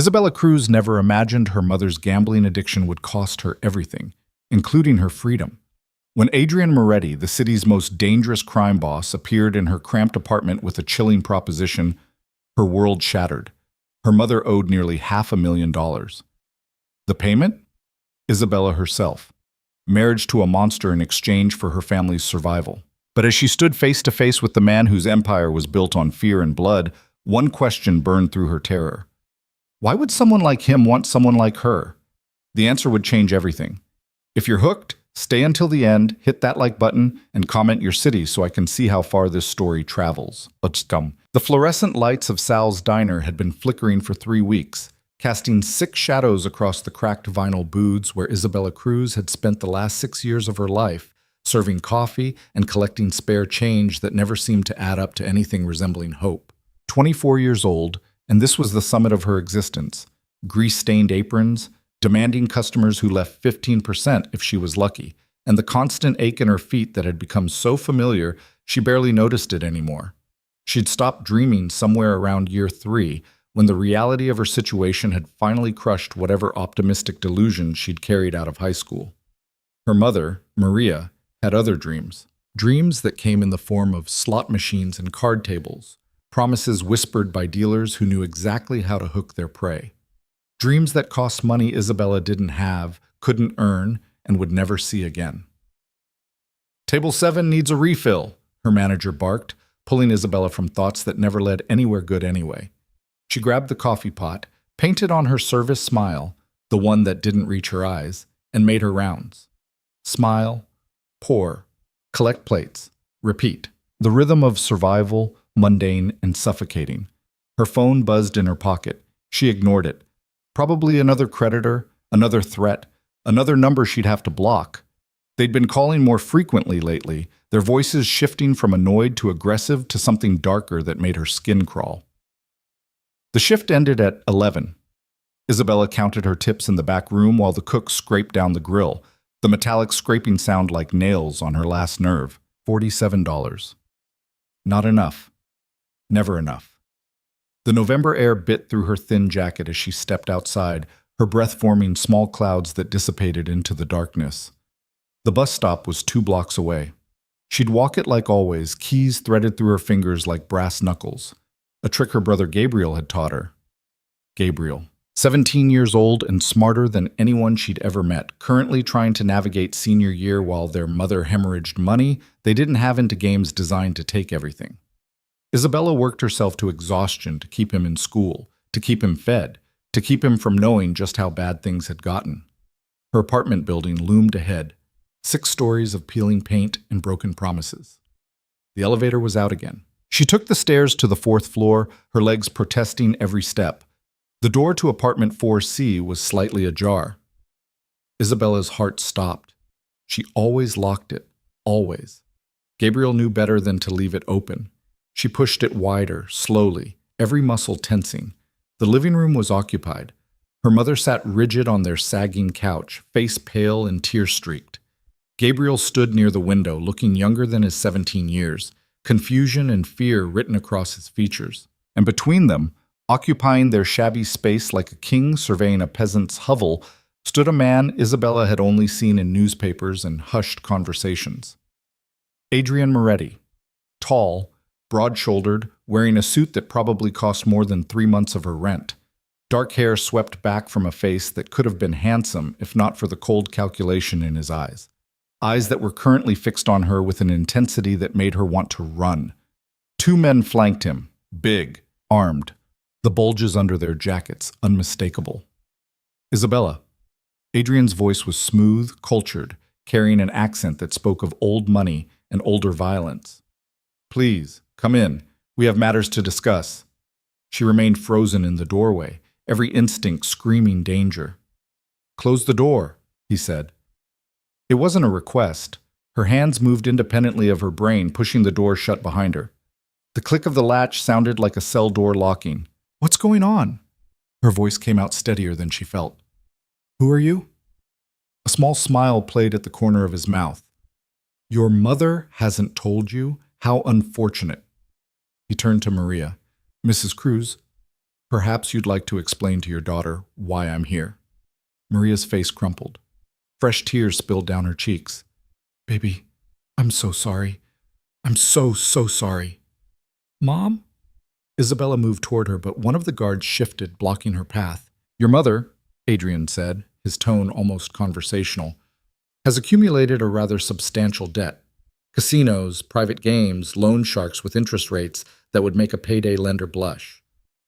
Isabella Cruz never imagined her mother's gambling addiction would cost her everything, including her freedom. When Adrian Moretti, the city's most dangerous crime boss, appeared in her cramped apartment with a chilling proposition, her world shattered. Her mother owed nearly $500,000. The payment? Isabella herself. Marriage to a monster in exchange for her family's survival. But as she stood face to face with the man whose empire was built on fear and blood, one question burned through her terror. Why would someone like him want someone like her? The answer would change everything. If you're hooked, stay until the end, hit that like button, and comment your city so I can see how far this story travels. Let's come. The fluorescent lights of Sal's diner had been flickering for 3 weeks, casting 6 shadows across the cracked vinyl booths where Isabella Cruz had spent the last 6 years of her life, serving coffee and collecting spare change that never seemed to add up to anything resembling hope. 24 years old, and this was the summit of her existence. Grease-stained aprons, demanding customers who left 15% if she was lucky, and the constant ache in her feet that had become so familiar she barely noticed it anymore. She'd stopped dreaming somewhere around year 3 when the reality of her situation had finally crushed whatever optimistic delusion she'd carried out of high school. Her mother, Maria, had other dreams. Dreams that came in the form of slot machines and card tables, promises whispered by dealers who knew exactly how to hook their prey. Dreams that cost money Isabella didn't have, couldn't earn, and would never see again. "Table 7 needs a refill," her manager barked, pulling Isabella from thoughts that never led anywhere good anyway. She grabbed the coffee pot, painted on her service smile, the one that didn't reach her eyes, and made her rounds. Smile, pour, collect plates, repeat. The rhythm of survival, mundane and suffocating. Her phone buzzed in her pocket. She ignored it. Probably another creditor, another threat, another number she'd have to block. They'd been calling more frequently lately, their voices shifting from annoyed to aggressive to something darker that made her skin crawl. The shift ended at 11. Isabella counted her tips in the back room while the cook scraped down the grill, the metallic scraping sound like nails on her last nerve. $47. Not enough. Never enough. The November air bit through her thin jacket as she stepped outside, her breath forming small clouds that dissipated into the darkness. The bus stop was 2 blocks away. She'd walk it like always, keys threaded through her fingers like brass knuckles, a trick her brother Gabriel had taught her. Gabriel, 17 years old and smarter than anyone she'd ever met, currently trying to navigate senior year while their mother hemorrhaged money they didn't have into games designed to take everything. Isabella worked herself to exhaustion to keep him in school, to keep him fed, to keep him from knowing just how bad things had gotten. Her apartment building loomed ahead, 6 stories of peeling paint and broken promises. The elevator was out again. She took the stairs to the 4th floor, her legs protesting every step. The door to apartment 4C was slightly ajar. Isabella's heart stopped. She always locked it, always. Gabriel knew better than to leave it open. She pushed it wider, slowly, every muscle tensing. The living room was occupied. Her mother sat rigid on their sagging couch, face pale and tear-streaked. Gabriel stood near the window, looking younger than his 17 years, confusion and fear written across his features. And between them, occupying their shabby space like a king surveying a peasant's hovel, stood a man Isabella had only seen in newspapers and hushed conversations. Adrian Moretti, tall, broad-shouldered, wearing a suit that probably cost more than 3 months of her rent. Dark hair swept back from a face that could have been handsome if not for the cold calculation in his eyes. Eyes that were currently fixed on her with an intensity that made her want to run. 2 men flanked him, big, armed, the bulges under their jackets unmistakable. "Isabella." Adrian's voice was smooth, cultured, carrying an accent that spoke of old money and older violence. "Please, come in. We have matters to discuss." She remained frozen in the doorway, every instinct screaming danger. "Close the door," he said. It wasn't a request. Her hands moved independently of her brain, pushing the door shut behind her. The click of the latch sounded like a cell door locking. "What's going on?" Her voice came out steadier than she felt. "Who are you?" A small smile played at the corner of his mouth. "Your mother hasn't told you? How unfortunate." He turned to Maria. "Mrs. Cruz." Perhaps you'd like to explain to your daughter why I'm here. Maria's face crumpled. Fresh tears spilled down her cheeks. Baby, I'm so sorry. I'm so sorry. Mom? Isabella moved toward her, but one of the guards shifted, blocking her path. Your mother, Adrian said, his tone almost conversational, has accumulated a rather substantial debt. Casinos, private games, loan sharks with interest rates that would make a payday lender blush.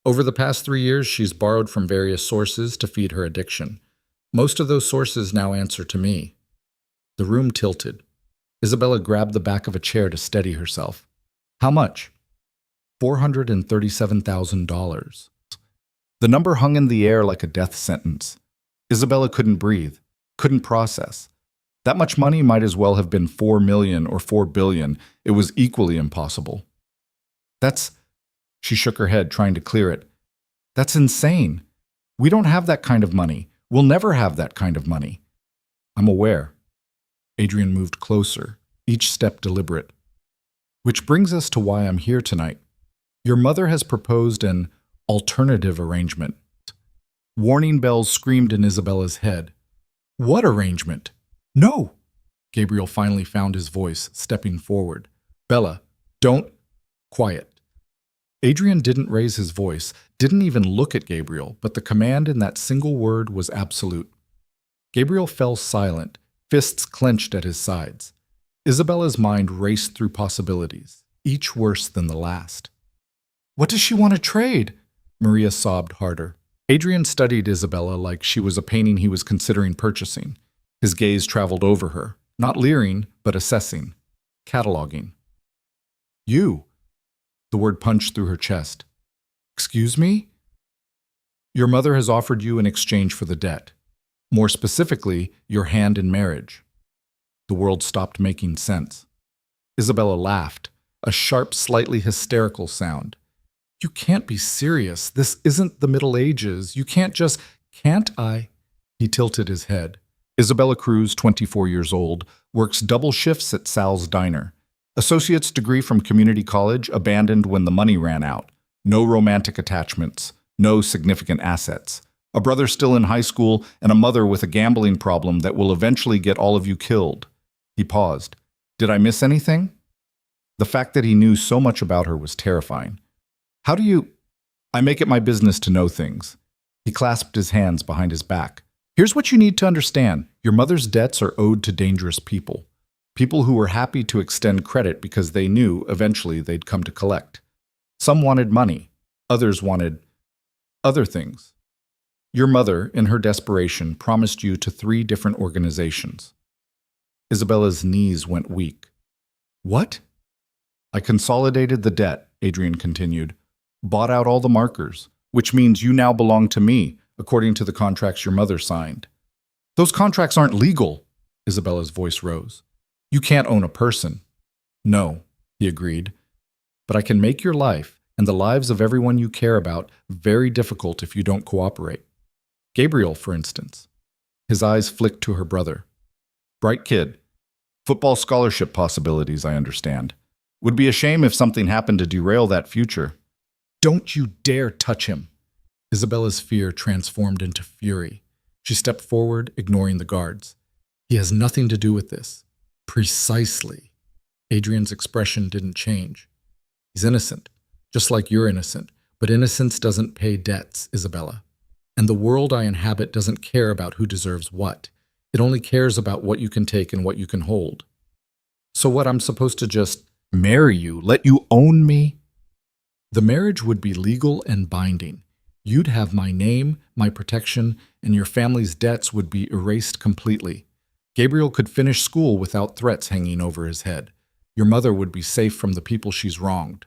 Over the past 3 years, she's borrowed from various sources to feed her addiction. Most of those sources now answer to me. The room tilted. Isabella grabbed the back of a chair to steady herself. How much? $437,000. The number hung in the air like a death sentence. Isabella couldn't breathe, couldn't process. That much money might as well have been 4 million or 4 billion. It was equally impossible. She shook her head, trying to clear it. That's insane. We don't have that kind of money. We'll never have that kind of money. I'm aware. Adrian moved closer, each step deliberate. Which brings us to why I'm here tonight. Your mother has proposed an alternative arrangement. Warning bells screamed in Isabella's head. What arrangement? No! Gabriel finally found his voice, stepping forward. Bella, don't... Quiet. Adrian didn't raise his voice, didn't even look at Gabriel, but the command in that single word was absolute. Gabriel fell silent, fists clenched at his sides. Isabella's mind raced through possibilities, each worse than the last. What does she want to trade? Maria sobbed harder. Adrian studied Isabella like she was a painting he was considering purchasing. His gaze traveled over her, not leering, but assessing, cataloging. You. The word punched through her chest. Excuse me? Your mother has offered you in exchange for the debt. More specifically, your hand in marriage. The world stopped making sense. Isabella laughed, a sharp, slightly hysterical sound. You can't be serious. This isn't the Middle Ages. You can't just... Can't I? He tilted his head. Isabella Cruz, 24 years old, works double shifts at Sal's Diner. Associate's degree from community college, abandoned when the money ran out. No romantic attachments. No significant assets. A brother still in high school and a mother with a gambling problem that will eventually get all of you killed. He paused. Did I miss anything? The fact that he knew so much about her was terrifying. How do you... I make it my business to know things. He clasped his hands behind his back. Here's what you need to understand. Your mother's debts are owed to dangerous people. People who were happy to extend credit because they knew eventually they'd come to collect. Some wanted money. Others wanted other things. Your mother, in her desperation, promised you to 3 different organizations. Isabella's knees went weak. What? I consolidated the debt, Adrian continued. Bought out all the markers, which means you now belong to me, according to the contracts your mother signed. Those contracts aren't legal, Isabella's voice rose. You can't own a person. No, he agreed. But I can make your life, and the lives of everyone you care about, very difficult if you don't cooperate. Gabriel, for instance. His eyes flicked to her brother. Bright kid. Football scholarship possibilities, I understand. Would be a shame if something happened to derail that future. Don't you dare touch him. Isabella's fear transformed into fury. She stepped forward, ignoring the guards. He has nothing to do with this. Precisely. Adrian's expression didn't change. He's innocent, just like you're innocent, but innocence doesn't pay debts, Isabella. And the world I inhabit doesn't care about who deserves what. It only cares about what you can take and what you can hold. So what, I'm supposed to just marry you, let you own me? The marriage would be legal and binding. You'd have my name, my protection, and your family's debts would be erased completely. Gabriel could finish school without threats hanging over his head. Your mother would be safe from the people she's wronged.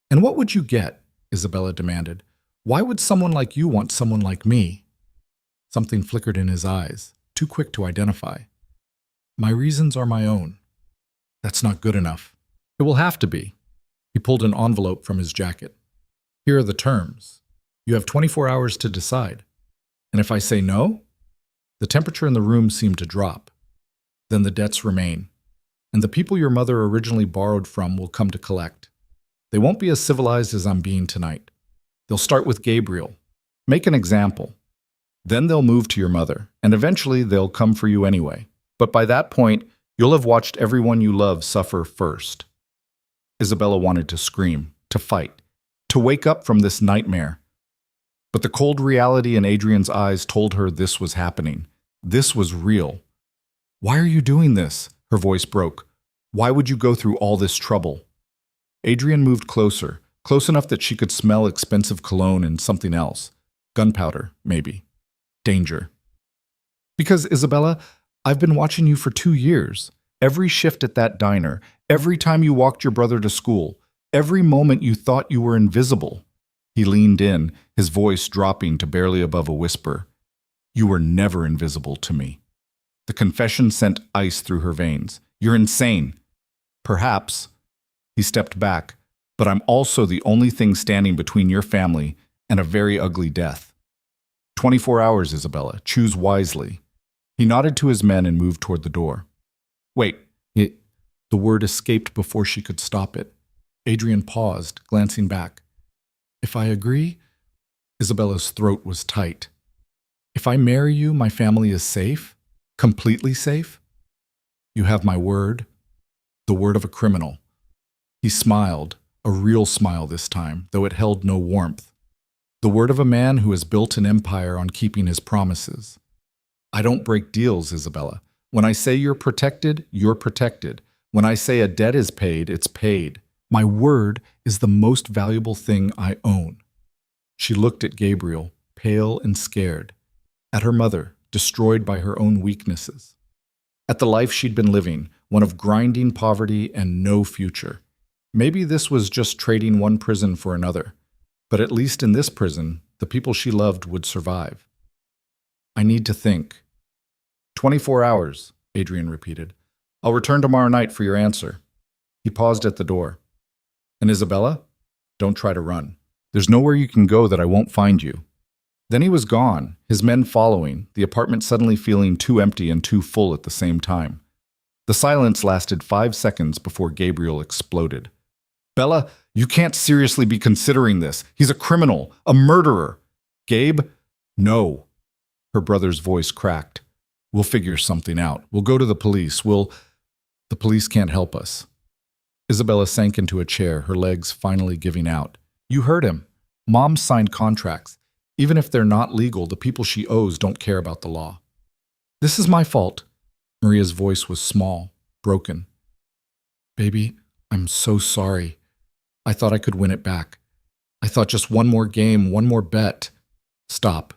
And what would you get? Isabella demanded. Why would someone like you want someone like me? Something flickered in his eyes, too quick to identify. My reasons are my own. That's not good enough. It will have to be. He pulled an envelope from his jacket. Here are the terms. You have 24 hours to decide. And if I say no? The temperature in the room seemed to drop. Then the debts remain. And the people your mother originally borrowed from will come to collect. They won't be as civilized as I'm being tonight. They'll start with Gabriel. Make an example. Then they'll move to your mother, and eventually they'll come for you anyway. But by that point, you'll have watched everyone you love suffer first. Isabella wanted to scream, to fight, to wake up from this nightmare. But the cold reality in Adrian's eyes told her this was happening. This was real. "Why are you doing this?" Her voice broke. "Why would you go through all this trouble?" Adrian moved closer, close enough that she could smell expensive cologne and something else. Gunpowder, maybe. Danger. "Because, Isabella, I've been watching you for 2 years. Every shift at that diner, every time you walked your brother to school, every moment you thought you were invisible." He leaned in, his voice dropping to barely above a whisper. "You were never invisible to me." The confession sent ice through her veins. "You're insane." "Perhaps." He stepped back. "But I'm also the only thing standing between your family and a very ugly death. 24 hours, Isabella. Choose wisely." He nodded to his men and moved toward the door. "Wait." The word escaped before she could stop it. Adrian paused, glancing back. "If I agree?" Isabella's throat was tight. "If I marry you, my family is safe? Completely safe?" "You have my word." The word of a criminal. He smiled, a real smile this time, though it held no warmth. The word of a man who has built an empire on keeping his promises. "I don't break deals, Isabella. When I say you're protected, you're protected. When I say a debt is paid, it's paid. My word is the most valuable thing I own." She looked at Gabriel, pale and scared. At her mother, destroyed by her own weaknesses. At the life she'd been living, one of grinding poverty and no future. Maybe this was just trading one prison for another. But at least in this prison, the people she loved would survive. "I need to think." 24 hours, Adrian repeated. "I'll return tomorrow night for your answer." He paused at the door. "And Isabella? Don't try to run. There's nowhere you can go that I won't find you." Then he was gone, his men following, the apartment suddenly feeling too empty and too full at the same time. The silence lasted 5 seconds before Gabriel exploded. "Bella, you can't seriously be considering this. He's a criminal, a murderer." "Gabe? No." Her brother's voice cracked. "We'll figure something out. We'll go to the police. The police can't help us." Isabella sank into a chair, her legs finally giving out. "You heard him. Mom signed contracts. Even if they're not legal, the people she owes don't care about the law." "This is my fault." Maria's voice was small, broken. "Baby, I'm so sorry. I thought I could win it back. I thought just one more game, one more bet." "Stop."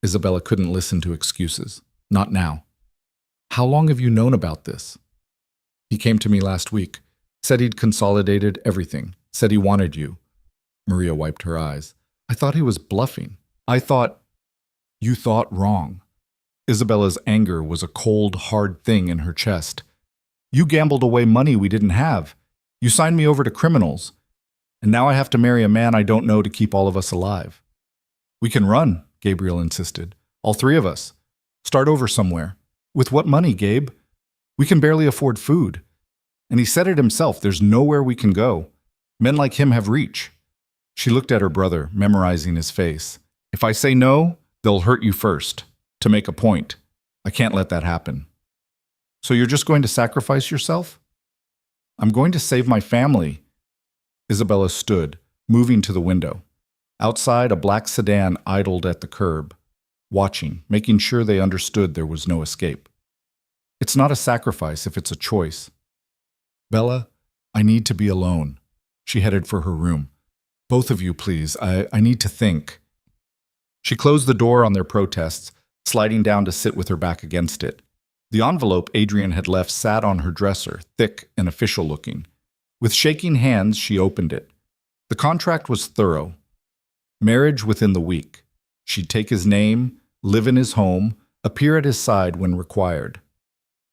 Isabella couldn't listen to excuses. "Not now." "How long have you known about this?" "He came to me last week. Said he'd consolidated everything. Said he wanted you." Maria wiped her eyes. "I thought he was bluffing. I thought—" "You thought wrong." Isabella's anger was a cold, hard thing in her chest. "You gambled away money we didn't have. You signed me over to criminals. And now I have to marry a man I don't know to keep all of us alive." "We can run," Gabriel insisted. "All 3 of us. Start over somewhere." "With what money, Gabe? We can barely afford food." And he said it himself, there's nowhere we can go. Men like him have reach. She looked at her brother, memorizing his face. "If I say no, they'll hurt you first. To make a point. I can't let that happen." "So you're just going to sacrifice yourself?" "I'm going to save my family." Isabella stood, moving to the window. Outside, a black sedan idled at the curb, watching, making sure they understood there was no escape. "It's not a sacrifice if it's a choice." "Bella, I need to be alone." She headed for her room. "Both of you, please. I need to think." She closed the door on their protests, sliding down to sit with her back against it. The envelope Adrian had left sat on her dresser, thick and official-looking. With shaking hands, she opened it. The contract was thorough. Marriage within the week. She'd take his name, live in his home, appear at his side when required.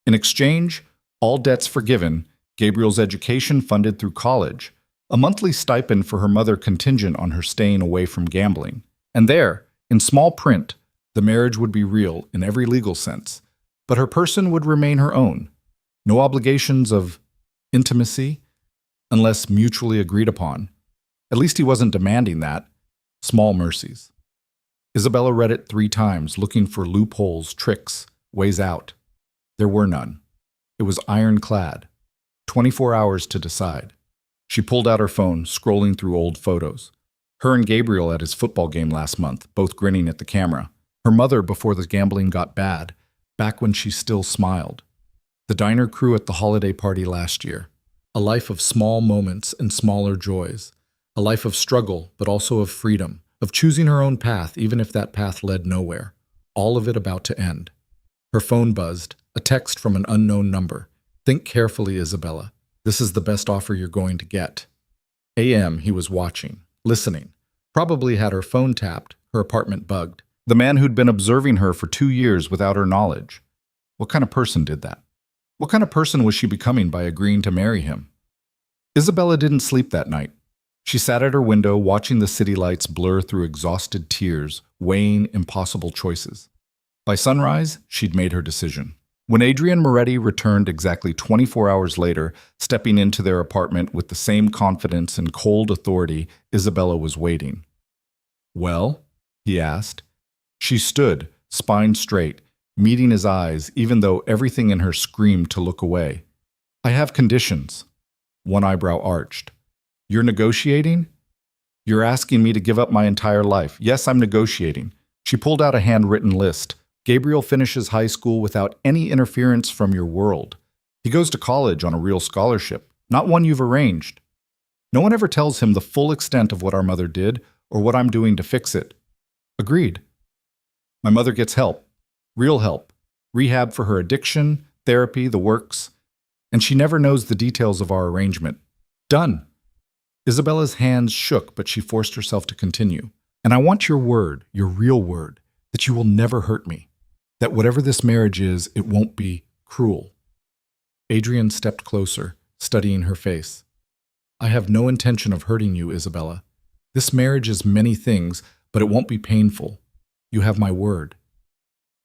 In exchange, all debts forgiven, Gabriel's education funded through college, a monthly stipend for her mother contingent on her staying away from gambling. And there, in small print, the marriage would be real in every legal sense, but her person would remain her own. No obligations of intimacy, unless mutually agreed upon. At least he wasn't demanding that. Small mercies. Isabella read it 3 times, looking for loopholes, tricks, ways out. There were none. It was ironclad. 24 hours to decide. She pulled out her phone, scrolling through old photos. Her and Gabriel at his football game last month, both grinning at the camera. Her mother before the gambling got bad, back when she still smiled. The diner crew at the holiday party last year. A life of small moments and smaller joys. A life of struggle, but also of freedom, of choosing her own path, even if that path led nowhere. All of it about to end. Her phone buzzed, a text from an unknown number. Think carefully, Isabella. This is the best offer you're going to get. AM, he was watching, listening. Probably had her phone tapped, her apartment bugged. The man who'd been observing her for 2 years without her knowledge. What kind of person did that? What kind of person was she becoming by agreeing to marry him? Isabella didn't sleep that night. She sat at her window watching the city lights blur through exhausted tears, weighing impossible choices. By sunrise, she'd made her decision. When Adrian Moretti returned exactly 24 hours later, stepping into their apartment with the same confidence and cold authority, Isabella was waiting. "Well?" he asked. She stood, spine straight, meeting his eyes, even though everything in her screamed to look away. "I have conditions." One eyebrow arched. "You're negotiating?" "You're asking me to give up my entire life." "Yes, I'm negotiating." She pulled out a handwritten list. "Gabriel finishes high school without any interference from your world. He goes to college on a real scholarship, not one you've arranged. No one ever tells him the full extent of what our mother did or what I'm doing to fix it." "Agreed." "My mother gets help. Real help. Rehab for her addiction, therapy, the works. And she never knows the details of our arrangement." "Done." Isabella's hands shook, but she forced herself to continue. "And I want your word, your real word, that you will never hurt me. That whatever this marriage is, it won't be cruel." Adrian stepped closer, studying her face. "I have no intention of hurting you, Isabella. This marriage is many things, but it won't be painful. You have my word."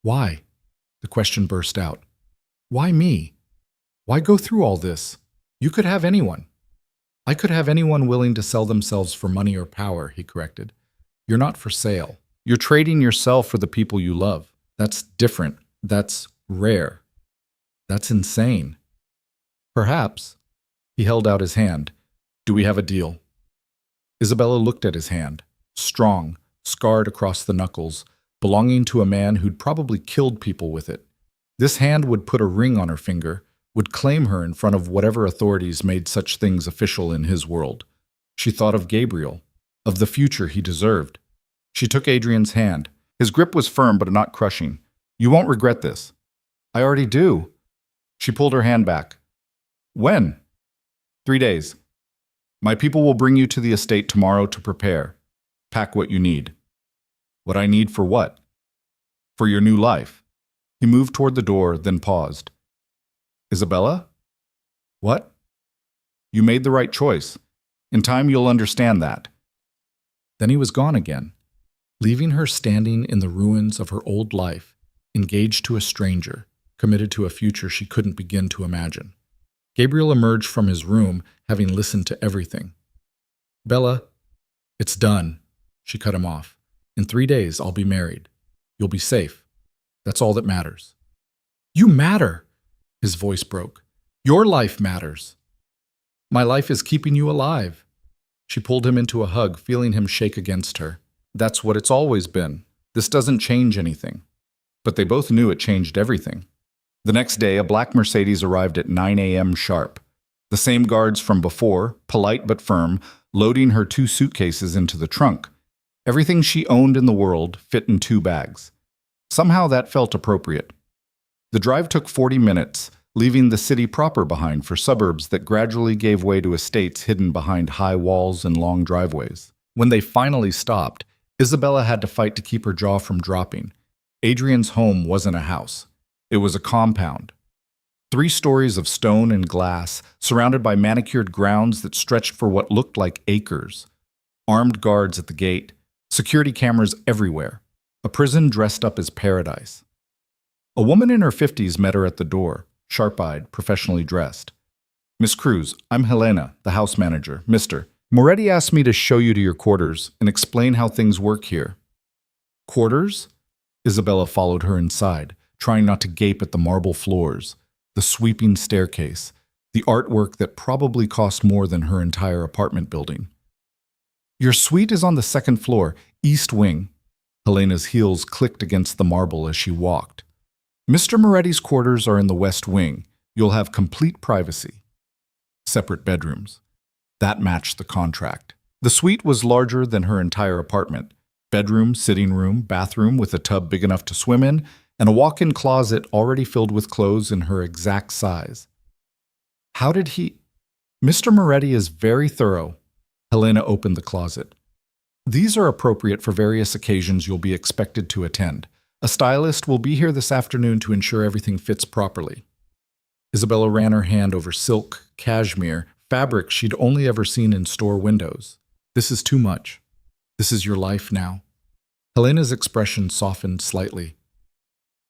"Why?" The question burst out. "Why me? Why go through all this? You could have anyone." "I could have anyone willing to sell themselves for money or power," he corrected. "You're not for sale. You're trading yourself for the people you love. That's different. That's rare. That's insane." "Perhaps." He held out his hand. "Do we have a deal?" Isabella looked at his hand. Strong, scarred across the knuckles, belonging to a man who'd probably killed people with it. This hand would put a ring on her finger, would claim her in front of whatever authorities made such things official in his world. She thought of Gabriel, of the future he deserved. She took Adrian's hand. His grip was firm but not crushing. "You won't regret this." "I already do." She pulled her hand back. "When?" 3 days. "My people will bring you to the estate tomorrow to prepare. Pack what you need." "What I need for what?" "For your new life." He moved toward the door, then paused. "Isabella?" "What?" "You made the right choice. In time you'll understand that." Then he was gone again, leaving her standing in the ruins of her old life, engaged to a stranger, committed to a future she couldn't begin to imagine. Gabriel emerged from his room, having listened to everything. "Bella, it's done." She cut him off. "In 3 days, I'll be married. You'll be safe. That's all that matters." "You matter!" His voice broke. "Your life matters." "My life is keeping you alive." She pulled him into a hug, feeling him shake against her. "That's what it's always been. This doesn't change anything." But they both knew it changed everything. The next day, a black Mercedes arrived at 9 a.m. sharp. The same guards from before, polite but firm, loading her 2 suitcases into the trunk. Everything she owned in the world fit in 2 bags. Somehow that felt appropriate. The drive took 40 minutes, leaving the city proper behind for suburbs that gradually gave way to estates hidden behind high walls and long driveways. When they finally stopped, Isabella had to fight to keep her jaw from dropping. Adrian's home wasn't a house. It was a compound. 3 stories of stone and glass, surrounded by manicured grounds that stretched for what looked like acres. Armed guards at the gate, security cameras everywhere. A prison dressed up as paradise. A woman in her 50s met her at the door, sharp-eyed, professionally dressed. "Miss Cruz, I'm Helena, the house manager. Mr." Moretti asked me to show you to your quarters and explain how things work here. Quarters? Isabella followed her inside, trying not to gape at the marble floors, the sweeping staircase, the artwork that probably cost more than her entire apartment building. Your suite is on the second floor, east wing. Helena's heels clicked against the marble as she walked. Mr. Moretti's quarters are in the west wing. You'll have complete privacy. Separate bedrooms. That matched the contract. The suite was larger than her entire apartment. Bedroom, sitting room, bathroom with a tub big enough to swim in, and a walk-in closet already filled with clothes in her exact size. How did he... Mr. Moretti is very thorough. Helena opened the closet. These are appropriate for various occasions you'll be expected to attend. A stylist will be here this afternoon to ensure everything fits properly. Isabella ran her hand over silk, cashmere, fabric she'd only ever seen in store windows. This is too much. This is your life now. Helena's expression softened slightly.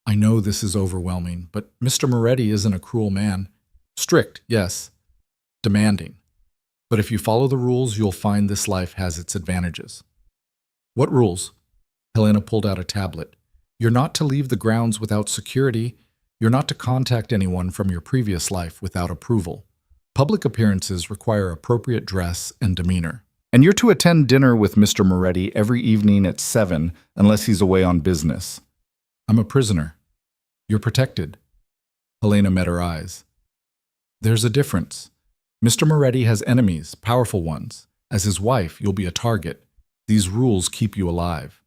I know this is overwhelming, but Mr. Moretti isn't a cruel man. Strict, yes. Demanding. But if you follow the rules, you'll find this life has its advantages. What rules? Helena pulled out a tablet. You're not to leave the grounds without security. You're not to contact anyone from your previous life without approval. Public appearances require appropriate dress and demeanor. And you're to attend dinner with Mr. Moretti every evening at 7 unless he's away on business. I'm a prisoner. You're protected. Helena met her eyes. There's a difference. Mr. Moretti has enemies, powerful ones. As his wife, you'll be a target. These rules keep you alive.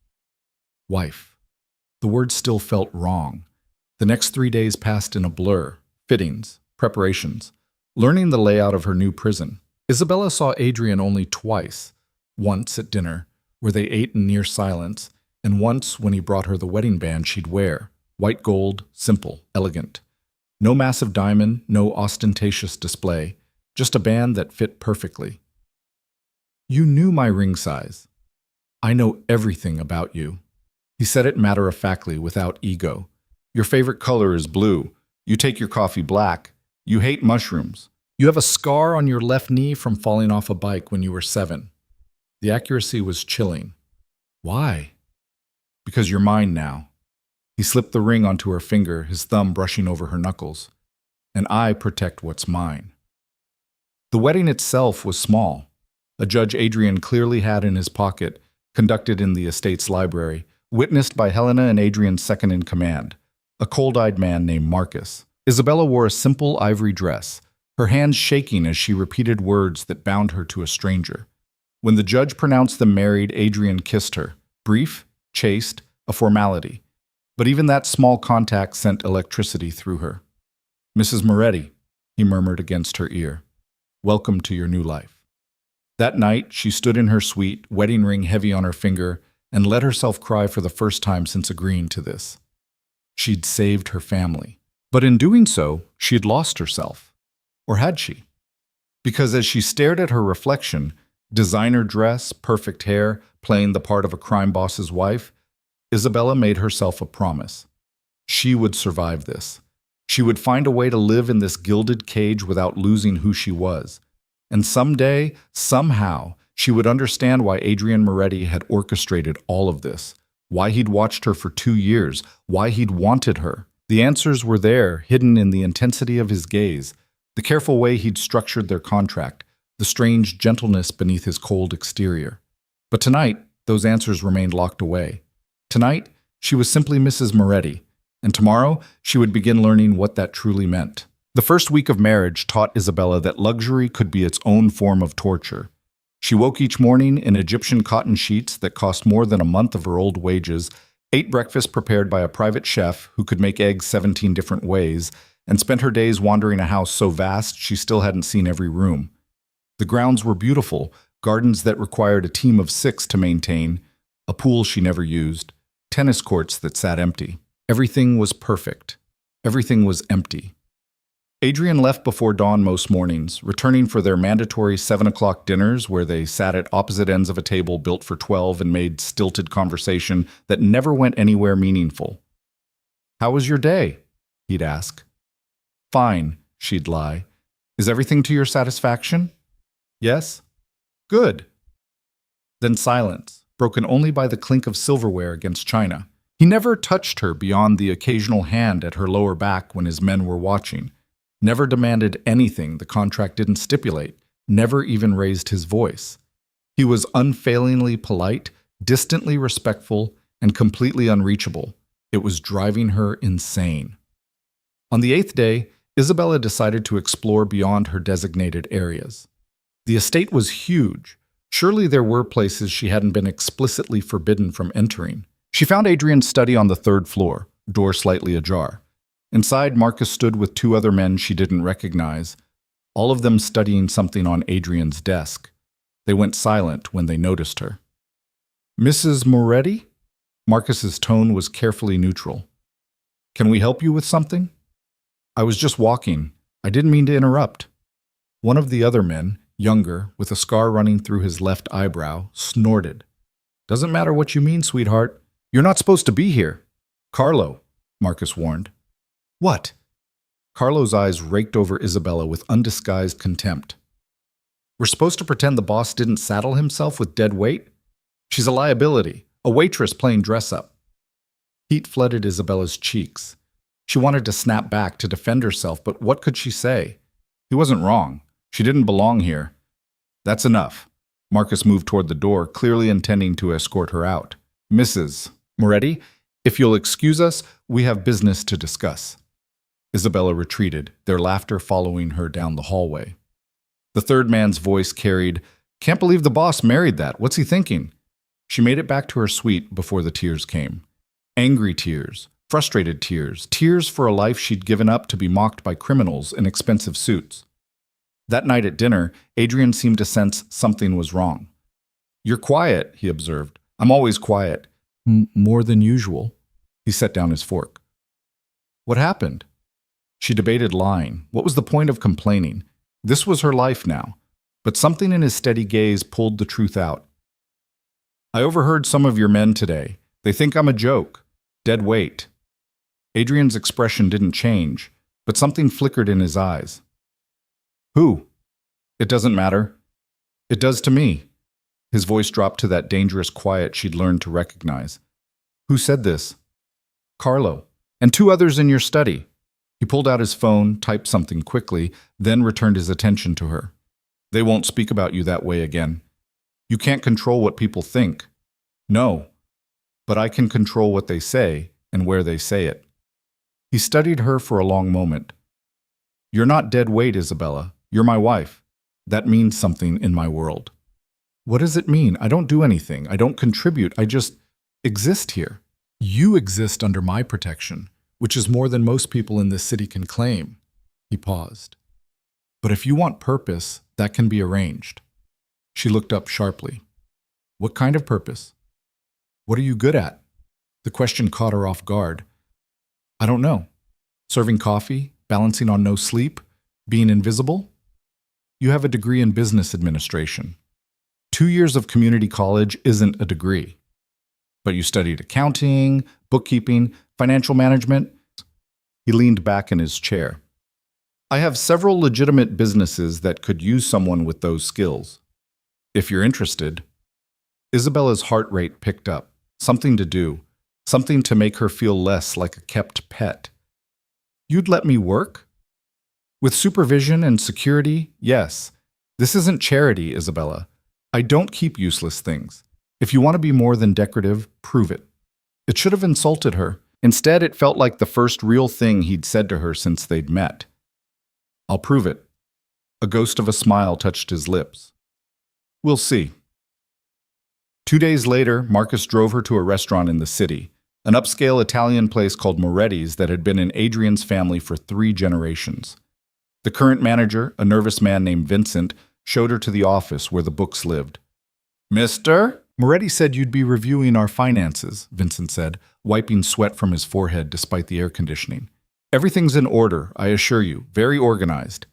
Wife. The word still felt wrong. The next 3 days passed in a blur. Fittings, preparations, learning the layout of her new prison. Isabella saw Adrian only twice. Once at dinner, where they ate in near silence, and once when he brought her the wedding band she'd wear. White gold, simple, elegant. No massive diamond, no ostentatious display. Just a band that fit perfectly. You knew my ring size. I know everything about you. He said it matter-of-factly, without ego. Your favorite color is blue. You take your coffee black. You hate mushrooms. You have a scar on your left knee from falling off a bike when you were 7. The accuracy was chilling. Why? Because you're mine now. He slipped the ring onto her finger, his thumb brushing over her knuckles. And I protect what's mine. The wedding itself was small. A Judge Adrian clearly had in his pocket, conducted in the estate's library, witnessed by Helena and Adrian's second-in-command, a cold-eyed man named Marcus. Isabella wore a simple ivory dress, her hands shaking as she repeated words that bound her to a stranger. When the judge pronounced them married, Adrian kissed her. Brief, chaste, a formality. But even that small contact sent electricity through her. Mrs. Moretti, he murmured against her ear. Welcome to your new life. That night, she stood in her suite, wedding ring heavy on her finger, and let herself cry for the first time since agreeing to this. She'd saved her family. But in doing so, she'd lost herself. Or had she? Because as she stared at her reflection, designer dress, perfect hair, playing the part of a crime boss's wife, Isabella made herself a promise. She would survive this. She would find a way to live in this gilded cage without losing who she was. And someday, somehow, she would understand why Adrian Moretti had orchestrated all of this, why he'd watched her for 2 years, why he'd wanted her. The answers were there, hidden in the intensity of his gaze, the careful way he'd structured their contract, the strange gentleness beneath his cold exterior. But tonight, those answers remained locked away. Tonight, she was simply Mrs. Moretti, and tomorrow she would begin learning what that truly meant. The first week of marriage taught Isabella that luxury could be its own form of torture. She woke each morning in Egyptian cotton sheets that cost more than a month of her old wages, ate breakfast prepared by a private chef who could make eggs 17 different ways, and spent her days wandering a house so vast she still hadn't seen every room. The grounds were beautiful, gardens that required a team of 6 to maintain, a pool she never used, tennis courts that sat empty. Everything was perfect. Everything was empty. Adrian left before dawn most mornings, returning for their mandatory 7 o'clock dinners where they sat at opposite ends of a table built for 12 and made stilted conversation that never went anywhere meaningful. "How was your day?" he'd ask. "Fine," she'd lie. "Is everything to your satisfaction?" "Yes." Good. Then silence, broken only by the clink of silverware against china. He never touched her beyond the occasional hand at her lower back when his men were watching, never demanded anything the contract didn't stipulate, never even raised his voice. He was unfailingly polite, distantly respectful, and completely unreachable. It was driving her insane. On the 8th day, Isabella decided to explore beyond her designated areas. The estate was huge. Surely there were places she hadn't been explicitly forbidden from entering. She found Adrian's study on the 3rd floor, door slightly ajar. Inside, Marcus stood with 2 other men she didn't recognize, all of them studying something on Adrian's desk. They went silent when they noticed her. "Mrs. Moretti?" Marcus's tone was carefully neutral. "Can we help you with something?" "I was just walking. I didn't mean to interrupt." One of the other men, younger, with a scar running through his left eyebrow, snorted. "Doesn't matter what you mean, sweetheart. You're not supposed to be here." "Carlo," Marcus warned. "What?" Carlo's eyes raked over Isabella with undisguised contempt. "We're supposed to pretend the boss didn't saddle himself with dead weight? She's a liability, a waitress playing dress-up." Heat flooded Isabella's cheeks. She wanted to snap back to defend herself, but what could she say? He wasn't wrong. She didn't belong here. "That's enough." Marcus moved toward the door, clearly intending to escort her out. "Mrs. Moretti, if you'll excuse us, we have business to discuss." Isabella retreated, their laughter following her down the hallway. The third man's voice carried, "Can't believe the boss married that. What's he thinking?" She made it back to her suite before the tears came. Angry tears, frustrated tears, tears for a life she'd given up to be mocked by criminals in expensive suits. That night at dinner, Adrian seemed to sense something was wrong. "You're quiet," he observed. "I'm always quiet." More than usual." He set down his fork. "What happened?" She debated lying. What was the point of complaining? This was her life now. But something in his steady gaze pulled the truth out. "I overheard some of your men today. They think I'm a joke. Dead weight." Adrian's expression didn't change, but something flickered in his eyes. "Who?" "It doesn't matter." "It does to me." His voice dropped to that dangerous quiet she'd learned to recognize. "Who said this?" "Carlo. And 2 others in your study." He pulled out his phone, typed something quickly, then returned his attention to her. "They won't speak about you that way again. You can't control what people think." "No. But I can control what they say and where they say it." He studied her for a long moment. "You're not dead weight, Isabella. You're my wife. That means something in my world." "What does it mean? I don't do anything. I don't contribute. I just exist here." "You exist under my protection, which is more than most people in this city can claim." He paused. "But if you want purpose, that can be arranged." She looked up sharply. "What kind of purpose? What are you good at?" The question caught her off guard. "I don't know. Serving coffee, balancing on no sleep, being invisible?" "You have a degree in business administration. 2 years of community college isn't a degree. But you studied accounting, bookkeeping, financial management." He leaned back in his chair. "I have several legitimate businesses that could use someone with those skills. If you're interested." Isabella's heart rate picked up. Something to do. Something to make her feel less like a kept pet. "You'd let me work?" "With supervision and security, yes. This isn't charity, Isabella. I don't keep useless things. If you want to be more than decorative, prove it." It should have insulted her. Instead, it felt like the first real thing he'd said to her since they'd met. "I'll prove it." A ghost of a smile touched his lips. "We'll see." 2 days later, Marcus drove her to a restaurant in the city, an upscale Italian place called Moretti's that had been in Adrian's family for 3 generations. The current manager, a nervous man named Vincent, showed her to the office where the books lived. "Mister?" "Moretti said you'd be reviewing our finances," Vincent said, wiping sweat from his forehead despite the air conditioning. "Everything's in order, I assure you, very organized."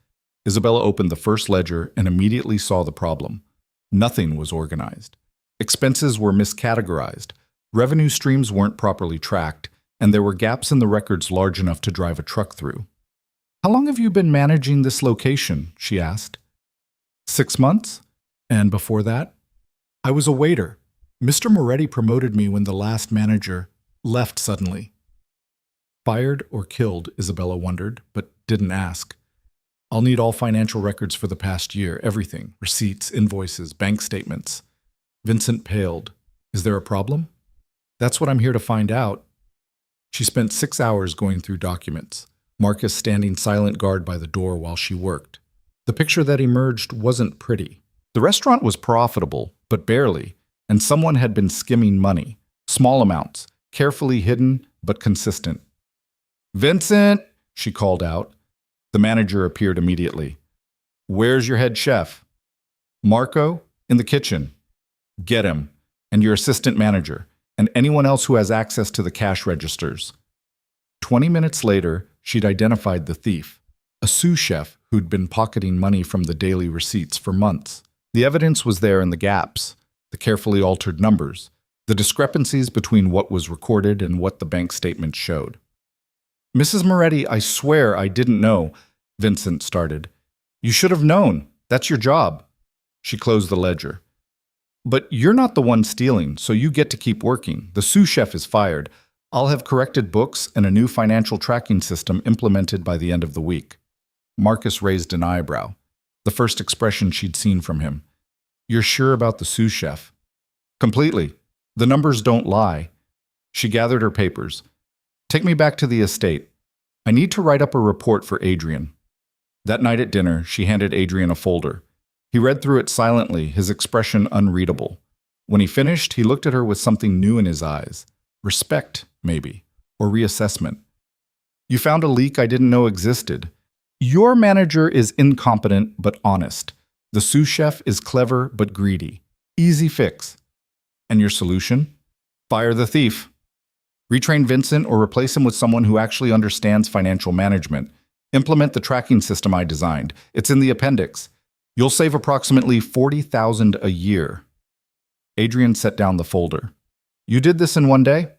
Isabella opened the first ledger and immediately saw the problem. Nothing was organized. Expenses were miscategorized, revenue streams weren't properly tracked, and there were gaps in the records large enough to drive a truck through. "How long have you been managing this location?" she asked. 6 months? And before that, I was a waiter. Mr. Moretti promoted me when the last manager left suddenly. Fired or killed, Isabella wondered, but didn't ask. I'll need all financial records for the past year, everything, receipts, invoices, bank statements. Vincent paled. Is there a problem? That's what I'm here to find out. She spent 6 hours going through documents, Marcus standing silent guard by the door while she worked. The picture that emerged wasn't pretty. The restaurant was profitable, but barely, and someone had been skimming money, small amounts, carefully hidden but consistent. "Vincent!" she called out. The manager appeared immediately. "Where's your head chef?" "Marco, in the kitchen." "Get him, and your assistant manager, and anyone else who has access to the cash registers." 20 minutes later, she'd identified the thief, a sous chef who'd been pocketing money from the daily receipts for months. The evidence was there in the gaps, the carefully altered numbers, the discrepancies between what was recorded and what the bank statement showed. "Mrs. Moretti, I swear I didn't know," Vincent started. "You should have known. That's your job." She closed the ledger. "But you're not the one stealing, so you get to keep working. The sous chef is fired. I'll have corrected books and a new financial tracking system implemented by the end of the week." Marcus raised an eyebrow, the first expression she'd seen from him. "You're sure about the sous chef?" "Completely. The numbers don't lie." She gathered her papers. "Take me back to the estate. I need to write up a report for Adrian." That night at dinner, she handed Adrian a folder. He read through it silently, his expression unreadable. When he finished, he looked at her with something new in his eyes. Respect, maybe, or reassessment. "You found a leak I didn't know existed. Your manager is incompetent but honest. The sous chef is clever but greedy. Easy fix. And your solution? Fire the thief. Retrain Vincent or replace him with someone who actually understands financial management. Implement the tracking system I designed. It's in the appendix. You'll save approximately $40,000 a year." Adrian set down the folder. "You did this in one day?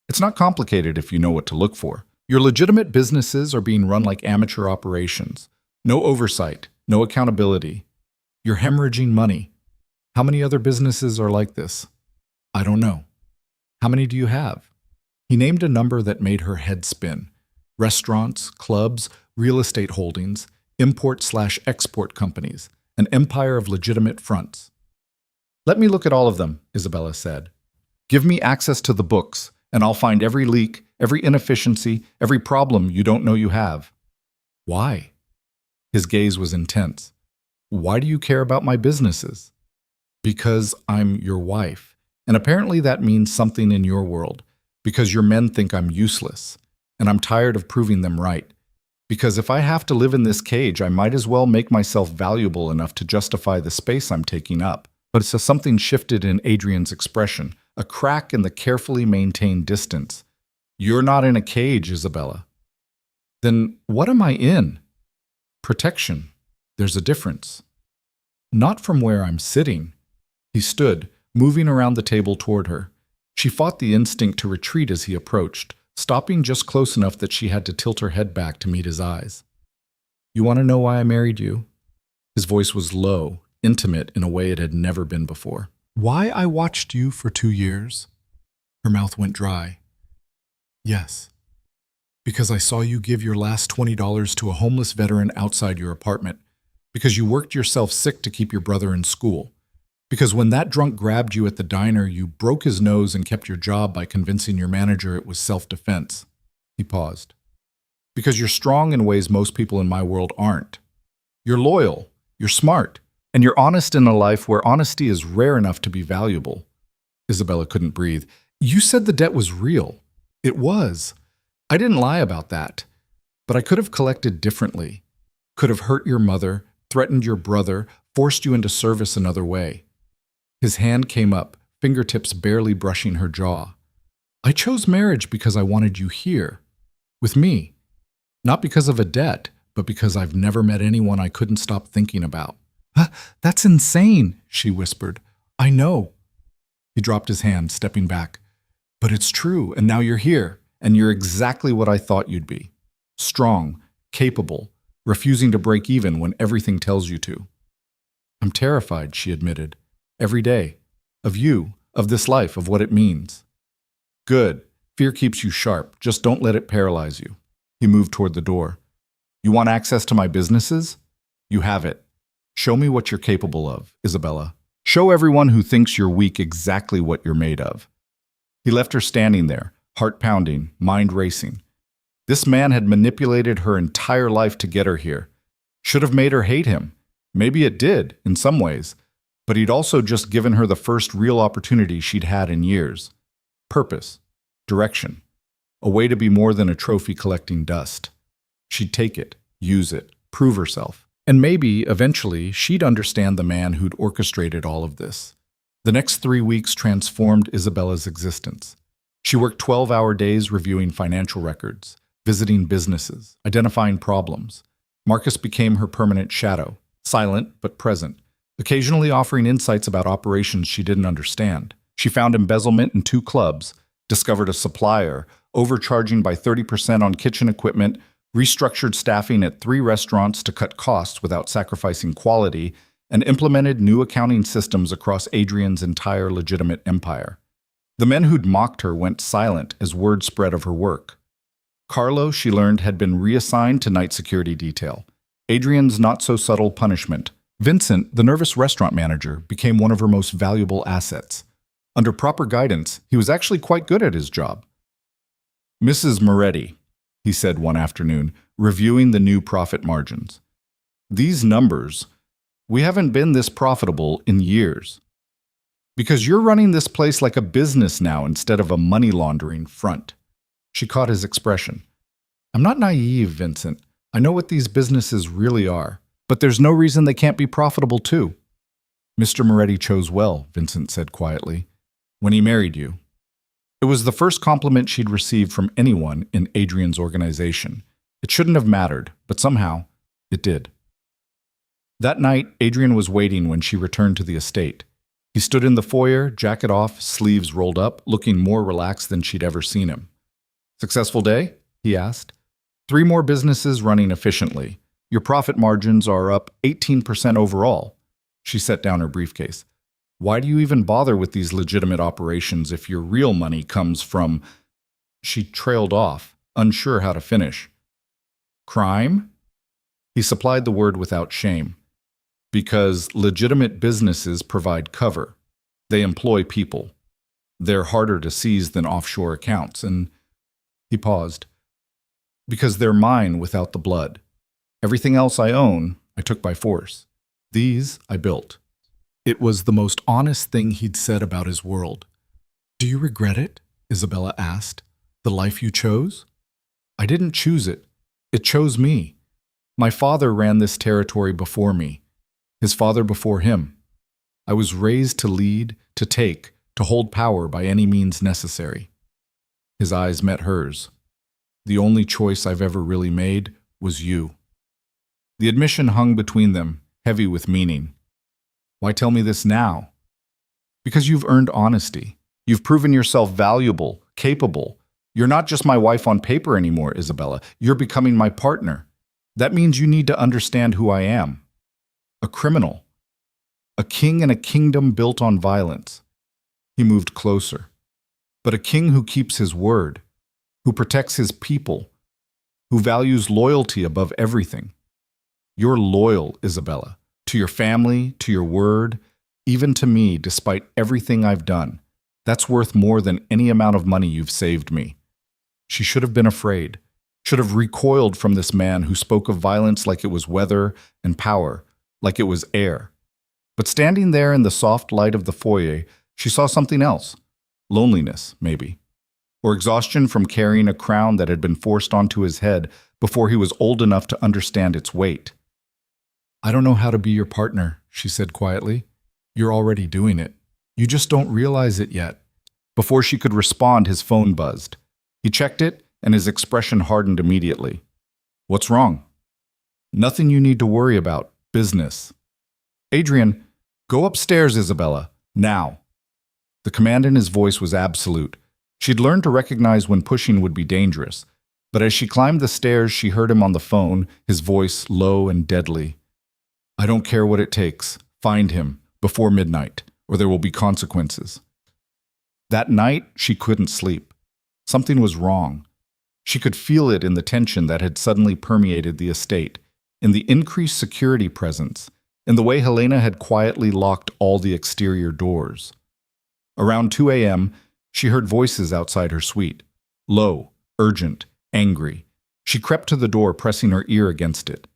It's not complicated if you know what to look for. Your legitimate businesses are being run like amateur operations. No oversight, no accountability. You're hemorrhaging money. How many other businesses are like this?" "I don't know." "How many do you have?" He named a number that made her head spin. Restaurants, clubs, real estate holdings, import/export companies, an empire of legitimate fronts. "Let me look at all of them," Isabella said. "Give me access to the books, and I'll find every leak, every inefficiency, every problem you don't know you have." "Why?" His gaze was intense. "Why do you care about my businesses?" "Because I'm your wife, and apparently that means something in your world. Because your men think I'm useless, and I'm tired of proving them right. Because if I have to live in this cage, I might as well make myself valuable enough to justify the space I'm taking up." But something shifted in Adrian's expression, a crack in the carefully maintained distance. "You're not in a cage, Isabella." "Then what am I in?" "Protection. There's a difference." "Not from where I'm sitting." He stood, moving around the table toward her. She fought the instinct to retreat as he approached, stopping just close enough that she had to tilt her head back to meet his eyes. "You want to know why I married you?" His voice was low, intimate in a way it had never been before. "Why I watched you for 2 years?" Her mouth went dry. "Yes. Because I saw you give your last $20 to a homeless veteran outside your apartment. Because you worked yourself sick to keep your brother in school. Because when that drunk grabbed you at the diner, you broke his nose and kept your job by convincing your manager it was self-defense." He paused. "Because you're strong in ways most people in my world aren't. You're loyal, you're smart, and you're honest in a life where honesty is rare enough to be valuable." Isabella couldn't breathe. "You said the debt was real." "It was. I didn't lie about that. But I could have collected differently. Could have hurt your mother, threatened your brother, forced you into service another way." His hand came up, fingertips barely brushing her jaw. "I chose marriage because I wanted you here, with me. Not because of a debt, but because I've never met anyone I couldn't stop thinking about." "That's insane," she whispered. "I know." He dropped his hand, stepping back. "But it's true, and now you're here, and you're exactly what I thought you'd be. Strong, capable, refusing to break even when everything tells you to." I'm terrified, she admitted. Every day. Of you, of this life, of what it means. Good. Fear keeps you sharp. Just don't let it paralyze you. He moved toward the door. You want access to my businesses? You have it. Show me what you're capable of, Isabella. Show everyone who thinks you're weak exactly what you're made of. He left her standing there, heart pounding, mind racing. This man had manipulated her entire life to get her here. Should have made her hate him. Maybe it did, in some ways. But he'd also just given her the first real opportunity she'd had in years. Purpose. Direction. A way to be more than a trophy collecting dust. She'd take it, use it, prove herself. And maybe, eventually, she'd understand the man who'd orchestrated all of this. The next 3 weeks transformed Isabella's existence. She worked 12-hour days reviewing financial records, visiting businesses, identifying problems. Marcus became her permanent shadow, silent but present, occasionally offering insights about operations she didn't understand. She found embezzlement in 2 clubs, discovered a supplier, overcharging by 30% on kitchen equipment, restructured staffing at 3 restaurants to cut costs without sacrificing quality, and implemented new accounting systems across Adrian's entire legitimate empire. The men who'd mocked her went silent as word spread of her work. Carlo, she learned, had been reassigned to night security detail. Adrian's not-so-subtle punishment. Vincent, the nervous restaurant manager, became one of her most valuable assets. Under proper guidance, he was actually quite good at his job. Mrs. Moretti, he said one afternoon, reviewing the new profit margins. These numbers, we haven't been this profitable in years. Because you're running this place like a business now instead of a money laundering front. She caught his expression. I'm not naive, Vincent. I know what these businesses really are. But there's no reason they can't be profitable too. Mr. Moretti chose well, Vincent said quietly, when he married you. It was the first compliment she'd received from anyone in Adrian's organization. It shouldn't have mattered, but somehow it did. That night, Adrian was waiting when she returned to the estate. He stood in the foyer, jacket off, sleeves rolled up, looking more relaxed than she'd ever seen him. Successful day? He asked. 3 more businesses running efficiently. Your profit margins are up 18% overall. She set down her briefcase. Why do you even bother with these legitimate operations if your real money comes from... She trailed off, unsure how to finish. Crime? He supplied the word without shame. Because legitimate businesses provide cover. They employ people. They're harder to seize than offshore accounts, and... He paused. Because they're mine without the blood. Everything else I own, I took by force. These I built. It was the most honest thing he'd said about his world. Do you regret it? Isabella asked. The life you chose? I didn't choose it. It chose me. My father ran this territory before me. His father before him. I was raised to lead, to take, to hold power by any means necessary. His eyes met hers. The only choice I've ever really made was you. The admission hung between them, heavy with meaning. Why tell me this now? Because you've earned honesty. You've proven yourself valuable, capable. You're not just my wife on paper anymore, Isabella. You're becoming my partner. That means you need to understand who I am. A criminal. A king in a kingdom built on violence. He moved closer. But a king who keeps his word, who protects his people, who values loyalty above everything. You're loyal, Isabella, to your family, to your word, even to me, despite everything I've done. That's worth more than any amount of money you've saved me. She should have been afraid, should have recoiled from this man who spoke of violence like it was weather and power, like it was air. But standing there in the soft light of the foyer, she saw something else. Loneliness, maybe. Or exhaustion from carrying a crown that had been forced onto his head before he was old enough to understand its weight. I don't know how to be your partner, she said quietly. You're already doing it. You just don't realize it yet. Before she could respond, his phone buzzed. He checked it, and his expression hardened immediately. What's wrong? Nothing you need to worry about. Business. Adrian, go upstairs, Isabella. Now. The command in his voice was absolute. She'd learned to recognize when pushing would be dangerous. But as she climbed the stairs, she heard him on the phone, his voice low and deadly. I don't care what it takes. Find him before midnight, or there will be consequences. That night, she couldn't sleep. Something was wrong. She could feel it in the tension that had suddenly permeated the estate, in the increased security presence, in the way Helena had quietly locked all the exterior doors. Around 2 a.m., she heard voices outside her suite. Low, urgent, angry. She crept to the door, pressing her ear against it.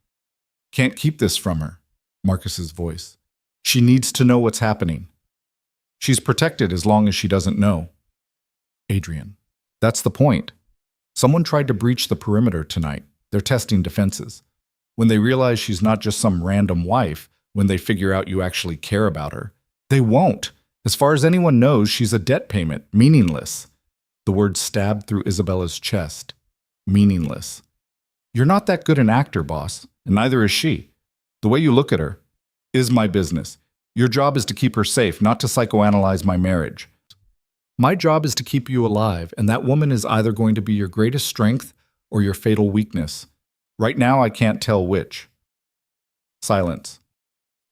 Can't keep this from her, Marcus's voice. She needs to know what's happening. She's protected as long as she doesn't know. Adrian. That's the point. Someone tried to breach the perimeter tonight. They're testing defenses. When they realize she's not just some random wife, when they figure out you actually care about her, they won't. As far as anyone knows, she's a debt payment, meaningless. The word stabbed through Isabella's chest. Meaningless. You're not that good an actor, boss, and neither is she. The way you look at her is my business. Your job is to keep her safe, not to psychoanalyze my marriage. My job is to keep you alive, and that woman is either going to be your greatest strength or your fatal weakness. Right now, I can't tell which. Silence.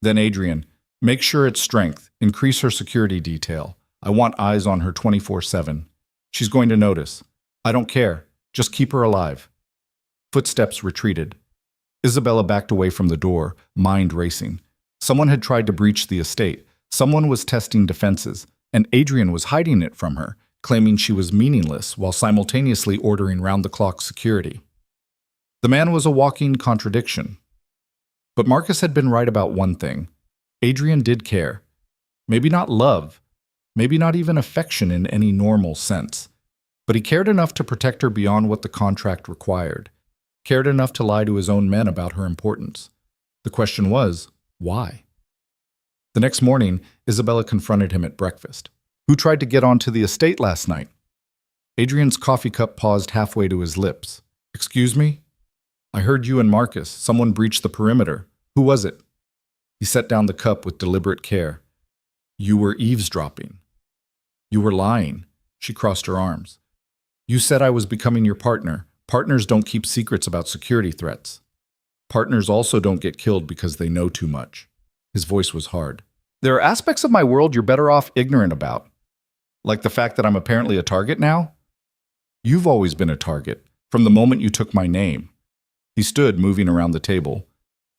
Then Adrian, make sure it's strength. Increase her security detail. I want eyes on her 24/7. She's going to notice. I don't care. Just keep her alive. Footsteps retreated. Isabella backed away from the door, mind racing. Someone had tried to breach the estate. Someone was testing defenses, and Adrian was hiding it from her, claiming she was meaningless while simultaneously ordering round-the-clock security. The man was a walking contradiction. But Marcus had been right about one thing. Adrian did care. Maybe not love, maybe not even affection in any normal sense, but he cared enough to protect her beyond what the contract required, cared enough to lie to his own men about her importance. The question was, why? The next morning, Isabella confronted him at breakfast. Who tried to get onto the estate last night? Adrian's coffee cup paused halfway to his lips. Excuse me? I heard you and Marcus. Someone breached the perimeter. Who was it? He set down the cup with deliberate care. You were eavesdropping. You were lying. She crossed her arms. You said I was becoming your partner. Partners don't keep secrets about security threats. Partners also don't get killed because they know too much. His voice was hard. There are aspects of my world you're better off ignorant about. Like the fact that I'm apparently a target now? You've always been a target, from the moment you took my name. He stood, moving around the table.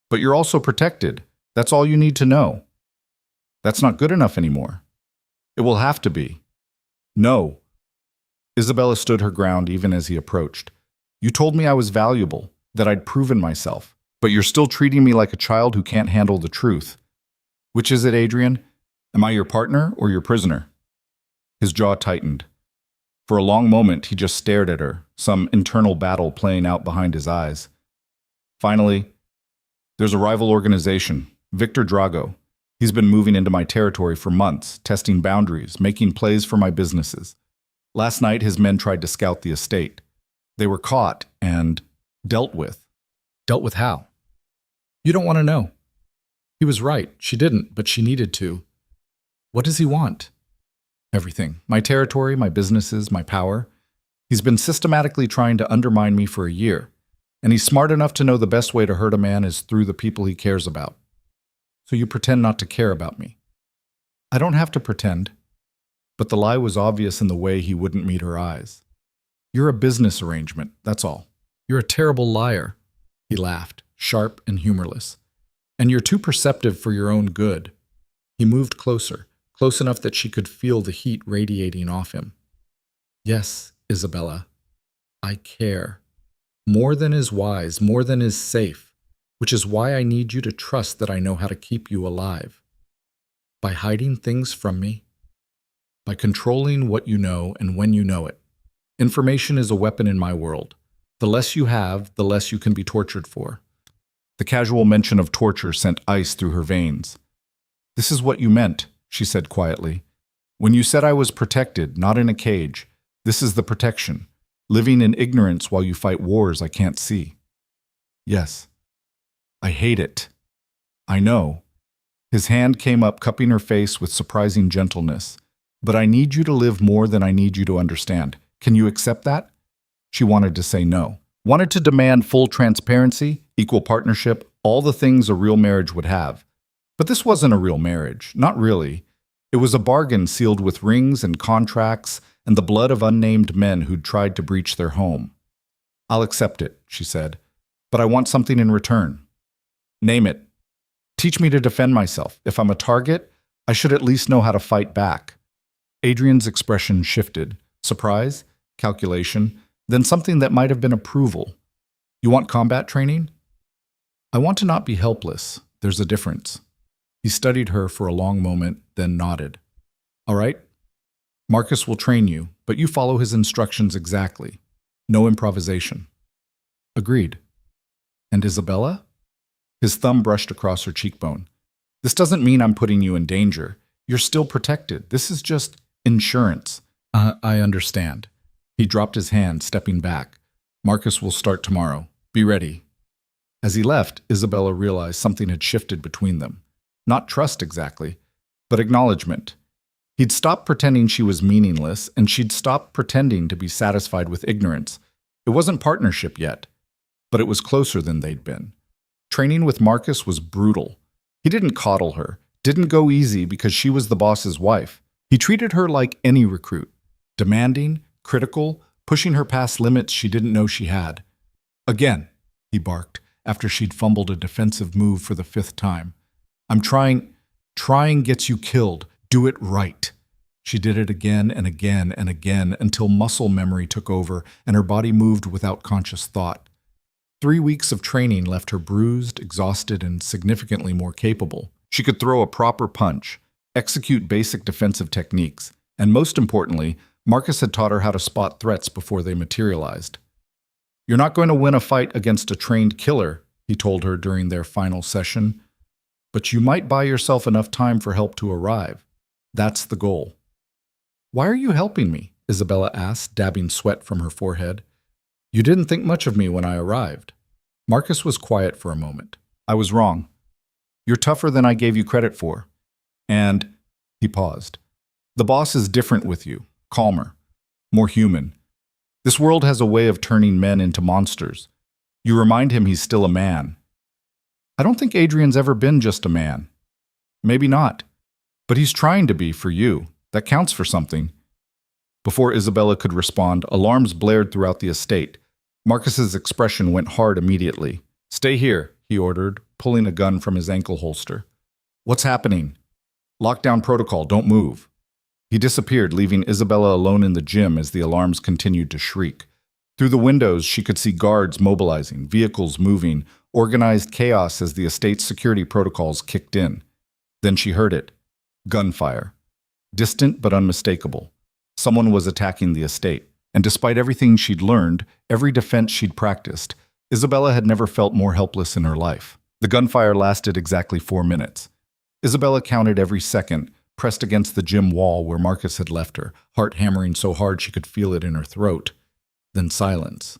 But you're also protected. That's all you need to know. That's not good enough anymore. It will have to be. No. Isabella stood her ground even as he approached. You told me I was valuable, that I'd proven myself. But you're still treating me like a child who can't handle the truth. Which is it, Adrian? Am I your partner or your prisoner? His jaw tightened. For a long moment, he just stared at her, some internal battle playing out behind his eyes. Finally, there's a rival organization, Victor Drago. He's been moving into my territory for months, testing boundaries, making plays for my businesses. Last night, his men tried to scout the estate. They were caught and dealt with. Dealt with how? You don't want to know. He was right. She didn't, but she needed to. What does he want? Everything. My territory, my businesses, my power. He's been systematically trying to undermine me for a year, and he's smart enough to know the best way to hurt a man is through the people he cares about. So you pretend not to care about me. I don't have to pretend, but the lie was obvious in the way he wouldn't meet her eyes. You're a business arrangement, that's all. You're a terrible liar. He laughed, sharp and humorless. And you're too perceptive for your own good. He moved closer, close enough that she could feel the heat radiating off him. Yes, Isabella, I care. More than is wise, more than is safe, which is why I need you to trust that I know how to keep you alive. By hiding things from me, by controlling what you know and when you know it. Information is a weapon in my world. The less you have, the less you can be tortured for. The casual mention of torture sent ice through her veins. This is what you meant, she said quietly. When you said I was protected, not in a cage, this is the protection. Living in ignorance while you fight wars I can't see. Yes. I hate it. I know. His hand came up, cupping her face with surprising gentleness. But I need you to live more than I need you to understand. Can you accept that? She wanted to say no. Wanted to demand full transparency, equal partnership, all the things a real marriage would have. But this wasn't a real marriage, not really. It was a bargain sealed with rings and contracts and the blood of unnamed men who'd tried to breach their home. "I'll accept it," she said, "but I want something in return." "Name it. Teach me to defend myself. If I'm a target, I should at least know how to fight back." Adrian's expression shifted. Surprise, calculation, then something that might have been approval. "You want combat training?" "I want to not be helpless. There's a difference." He studied her for a long moment, then nodded. "All right. Marcus will train you, but you follow his instructions exactly. No improvisation." "Agreed." "And Isabella?" His thumb brushed across her cheekbone. "This doesn't mean I'm putting you in danger. You're still protected. This is just insurance." I understand." He dropped his hand, stepping back. "Marcus will start tomorrow. Be ready." As he left, Isabella realized something had shifted between them. Not trust exactly, but acknowledgement. He'd stopped pretending she was meaningless, and she'd stopped pretending to be satisfied with ignorance. It wasn't partnership yet, but it was closer than they'd been. Training with Marcus was brutal. He didn't coddle her, didn't go easy because she was the boss's wife. He treated her like any recruit, demanding, critical, pushing her past limits she didn't know she had. "Again," he barked, after she'd fumbled a defensive move for the 5th time. "I'm trying. Trying gets you killed. Do it right." She did it again and again and again until muscle memory took over and her body moved without conscious thought. 3 weeks of training left her bruised, exhausted, and significantly more capable. She could throw a proper punch, execute basic defensive techniques, and most importantly, Marcus had taught her how to spot threats before they materialized. "You're not going to win a fight against a trained killer," he told her during their final session, "but you might buy yourself enough time for help to arrive. That's the goal." "Why are you helping me?" Isabella asked, dabbing sweat from her forehead. "You didn't think much of me when I arrived." Marcus was quiet for a moment. "I was wrong. You're tougher than I gave you credit for. And," he paused, "the boss is different with you, calmer, more human. This world has a way of turning men into monsters. You remind him he's still a man." "I don't think Adrian's ever been just a man." "Maybe not. But he's trying to be for you. That counts for something." Before Isabella could respond, alarms blared throughout the estate. Marcus's expression went hard immediately. "Stay here," he ordered, pulling a gun from his ankle holster. "What's happening?" "Lockdown protocol, don't move." He disappeared, leaving Isabella alone in the gym as the alarms continued to shriek. Through the windows, she could see guards mobilizing, vehicles moving, organized chaos as the estate's security protocols kicked in. Then she heard it. Gunfire. Distant but unmistakable. Someone was attacking the estate, and despite everything she'd learned, every defense she'd practiced, Isabella had never felt more helpless in her life. The gunfire lasted exactly 4 minutes. Isabella counted every second, pressed against the gym wall where Marcus had left her, heart hammering so hard she could feel it in her throat. Then silence.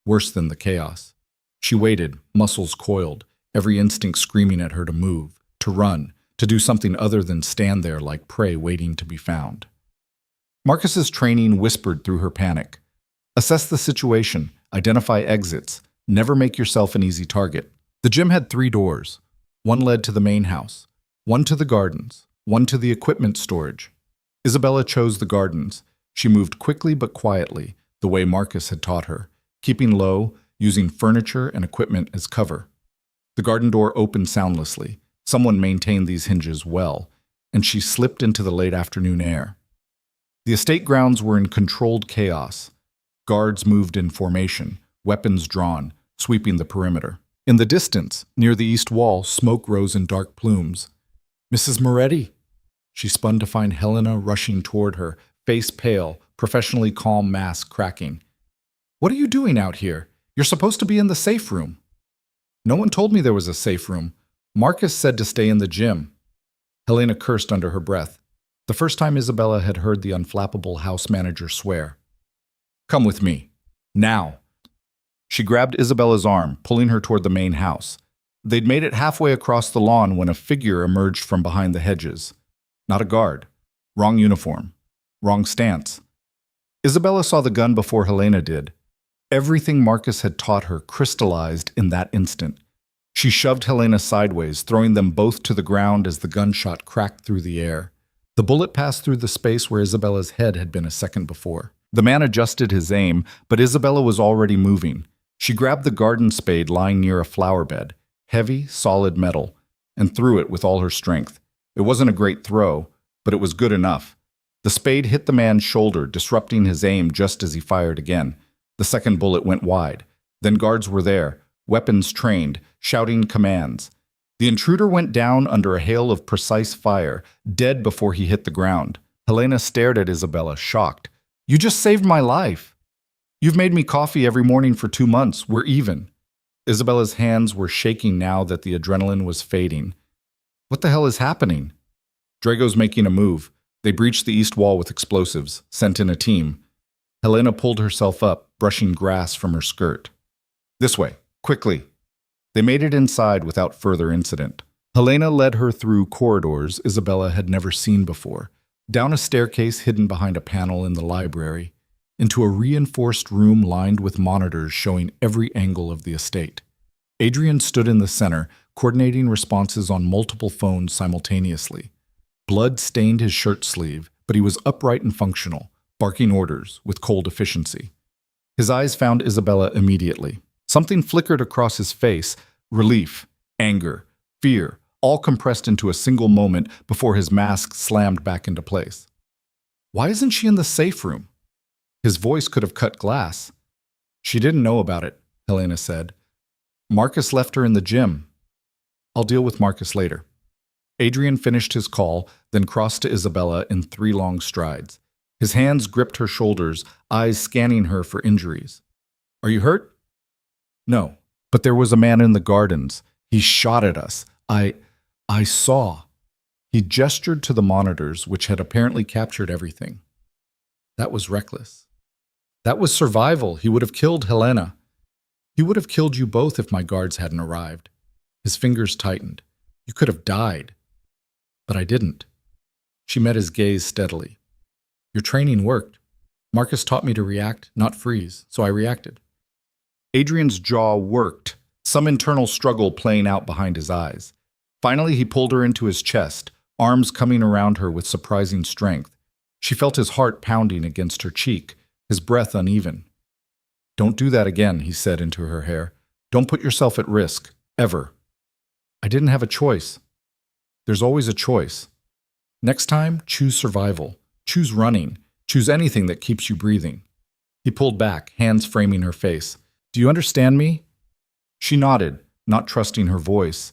Worse than the chaos. She waited, muscles coiled, every instinct screaming at her to move, to run, to do something other than stand there like prey waiting to be found. Marcus's training whispered through her panic. Assess the situation, identify exits, never make yourself an easy target. The gym had 3 doors. One led to the main house, one to the gardens, one to the equipment storage. Isabella chose the gardens. She moved quickly but quietly, the way Marcus had taught her, keeping low, using furniture and equipment as cover. The garden door opened soundlessly. Someone maintained these hinges well, and she slipped into the late afternoon air. The estate grounds were in controlled chaos. Guards moved in formation, weapons drawn, sweeping the perimeter. In the distance, near the east wall, smoke rose in dark plumes. "Mrs. Moretti!" She spun to find Helena rushing toward her, face pale, professionally calm mask cracking. "What are you doing out here? You're supposed to be in the safe room." "No one told me there was a safe room. Marcus said to stay in the gym." Helena cursed under her breath. The first time Isabella had heard the unflappable house manager swear. "Come with me. Now." She grabbed Isabella's arm, pulling her toward the main house. They'd made it halfway across the lawn when a figure emerged from behind the hedges. Not a guard. Wrong uniform. Wrong stance. Isabella saw the gun before Helena did. Everything Marcus had taught her crystallized in that instant. She shoved Helena sideways, throwing them both to the ground as the gunshot cracked through the air. The bullet passed through the space where Isabella's head had been a second before. The man adjusted his aim, but Isabella was already moving. She grabbed the garden spade lying near a flower bed, heavy, solid metal, and threw it with all her strength. It wasn't a great throw, but it was good enough. The spade hit the man's shoulder, disrupting his aim just as he fired again. The second bullet went wide. Then guards were there, weapons trained, shouting commands. The intruder went down under a hail of precise fire, dead before he hit the ground. Helena stared at Isabella, shocked. "You just saved my life. You've made me coffee every morning for 2 months. We're even." Isabella's hands were shaking now that the adrenaline was fading. "What the hell is happening?" "Drago's making a move. They breached the east wall with explosives, sent in a team." Helena pulled herself up, brushing grass from her skirt. "This way, quickly." They made it inside without further incident. Helena led her through corridors Isabella had never seen before, down a staircase hidden behind a panel in the library, into a reinforced room lined with monitors showing every angle of the estate. Adrian stood in the center, coordinating responses on multiple phones simultaneously. Blood stained his shirt sleeve, but he was upright and functional, barking orders with cold efficiency. His eyes found Isabella immediately. Something flickered across his face, relief, anger, fear, all compressed into a single moment before his mask slammed back into place. "Why isn't she in the safe room?" His voice could have cut glass. "She didn't know about it," Helena said. "Marcus left her in the gym. I'll deal with Marcus later." Adrian finished his call, then crossed to Isabella in 3 long strides. His hands gripped her shoulders, eyes scanning her for injuries. "Are you hurt?" "No, but there was a man in the gardens. He shot at us. I saw." He gestured to the monitors, which had apparently captured everything. "That was reckless. That was survival. He would have killed Helena. He would have killed you both if my guards hadn't arrived." His fingers tightened. "You could have died. But I didn't." She met his gaze steadily. "Your training worked. Marcus taught me to react, not freeze, so I reacted." Adrian's jaw worked, some internal struggle playing out behind his eyes. Finally, he pulled her into his chest, arms coming around her with surprising strength. She felt his heart pounding against her cheek, his breath uneven. "Don't do that again," he said into her hair. "Don't put yourself at risk, ever." "I didn't have a choice." "There's always a choice. Next time, choose survival. Choose running. Choose anything that keeps you breathing." He pulled back, hands framing her face. "Do you understand me?" She nodded, not trusting her voice.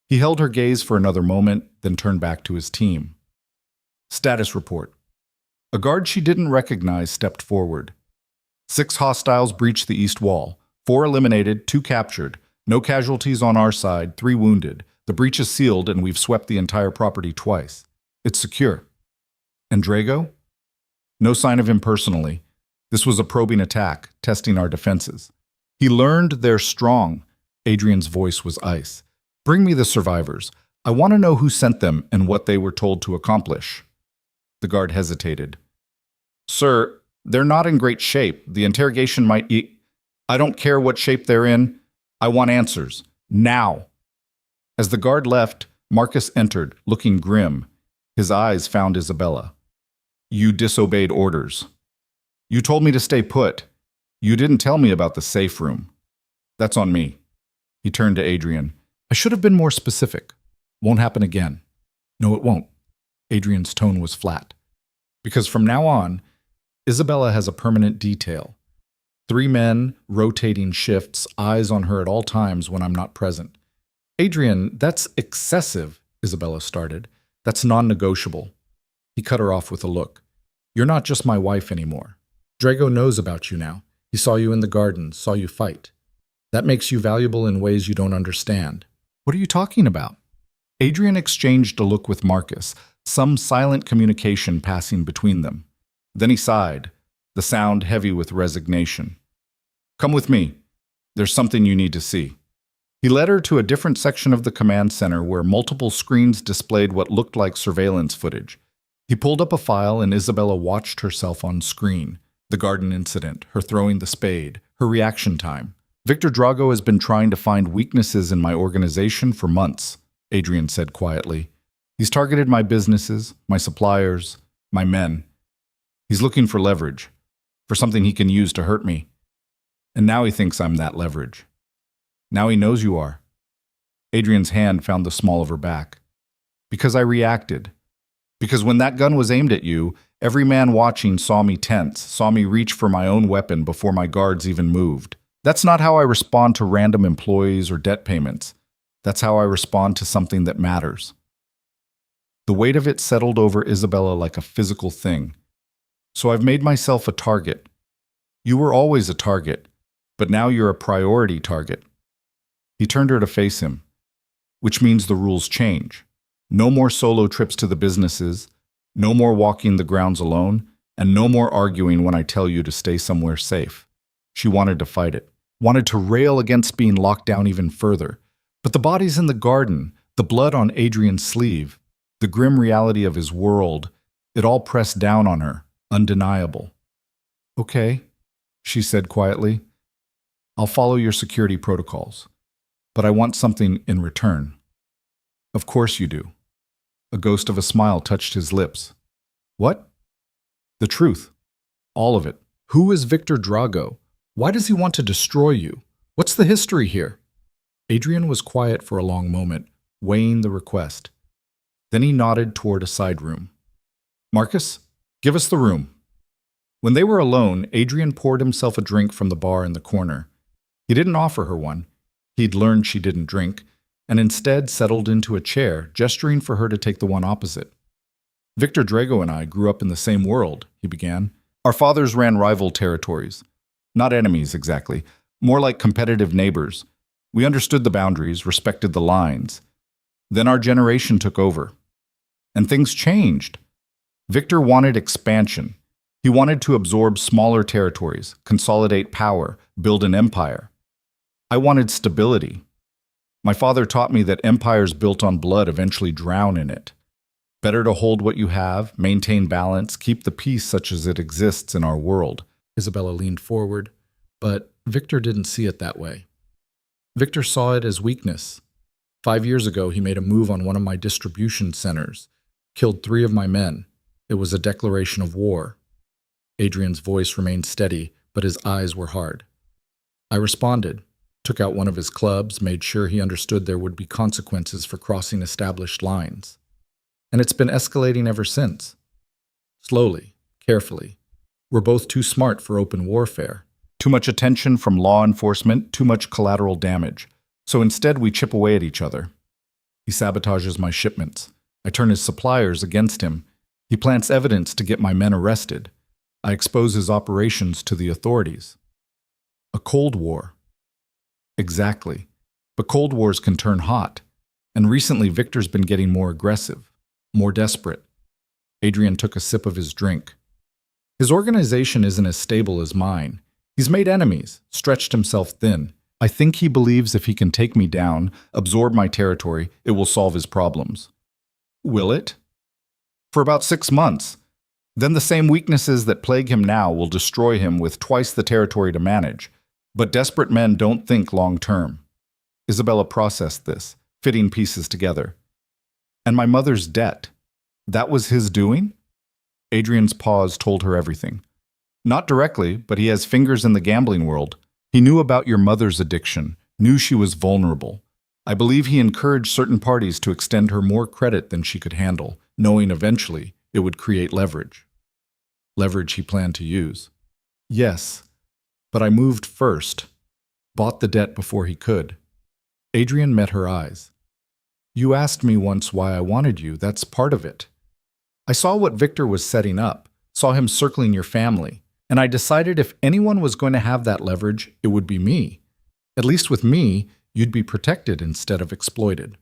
He held her gaze for another moment, then turned back to his team. Status report. A guard she didn't recognize stepped forward. 6 hostiles breached the east wall. 4 eliminated, 2 captured. No casualties on our side, 3 wounded. The breach is sealed and we've swept the entire property twice. It's secure. And Drago? No sign of him personally. This was a probing attack, testing our defenses. He learned they're strong. Adrian's voice was ice. "Bring me the survivors. I want to know who sent them and what they were told to accomplish." The guard hesitated. "Sir, they're not in great shape. The interrogation might I don't care what shape they're in. I want answers. Now." As the guard left, Marcus entered, looking grim. His eyes found Isabella. "You disobeyed orders. You told me to stay put. You didn't tell me about the safe room. That's on me." He turned to Adrian. "I should have been more specific. Won't happen again." "No, it won't." Adrian's tone was flat. "Because from now on, Isabella has a permanent detail. 3 men, rotating shifts, eyes on her at all times when I'm not present." "Adrian, that's excessive," Isabella started. "That's non-negotiable." He cut her off with a look. "You're not just my wife anymore. Drago knows about you now. He saw you in the garden, saw you fight. That makes you valuable in ways you don't understand." "What are you talking about?" Adrian exchanged a look with Marcus, some silent communication passing between them. Then he sighed, the sound heavy with resignation. "Come with me. There's something you need to see." He led her to a different section of the command center where multiple screens displayed what looked like surveillance footage. He pulled up a file and Isabella watched herself on screen. The garden incident, her throwing the spade, her reaction time. Victor Drago has been trying to find weaknesses in my organization for months, Adrian said quietly. He's targeted my businesses, my suppliers, my men. He's looking for leverage, for something he can use to hurt me. And now he thinks I'm that leverage. Now he knows you are. Adrian's hand found the small of her back. Because I reacted. Because when that gun was aimed at you, every man watching saw me tense, saw me reach for my own weapon before my guards even moved. That's not how I respond to random employees or debt payments. That's how I respond to something that matters. The weight of it settled over Isabella like a physical thing. So I've made myself a target. You were always a target, but now you're a priority target. He turned her to face him, which means the rules change. No more solo trips to the businesses, no more walking the grounds alone, and no more arguing when I tell you to stay somewhere safe. She wanted to fight it, wanted to rail against being locked down even further. But the bodies in the garden, the blood on Adrian's sleeve, the grim reality of his world, it all pressed down on her, undeniable. Okay, she said quietly. I'll follow your security protocols, but I want something in return. Of course you do. A ghost of a smile touched his lips. What? The truth. All of it. Who is Victor Drago? Why does he want to destroy you? What's the history here? Adrian was quiet for a long moment, weighing the request. Then he nodded toward a side room. Marcus, give us the room. When they were alone, Adrian poured himself a drink from the bar in the corner. He didn't offer her one. He'd learned she didn't drink, and instead settled into a chair, gesturing for her to take the one opposite. Victor Drago and I grew up in the same world, he began. Our fathers ran rival territories. Not enemies, exactly. More like competitive neighbors. We understood the boundaries, respected the lines. Then our generation took over. And things changed. Victor wanted expansion. He wanted to absorb smaller territories, consolidate power, build an empire. I wanted stability. My father taught me that empires built on blood eventually drown in it. Better to hold what you have, maintain balance, keep the peace such as it exists in our world. Isabella leaned forward, but Victor didn't see it that way. Victor saw it as weakness. 5 years ago, he made a move on one of my distribution centers, killed 3 of my men. It was a declaration of war. Adrian's voice remained steady, but his eyes were hard. I responded, took out one of his clubs, made sure he understood there would be consequences for crossing established lines. And it's been escalating ever since. Slowly, carefully. We're both too smart for open warfare. Too much attention from law enforcement, too much collateral damage. So instead we chip away at each other. He sabotages my shipments. I turn his suppliers against him. He plants evidence to get my men arrested. I expose his operations to the authorities. A Cold War. Exactly. But Cold Wars can turn hot. And recently Victor's been getting more aggressive, more desperate. Adrian took a sip of his drink. His organization isn't as stable as mine. He's made enemies, stretched himself thin. I think he believes if he can take me down, absorb my territory, it will solve his problems. Will it? For about 6 months. Then the same weaknesses that plague him now will destroy him with twice the territory to manage. But desperate men don't think long term. Isabella processed this, fitting pieces together. And my mother's debt. That was his doing? Adrian's pause told her everything. Not directly, but he has fingers in the gambling world. He knew about your mother's addiction, knew she was vulnerable. I believe he encouraged certain parties to extend her more credit than she could handle, knowing eventually it would create leverage. Leverage he planned to use. Yes, but I moved first, bought the debt before he could. Adrian met her eyes. You asked me once why I wanted you, that's part of it. I saw what Victor was setting up, saw him circling your family, and I decided if anyone was going to have that leverage, it would be me. At least with me, you'd be protected instead of exploited.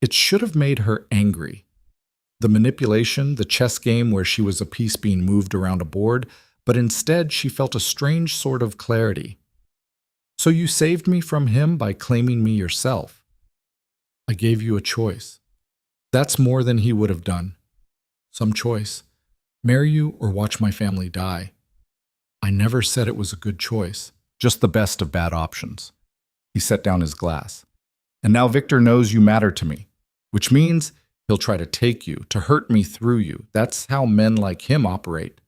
It should have made her angry. The manipulation, the chess game where she was a piece being moved around a board, but instead she felt a strange sort of clarity. So you saved me from him by claiming me yourself. I gave you a choice. That's more than he would have done. Some choice. Marry you or watch my family die. I never said it was a good choice, just the best of bad options. He set down his glass. And now Victor knows you matter to me, which means he'll try to take you, to hurt me through you. That's how men like him operate.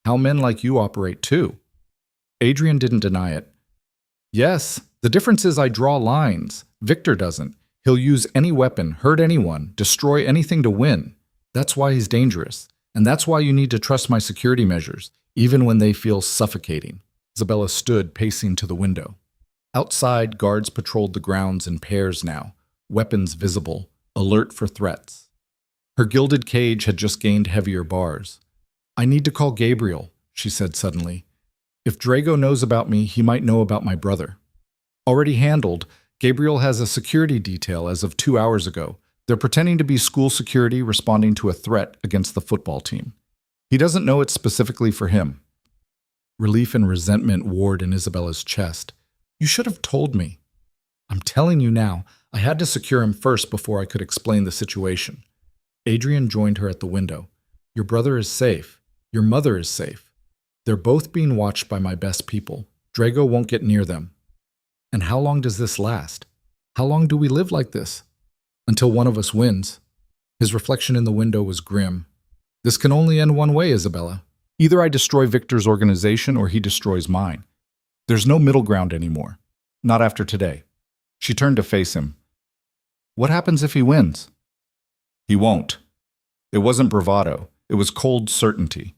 How men like you operate too. Adrian didn't deny it. Yes, the difference is I draw lines. Victor doesn't. He'll use any weapon, hurt anyone, destroy anything to win. That's why he's dangerous. And that's why you need to trust my security measures, even when they feel suffocating. Isabella stood, pacing to the window. Outside, guards patrolled the grounds in pairs now, weapons visible, alert for threats. Her gilded cage had just gained heavier bars. I need to call Gabriel, she said suddenly. If Drago knows about me, he might know about my brother. Already handled, Gabriel has a security detail as of 2 hours ago. They're pretending to be school security responding to a threat against the football team. He doesn't know it's specifically for him. Relief and resentment warred in Isabella's chest. You should have told me. I'm telling you now, I had to secure him first before I could explain the situation. Adrian joined her at the window. Your brother is safe. Your mother is safe. They're both being watched by my best people. Drago won't get near them. And how long does this last? How long do we live like this? Until one of us wins. His reflection in the window was grim. This can only end one way, Isabella. Either I destroy Victor's organization or he destroys mine. There's no middle ground anymore. Not after today. She turned to face him. What happens if he wins? He won't. It wasn't bravado. It was cold certainty.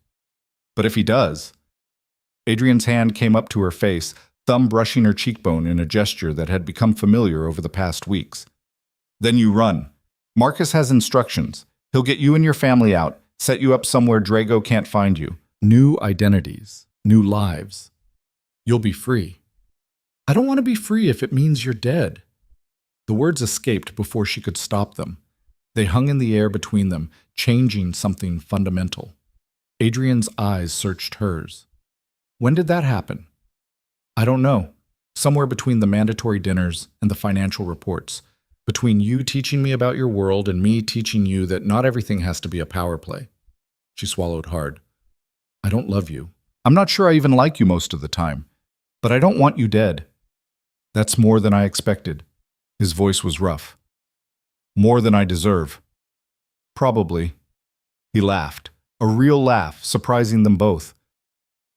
But if he does... Adrian's hand came up to her face, thumb brushing her cheekbone in a gesture that had become familiar over the past weeks. Then you run. Marcus has instructions. He'll get you and your family out, set you up somewhere Drago can't find you. New identities, new lives. You'll be free. I don't want to be free if it means you're dead. The words escaped before she could stop them. They hung in the air between them, changing something fundamental. Adrian's eyes searched hers. When did that happen? I don't know. Somewhere between the mandatory dinners and the financial reports. Between you teaching me about your world and me teaching you that not everything has to be a power play. She swallowed hard. I don't love you. I'm not sure I even like you most of the time. But I don't want you dead. That's more than I expected. His voice was rough. More than I deserve. Probably. He laughed. A real laugh, surprising them both.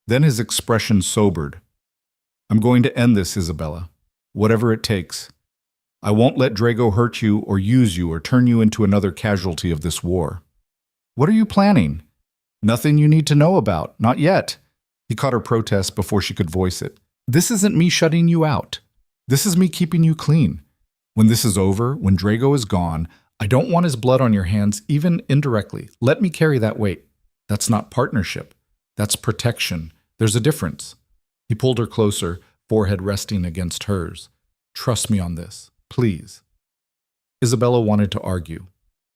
Then his expression sobered. I'm going to end this, Isabella. Whatever it takes. I won't let Drago hurt you or use you or turn you into another casualty of this war. What are you planning? Nothing you need to know about. Not yet. He caught her protest before she could voice it. This isn't me shutting you out. This is me keeping you clean. When this is over, when Drago is gone, I don't want his blood on your hands, even indirectly. Let me carry that weight. That's not partnership. That's protection. There's a difference. He pulled her closer, forehead resting against hers. Trust me on this, please. Isabella wanted to argue,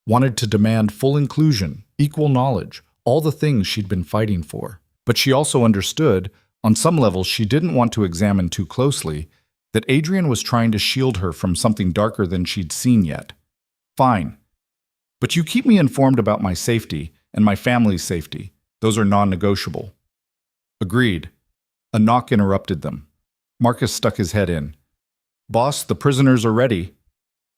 wanted to demand full inclusion, equal knowledge, all the things she'd been fighting for. But she also understood, on some level she didn't want to examine too closely, that Adrian was trying to shield her from something darker than she'd seen yet. Fine. But you keep me informed about my safety and my family's safety. Those are non-negotiable. Agreed. A knock interrupted them. Marcus stuck his head in. Boss, the prisoners are ready.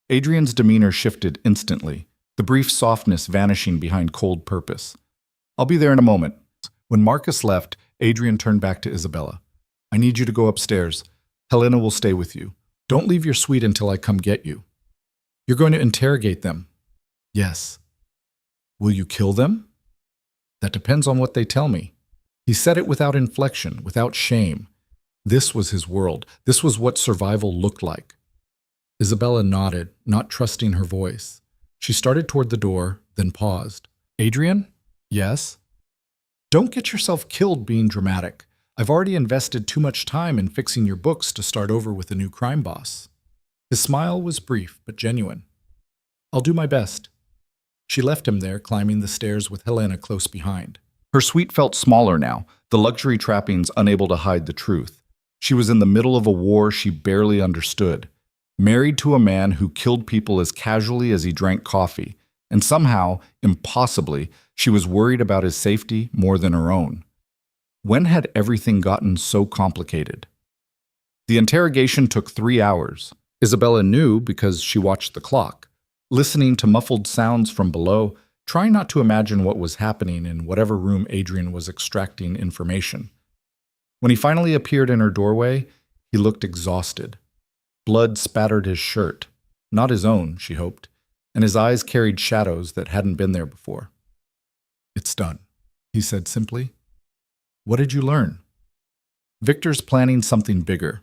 Adrian's demeanor shifted instantly, the brief softness vanishing behind cold purpose. I'll be there in a moment. When Marcus left, Adrian turned back to Isabella. I need you to go upstairs. Helena will stay with you. Don't leave your suite until I come get you. You're going to interrogate them. Yes. Will you kill them? That depends on what they tell me. He said it without inflection, without shame. This was his world. This was what survival looked like. Isabella nodded, not trusting her voice. She started toward the door, then paused. Adrian? Yes? Don't get yourself killed being dramatic. I've already invested too much time in fixing your books to start over with a new crime boss. His smile was brief but genuine. I'll do my best. She left him there, climbing the stairs with Helena close behind. Her suite felt smaller now, the luxury trappings unable to hide the truth. She was in the middle of a war she barely understood, married to a man who killed people as casually as he drank coffee, and somehow, impossibly, she was worried about his safety more than her own. When had everything gotten so complicated? The interrogation took 3 hours. Isabella knew because she watched the clock, listening to muffled sounds from below, trying not to imagine what was happening in whatever room Adrian was extracting information. When he finally appeared in her doorway, he looked exhausted. Blood spattered his shirt, not his own, she hoped, and his eyes carried shadows that hadn't been there before. "It's done," he said simply. "What did you learn?" "Victor's planning something bigger.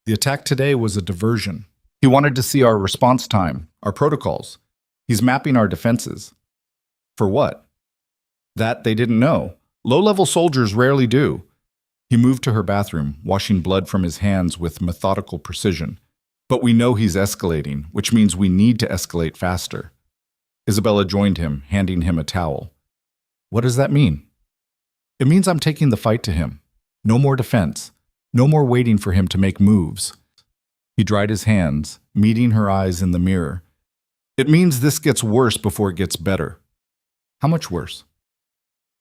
The attack today was a diversion. He wanted to see our response time, our protocols. He's mapping our defenses." "For what?" "That they didn't know. Low-level soldiers rarely do." He moved to her bathroom, washing blood from his hands with methodical precision. "But we know he's escalating, which means we need to escalate faster." Isabella joined him, handing him a towel. "What does that mean?" "It means I'm taking the fight to him. No more defense. No more waiting for him to make moves." He dried his hands, meeting her eyes in the mirror. "It means this gets worse before it gets better." "How much worse?"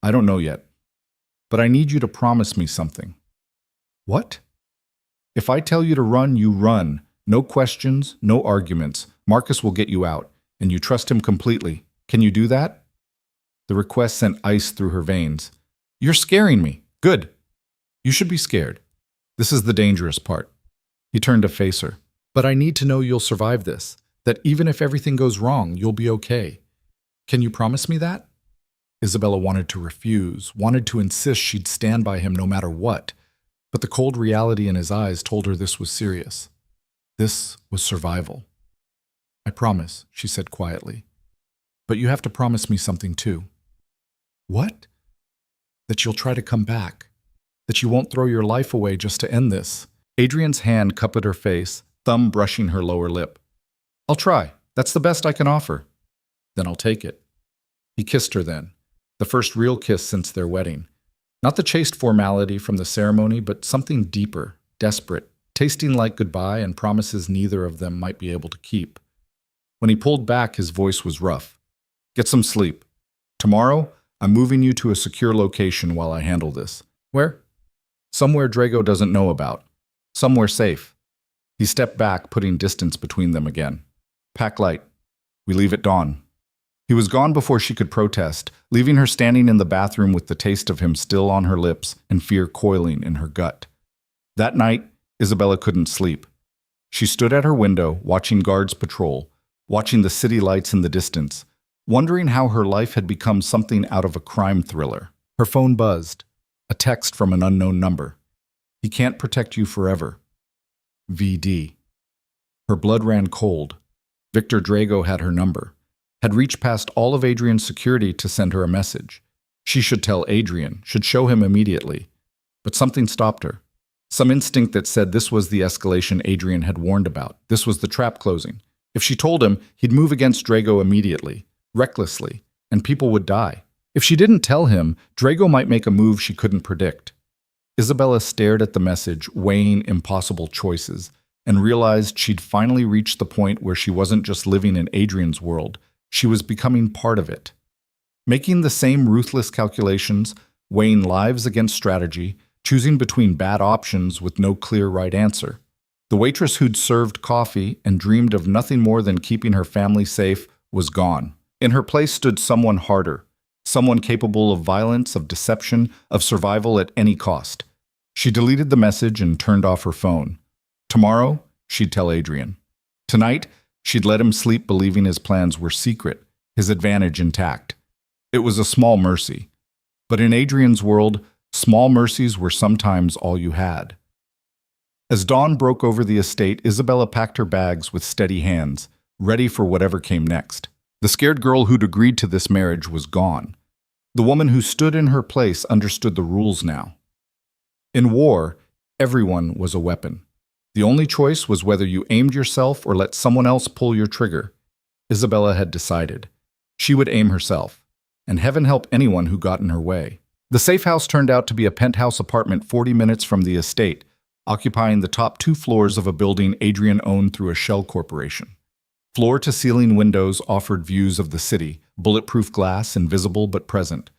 "I don't know yet. But I need you to promise me something." "What?" "If I tell you to run, you run. No questions, no arguments. Marcus will get you out, and you trust him completely. Can you do that?" The request sent ice through her veins. "You're scaring me." "Good. You should be scared. This is the dangerous part." He turned to face her. "But I need to know you'll survive this, that even if everything goes wrong, you'll be okay. Can you promise me that?" Isabella wanted to refuse, wanted to insist she'd stand by him no matter what, but the cold reality in his eyes told her this was serious. This was survival. "I promise," she said quietly. "But you have to promise me something too." "What?" "That you'll try to come back. That you won't throw your life away just to end this." Adrian's hand cupped her face, thumb brushing her lower lip. "I'll try. That's the best I can offer." "Then I'll take it." He kissed her then, the first real kiss since their wedding. Not the chaste formality from the ceremony, but something deeper, desperate, tasting like goodbye and promises neither of them might be able to keep. When he pulled back, his voice was rough. "Get some sleep. Tomorrow, I'm moving you to a secure location while I handle this." "Where?" "Somewhere Drago doesn't know about. Somewhere safe." He stepped back, putting distance between them again. "Pack light. We leave at dawn." He was gone before she could protest, leaving her standing in the bathroom with the taste of him still on her lips and fear coiling in her gut. That night, Isabella couldn't sleep. She stood at her window, watching guards patrol, watching the city lights in the distance, wondering how her life had become something out of a crime thriller. Her phone buzzed. A text from an unknown number. "He can't protect you forever. VD." Her blood ran cold. Victor Drago had her number, had reached past all of Adrian's security to send her a message. She should tell Adrian, should show him immediately. But something stopped her. Some instinct that said this was the escalation Adrian had warned about. This was the trap closing. If she told him, he'd move against Drago immediately, recklessly, and people would die. If she didn't tell him, Drago might make a move she couldn't predict. Isabella stared at the message, weighing impossible choices, and realized she'd finally reached the point where she wasn't just living in Adrian's world, she was becoming part of it. Making the same ruthless calculations, weighing lives against strategy, choosing between bad options with no clear right answer. The waitress who'd served coffee and dreamed of nothing more than keeping her family safe was gone. In her place stood someone harder, someone capable of violence, of deception, of survival at any cost. She deleted the message and turned off her phone. Tomorrow, she'd tell Adrian. Tonight, she'd let him sleep believing his plans were secret, his advantage intact. It was a small mercy. But in Adrian's world, small mercies were sometimes all you had. As dawn broke over the estate, Isabella packed her bags with steady hands, ready for whatever came next. The scared girl who'd agreed to this marriage was gone. The woman who stood in her place understood the rules now. In war, everyone was a weapon. The only choice was whether you aimed yourself or let someone else pull your trigger. Isabella had decided. She would aim herself, and heaven help anyone who got in her way. The safe house turned out to be a penthouse apartment 40 minutes from the estate, occupying the top 2 floors of a building Adrian owned through a shell corporation. Floor-to-ceiling windows offered views of the city, bulletproof glass, invisible but present.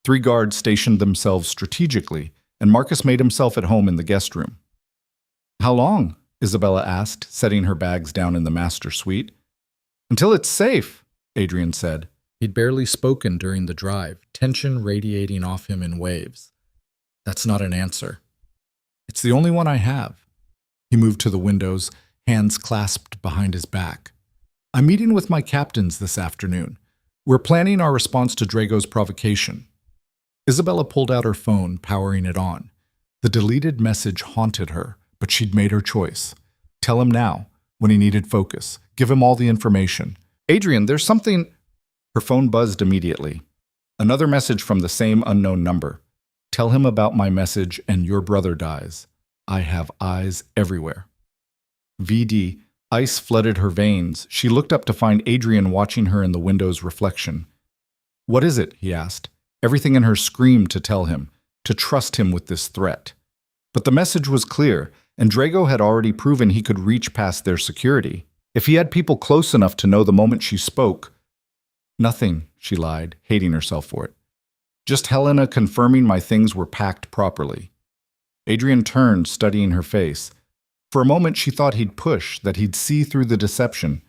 3 guards stationed themselves strategically, and Marcus made himself at home in the guest room. How long? Isabella asked, setting her bags down in the master suite. Until it's safe, Adrian said. He'd barely spoken during the drive, tension radiating off him in waves. That's not an answer. It's the only one I have. He moved to the windows, hands clasped behind his back. I'm meeting with my captains this afternoon. We're planning our response to Drago's provocation. Isabella pulled out her phone, powering it on. The deleted message haunted her, but she'd made her choice. Tell him now, when he needed focus. Give him all the information. Adrian, there's something... Her phone buzzed immediately. Another message from the same unknown number. Tell him about my message and your brother dies. I have eyes everywhere. VD, ice flooded her veins. She looked up to find Adrian watching her in the window's reflection. What is it? He asked. Everything in her screamed to tell him, to trust him with this threat. But the message was clear, and Drago had already proven he could reach past their security. If he had people close enough to know the moment she spoke... Nothing, she lied, hating herself for it. Just Helena confirming my things were packed properly. Adrian turned, studying her face. For a moment she thought he'd push, that he'd see through the deception,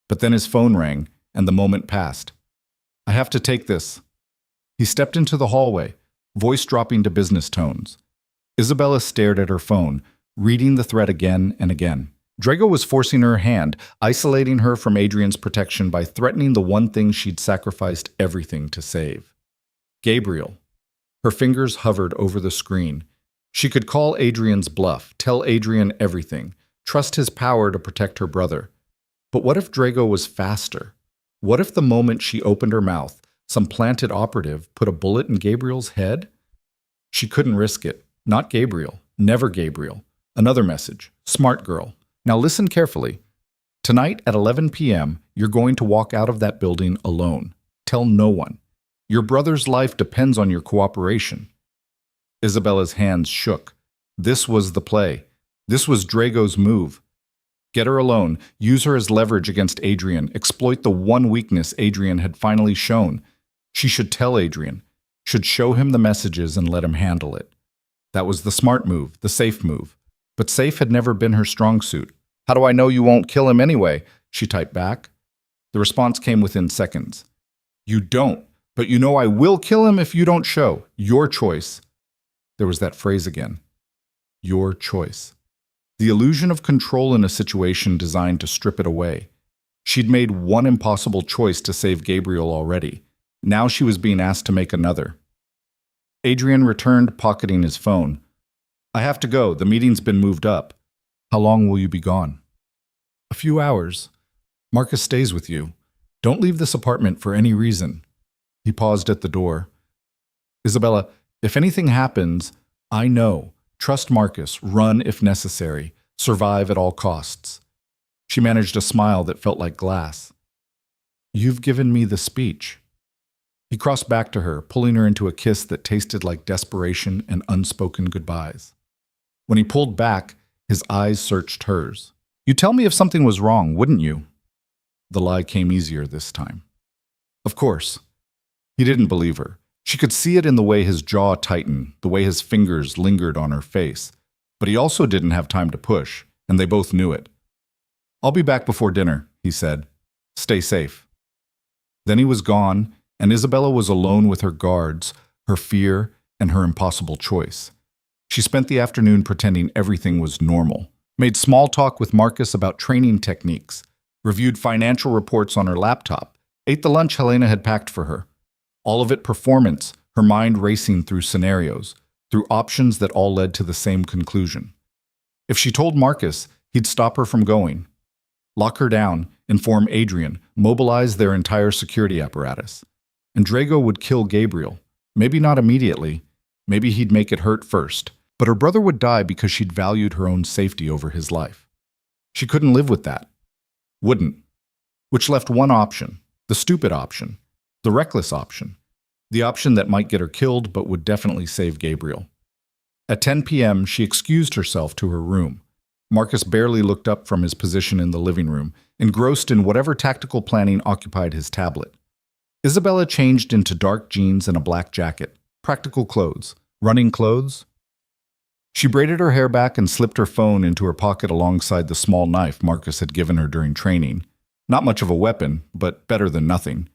but then his phone rang, and the moment passed. I have to take this. He stepped into the hallway, voice dropping to business tones. Isabella stared at her phone, reading the thread again and again. Drago was forcing her hand, isolating her from Adrian's protection by threatening the one thing she'd sacrificed everything to save. Gabriel. Her fingers hovered over the screen. She could call Adrian's bluff, tell Adrian everything, trust his power to protect her brother. But what if Drago was faster? What if the moment she opened her mouth, some planted operative put a bullet in Gabriel's head? She couldn't risk it. Not Gabriel. Never Gabriel. Another message. Smart girl. Now listen carefully. Tonight at 11 p.m., you're going to walk out of that building alone. Tell no one. Your brother's life depends on your cooperation. Isabella's hands shook. This was the play. This was Drago's move. Get her alone, use her as leverage against Adrian, exploit the one weakness Adrian had finally shown. She should tell Adrian, should show him the messages and let him handle it. That was the smart move, the safe move. But safe had never been her strong suit. How do I know you won't kill him anyway? She typed back. The response came within seconds. You don't, but you know I will kill him if you don't show. Your choice. There was that phrase again. Your choice. The illusion of control in a situation designed to strip it away. She'd made one impossible choice to save Gabriel already. Now she was being asked to make another. Adrian returned, pocketing his phone. I have to go. The meeting's been moved up. How long will you be gone? A few hours. Marcus stays with you. Don't leave this apartment for any reason. He paused at the door. Isabella, if anything happens, I know. Trust Marcus. Run if necessary. Survive at all costs. She managed a smile that felt like glass. You've given me the speech. He crossed back to her, pulling her into a kiss that tasted like desperation and unspoken goodbyes. When he pulled back, his eyes searched hers. You'd tell me if something was wrong, wouldn't you? The lie came easier this time. Of course. He didn't believe her. She could see it in the way his jaw tightened, the way his fingers lingered on her face. But he also didn't have time to push, and they both knew it. I'll be back before dinner, he said. Stay safe. Then he was gone, and Isabella was alone with her guards, her fear, and her impossible choice. She spent the afternoon pretending everything was normal, made small talk with Marcus about training techniques, reviewed financial reports on her laptop, ate the lunch Helena had packed for her. All of it performance, her mind racing through scenarios, through options that all led to the same conclusion. If she told Marcus, he'd stop her from going. Lock her down, inform Adrian, mobilize their entire security apparatus. And Drago would kill Gabriel. Maybe not immediately. Maybe he'd make it hurt first. But her brother would die because she'd valued her own safety over his life. She couldn't live with that. Wouldn't. Which left one option, the stupid option, the reckless option, the option that might get her killed but would definitely save Gabriel. At 10 p.m., she excused herself to her room. Marcus barely looked up from his position in the living room, engrossed in whatever tactical planning occupied his tablet. Isabella changed into dark jeans and a black jacket, practical clothes, running clothes. She braided her hair back and slipped her phone into her pocket alongside the small knife Marcus had given her during training. Not much of a weapon, but better than nothing.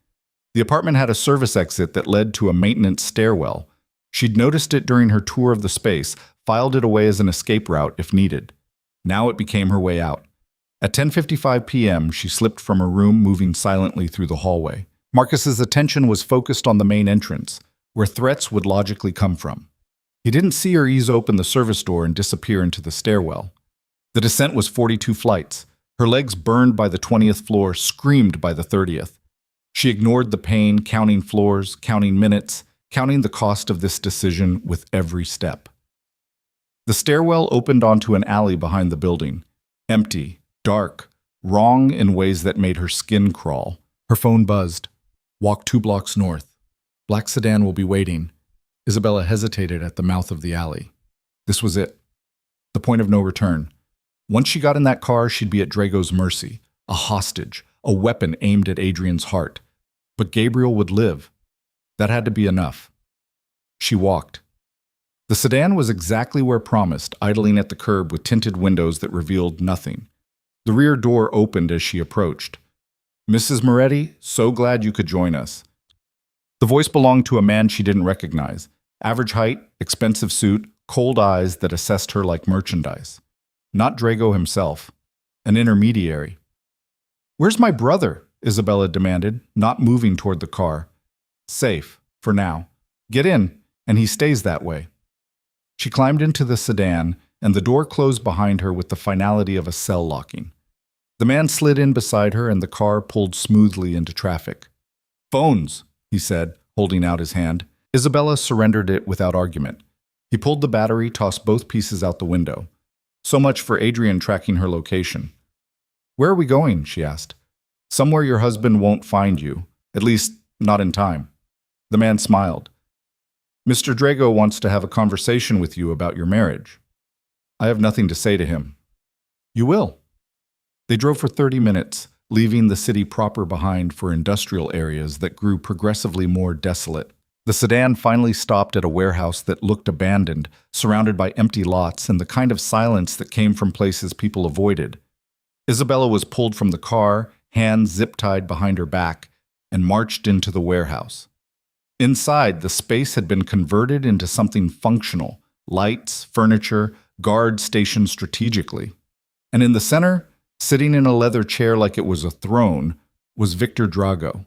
The apartment had a service exit that led to a maintenance stairwell. She'd noticed it during her tour of the space, filed it away as an escape route if needed. Now it became her way out. At 10:55 p.m., she slipped from her room, moving silently through the hallway. Marcus's attention was focused on the main entrance, where threats would logically come from. He didn't see her ease open the service door and disappear into the stairwell. The descent was 42 flights. Her legs burned by the 20th floor, screamed by the 30th. She ignored the pain, counting floors, counting minutes, counting the cost of this decision with every step. The stairwell opened onto an alley behind the building. Empty, dark, wrong in ways that made her skin crawl. Her phone buzzed. Walk 2 blocks north. Black sedan will be waiting. Isabella hesitated at the mouth of the alley. This was it. The point of no return. Once she got in that car, she'd be at Drago's mercy, a hostage, a weapon aimed at Adrian's heart. But Gabriel would live. That had to be enough. She walked. The sedan was exactly where promised, idling at the curb with tinted windows that revealed nothing. The rear door opened as she approached. "Mrs. Moretti, so glad you could join us." The voice belonged to a man she didn't recognize. Average height, expensive suit, cold eyes that assessed her like merchandise. Not Drago himself. An intermediary. "Where's my brother?" Isabella demanded, not moving toward the car. "Safe, for now. Get in, and he stays that way." She climbed into the sedan, and the door closed behind her with the finality of a cell locking. The man slid in beside her, and the car pulled smoothly into traffic. "Phones," he said, holding out his hand. Isabella surrendered it without argument. He pulled the battery, tossed both pieces out the window. So much for Adrian tracking her location. "Where are we going?" she asked. "Somewhere your husband won't find you, at least not in time." The man smiled. "Mr. Drago wants to have a conversation with you about your marriage." "I have nothing to say to him." "You will." They drove for 30 minutes, leaving the city proper behind for industrial areas that grew progressively more desolate. The sedan finally stopped at a warehouse that looked abandoned, surrounded by empty lots and the kind of silence that came from places people avoided. Isabella was pulled from the car, hands zip-tied behind her back, and marched into the warehouse. Inside, the space had been converted into something functional: lights, furniture, guards stationed strategically. And in the center, sitting in a leather chair like it was a throne, was Victor Drago.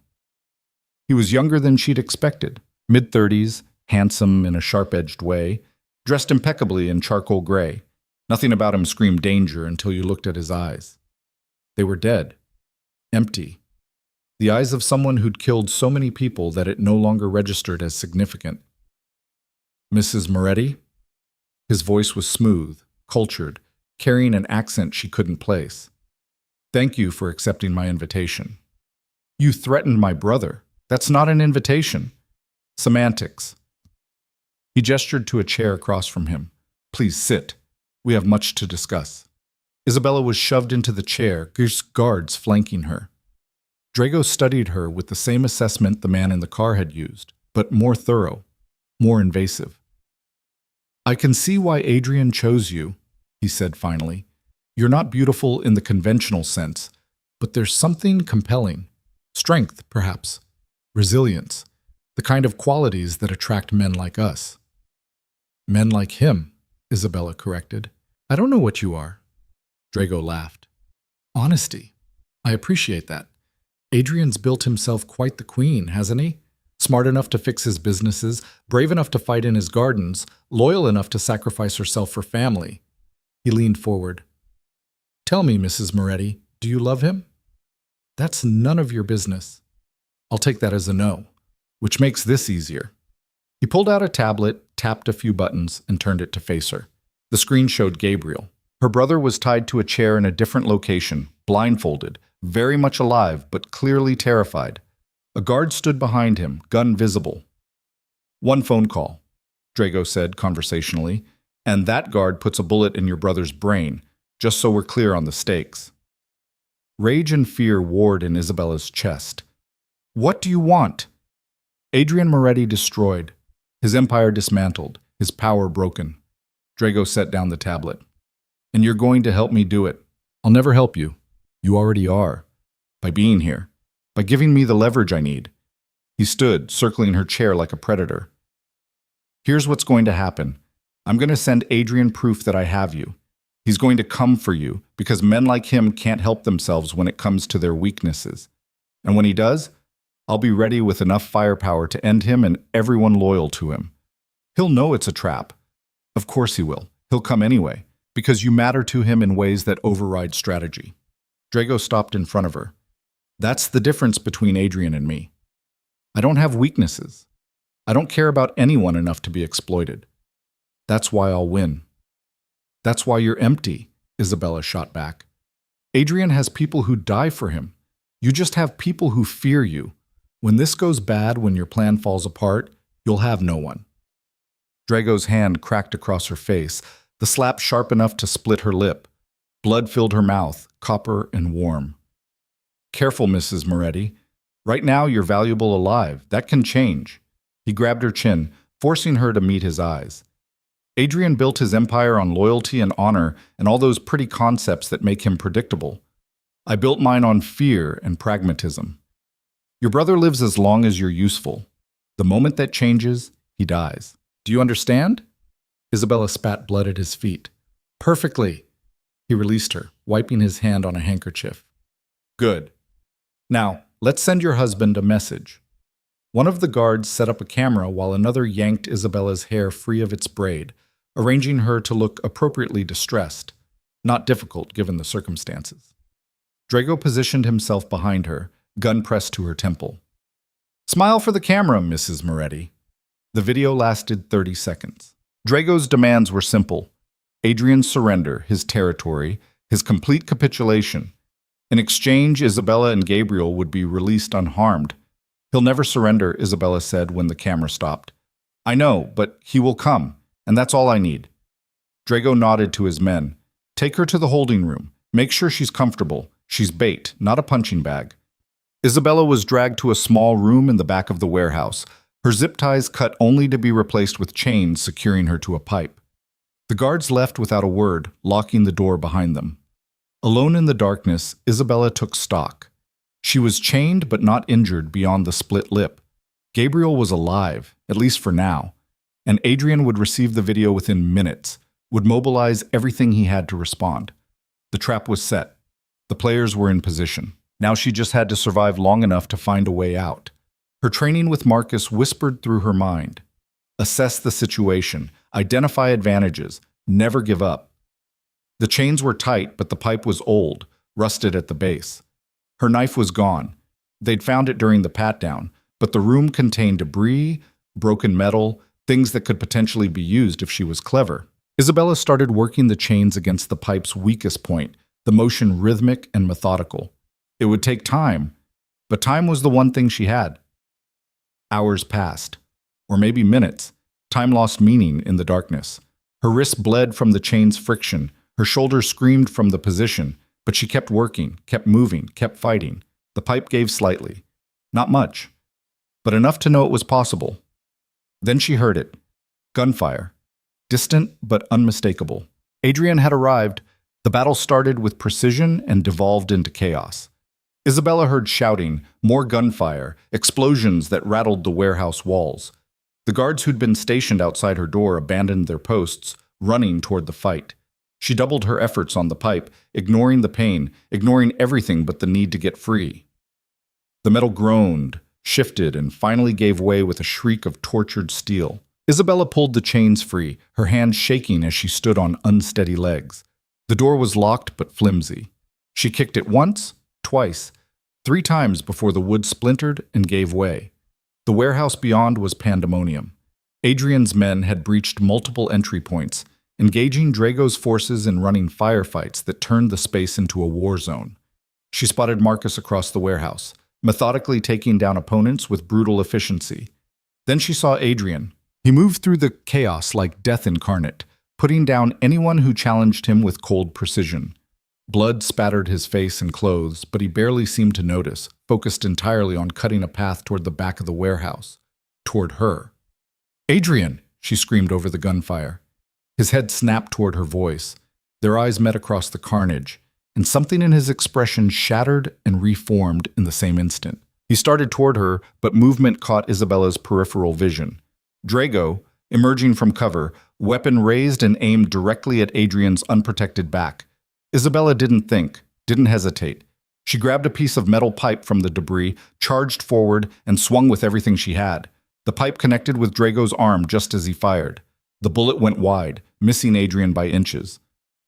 He was younger than she'd expected. Mid-30s, handsome in a sharp-edged way, dressed impeccably in charcoal gray. Nothing about him screamed danger until you looked at his eyes. They were dead. Empty. The eyes of someone who'd killed so many people that it no longer registered as significant. "Mrs. Moretti?" His voice was smooth, cultured, carrying an accent she couldn't place. "Thank you for accepting my invitation." "You threatened my brother. That's not an invitation." "Semantics." He gestured to a chair across from him. "Please sit. We have much to discuss." Isabella was shoved into the chair, guards flanking her. Drago studied her with the same assessment the man in the car had used, but more thorough, more invasive. "I can see why Adrian chose you," he said finally. "You're not beautiful in the conventional sense, but there's something compelling. Strength, perhaps. Resilience. The kind of qualities that attract men like us." "Men like him," Isabella corrected. "I don't know what you are." Drago laughed. "Honesty. I appreciate that. Adrian's built himself quite the queen, hasn't he? Smart enough to fix his businesses, brave enough to fight in his gardens, loyal enough to sacrifice herself for family." He leaned forward. "Tell me, Mrs. Moretti, do you love him?" "That's none of your business." "I'll take that as a no, which makes this easier." He pulled out a tablet, tapped a few buttons, and turned it to face her. The screen showed Gabriel. Her brother was tied to a chair in a different location, blindfolded, very much alive, but clearly terrified. A guard stood behind him, gun visible. "One phone call," Drago said conversationally, "and that guard puts a bullet in your brother's brain, just so we're clear on the stakes." Rage and fear warred in Isabella's chest. "What do you want?" Adrian Moretti destroyed, his empire dismantled, his power broken. Drago set down the tablet. And you're going to help me do it. I'll never help you. You already are. By being here. By giving me the leverage I need. He stood, circling her chair like a predator. Here's what's going to happen. I'm going to send Adrian proof that I have you. He's going to come for you, because men like him can't help themselves when it comes to their weaknesses. And when he does, I'll be ready with enough firepower to end him and everyone loyal to him. He'll know it's a trap. Of course he will. He'll come anyway, because you matter to him in ways that override strategy. Drago stopped in front of her. That's the difference between Adrian and me. I don't have weaknesses. I don't care about anyone enough to be exploited. That's why I'll win. That's why you're empty, Isabella shot back. Adrian has people who die for him. You just have people who fear you. When this goes bad, when your plan falls apart, you'll have no one. Drago's hand cracked across her face, the slap sharp enough to split her lip. Blood filled her mouth, copper and warm. Careful, Mrs. Moretti. Right now, you're valuable alive. That can change. He grabbed her chin, forcing her to meet his eyes. Adrian built his empire on loyalty and honor and all those pretty concepts that make him predictable. I built mine on fear and pragmatism. Your brother lives as long as you're useful. The moment that changes, he dies. Do you understand? Isabella spat blood at his feet. Perfectly. He released her, wiping his hand on a handkerchief. Good. Now, let's send your husband a message. One of the guards set up a camera while another yanked Isabella's hair free of its braid, arranging her to look appropriately distressed, not difficult given the circumstances. Drago positioned himself behind her, gun pressed to her temple. Smile for the camera, Mrs. Moretti. The video lasted 30 seconds. Drago's demands were simple. Adrian's surrender, his territory, his complete capitulation. In exchange, Isabella and Gabriel would be released unharmed. He'll never surrender, Isabella said when the camera stopped. I know, but he will come, and that's all I need. Drago nodded to his men. Take her to the holding room. Make sure she's comfortable. She's bait, not a punching bag. Isabella was dragged to a small room in the back of the warehouse, her zip ties cut only to be replaced with chains securing her to a pipe. The guards left without a word, locking the door behind them. Alone in the darkness, Isabella took stock. She was chained but not injured beyond the split lip. Gabriel was alive, at least for now, and Adrian would receive the video within minutes, would mobilize everything he had to respond. The trap was set. The players were in position. Now she just had to survive long enough to find a way out. Her training with Marcus whispered through her mind. Assess the situation, identify advantages, never give up. The chains were tight, but the pipe was old, rusted at the base. Her knife was gone. They'd found it during the pat-down, but the room contained debris, broken metal, things that could potentially be used if she was clever. Isabella started working the chains against the pipe's weakest point, the motion rhythmic and methodical. It would take time, but time was the one thing she had. Hours passed, or maybe minutes. Time lost meaning in the darkness. Her wrists bled from the chain's friction, her shoulders screamed from the position, but she kept working, kept moving, kept fighting. The pipe gave slightly. Not much, but enough to know it was possible. Then she heard it. Gunfire. Distant but unmistakable. Adrian had arrived. The battle started with precision and devolved into chaos. Isabella heard shouting, more gunfire, explosions that rattled the warehouse walls. The guards who'd been stationed outside her door abandoned their posts, running toward the fight. She doubled her efforts on the pipe, ignoring the pain, ignoring everything but the need to get free. The metal groaned, shifted, and finally gave way with a shriek of tortured steel. Isabella pulled the chains free, her hands shaking as she stood on unsteady legs. The door was locked but flimsy. She kicked it once, twice, 3 times before the wood splintered and gave way. The warehouse beyond was pandemonium. Adrian's men had breached multiple entry points, engaging Drago's forces in running firefights that turned the space into a war zone. She spotted Marcus across the warehouse, methodically taking down opponents with brutal efficiency. Then she saw Adrian. He moved through the chaos like death incarnate, putting down anyone who challenged him with cold precision. Blood spattered his face and clothes, but he barely seemed to notice, focused entirely on cutting a path toward the back of the warehouse, toward her. Adrian, she screamed over the gunfire. His head snapped toward her voice. Their eyes met across the carnage, and something in his expression shattered and reformed in the same instant. He started toward her, but movement caught Isabella's peripheral vision. Drago, emerging from cover, weapon raised and aimed directly at Adrian's unprotected back. Isabella didn't think, didn't hesitate. She grabbed a piece of metal pipe from the debris, charged forward, and swung with everything she had. The pipe connected with Drago's arm just as he fired. The bullet went wide, missing Adrian by inches.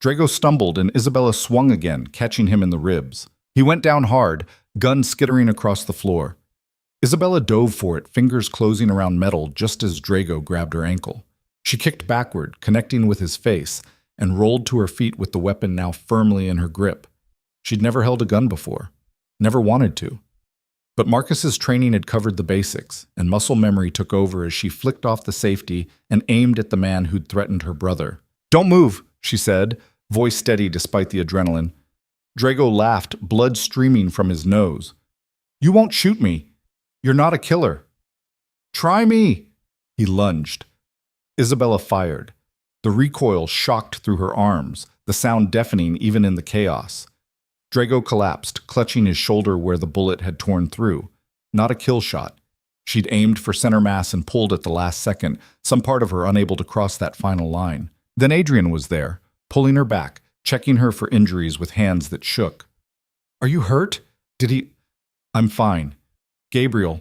Drago stumbled and Isabella swung again, catching him in the ribs. He went down hard, gun skittering across the floor. Isabella dove for it, fingers closing around metal just as Drago grabbed her ankle. She kicked backward, connecting with his face, and rolled to her feet with the weapon now firmly in her grip. She'd never held a gun before, never wanted to. But Marcus's training had covered the basics, and muscle memory took over as she flicked off the safety and aimed at the man who'd threatened her brother. "Don't move," she said, voice steady despite the adrenaline. Drago laughed, blood streaming from his nose. "You won't shoot me. You're not a killer." "Try me!" He lunged. Isabella fired. The recoil shocked through her arms, the sound deafening even in the chaos. Drago collapsed, clutching his shoulder where the bullet had torn through. Not a kill shot. She'd aimed for center mass and pulled at the last second, some part of her unable to cross that final line. Then Adrian was there, pulling her back, checking her for injuries with hands that shook. "Are you hurt? Did he—" "I'm fine. Gabriel.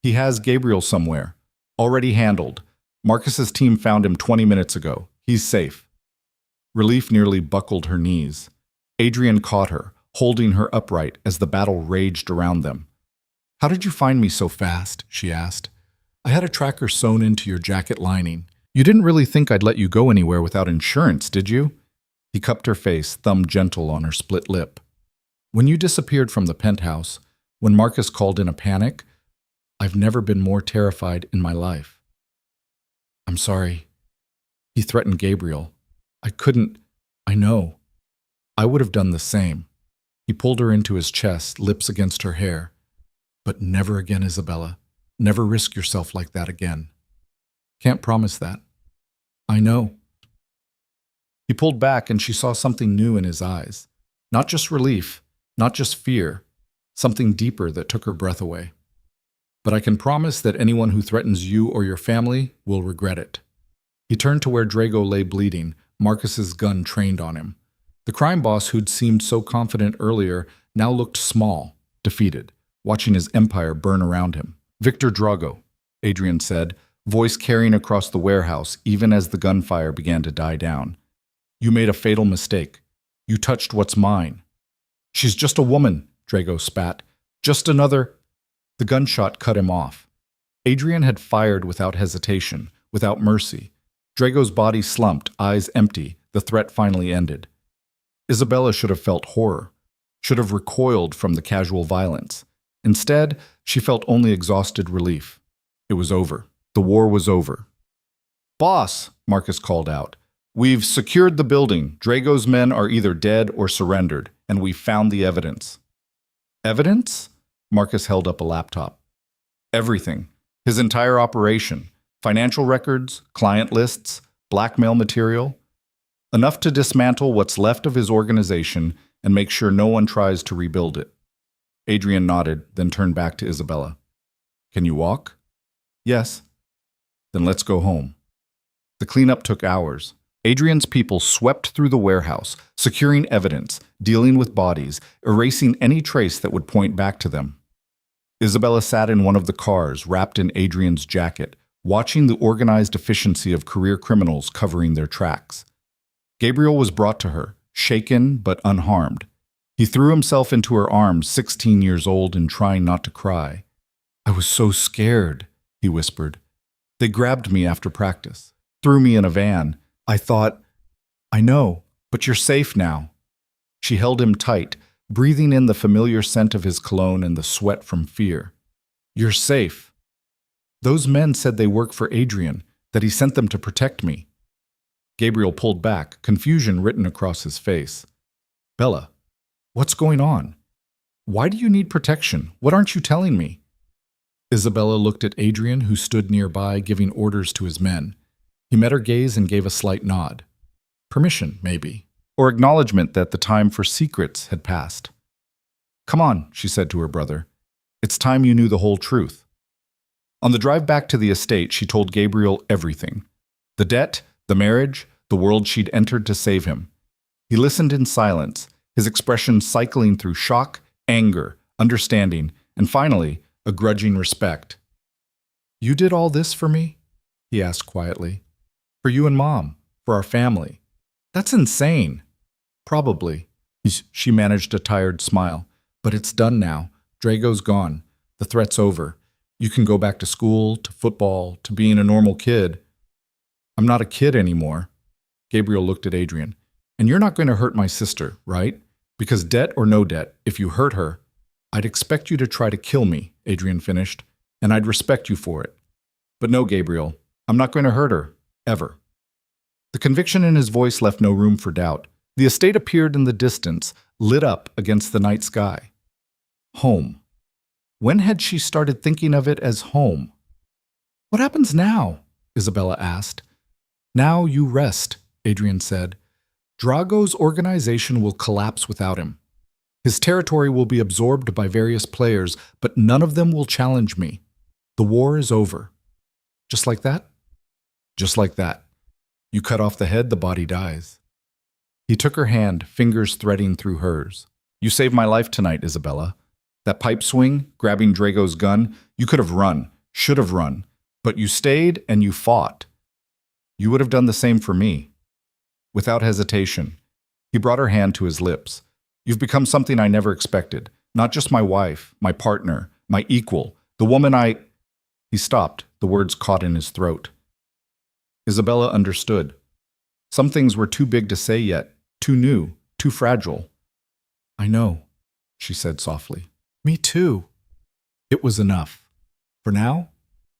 He has Gabriel somewhere. Already handled. Marcus's team found him 20 minutes ago. He's safe." Relief nearly buckled her knees. Adrian caught her, holding her upright as the battle raged around them. "How did you find me so fast?" she asked. "I had a tracker sewn into your jacket lining. You didn't really think I'd let you go anywhere without insurance, did you?" He cupped her face, thumb gentle on her split lip. "When you disappeared from the penthouse, when Marcus called in a panic, I've never been more terrified in my life." "I'm sorry." He threatened Gabriel. "I couldn't. I know. I would have done the same." He pulled her into his chest, lips against her hair. "But never again, Isabella. Never risk yourself like that again." "Can't promise that." "I know." He pulled back and she saw something new in his eyes. Not just relief, not just fear, something deeper that took her breath away. "But I can promise that anyone who threatens you or your family will regret it." He turned to where Drago lay bleeding, Marcus's gun trained on him. The crime boss who'd seemed so confident earlier now looked small, defeated, watching his empire burn around him. "Victor Drago," Adrian said, voice carrying across the warehouse even as the gunfire began to die down. "You made a fatal mistake. You touched what's mine." "She's just a woman," Drago spat. "Just another—" The gunshot cut him off. Adrian had fired without hesitation, without mercy. Drago's body slumped, eyes empty. The threat finally ended. Isabella should have felt horror, should have recoiled from the casual violence. Instead, she felt only exhausted relief. It was over. The war was over. "Boss," Marcus called out, "we've secured the building. Drago's men are either dead or surrendered, and we've found the evidence." "Evidence?" Marcus held up a laptop. "Everything. His entire operation. Financial records, client lists, blackmail material. Enough to dismantle what's left of his organization and make sure no one tries to rebuild it." Adrian nodded, then turned back to Isabella. "Can you walk?" "Yes." "Then let's go home." The cleanup took hours. Adrian's people swept through the warehouse, securing evidence, dealing with bodies, erasing any trace that would point back to them. Isabella sat in one of the cars, wrapped in Adrian's jacket, watching the organized efficiency of career criminals covering their tracks. Gabriel was brought to her, shaken but unharmed. He threw himself into her arms, 16 years old and trying not to cry. "I was so scared," he whispered. "They grabbed me after practice, threw me in a van. I thought, I know, but you're safe now." She held him tight, breathing in the familiar scent of his cologne and the sweat from fear. "You're safe. Those men said they work for Adrian, that he sent them to protect me." Gabriel pulled back, confusion written across his face. "Bella, what's going on? Why do you need protection? What aren't you telling me?" Isabella looked at Adrian, who stood nearby, giving orders to his men. He met her gaze and gave a slight nod. Permission, maybe. Or acknowledgement that the time for secrets had passed. Come on, she said to her brother. It's time you knew the whole truth. On the drive back to the estate, she told Gabriel everything. The debt, the marriage, the world she'd entered to save him. He listened in silence, his expression cycling through shock, anger, understanding, and finally, a grudging respect. You did all this for me? He asked quietly. For you and Mom, for our family. That's insane. Probably. She managed a tired smile. But it's done now. Drago's gone. The threat's over. You can go back to school, to football, to being a normal kid. I'm not a kid anymore. Gabriel looked at Adrian. And you're not going to hurt my sister, right? Because debt or no debt, if you hurt her, I'd expect you to try to kill me, Adrian finished, and I'd respect you for it. But no, Gabriel, I'm not going to hurt her, ever. The conviction in his voice left no room for doubt. The estate appeared in the distance, lit up against the night sky. Home. When had she started thinking of it as home? What happens now? Isabella asked. Now you rest, Adrian said. Drago's organization will collapse without him. His territory will be absorbed by various players, but none of them will challenge me. The war is over. Just like that? Just like that. You cut off the head, the body dies. He took her hand, fingers threading through hers. You saved my life tonight, Isabella. That pipe swing, grabbing Drago's gun, you could have run, should have run, but you stayed and you fought. You would have done the same for me. Without hesitation, he brought her hand to his lips. You've become something I never expected. Not just my wife, my partner, my equal, the woman I... He stopped, the words caught in his throat. Isabella understood. Some things were too big to say yet, too new, too fragile. I know, she said softly. Me too. It was enough. For now,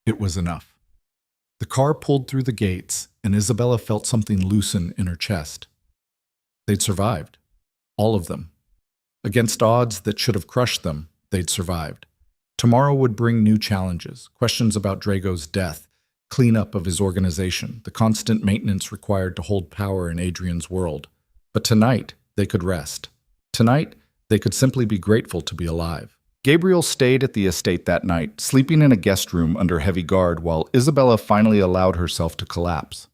it was enough. The car pulled through the gates, and Isabella felt something loosen in her chest. They'd survived. All of them. Against odds that should have crushed them, they'd survived. Tomorrow would bring new challenges, questions about Drago's death, cleanup of his organization, the constant maintenance required to hold power in Adrian's world. But tonight, they could rest. Tonight, they could simply be grateful to be alive. Gabriel stayed at the estate that night, sleeping in a guest room under heavy guard while Isabella finally allowed herself to collapse.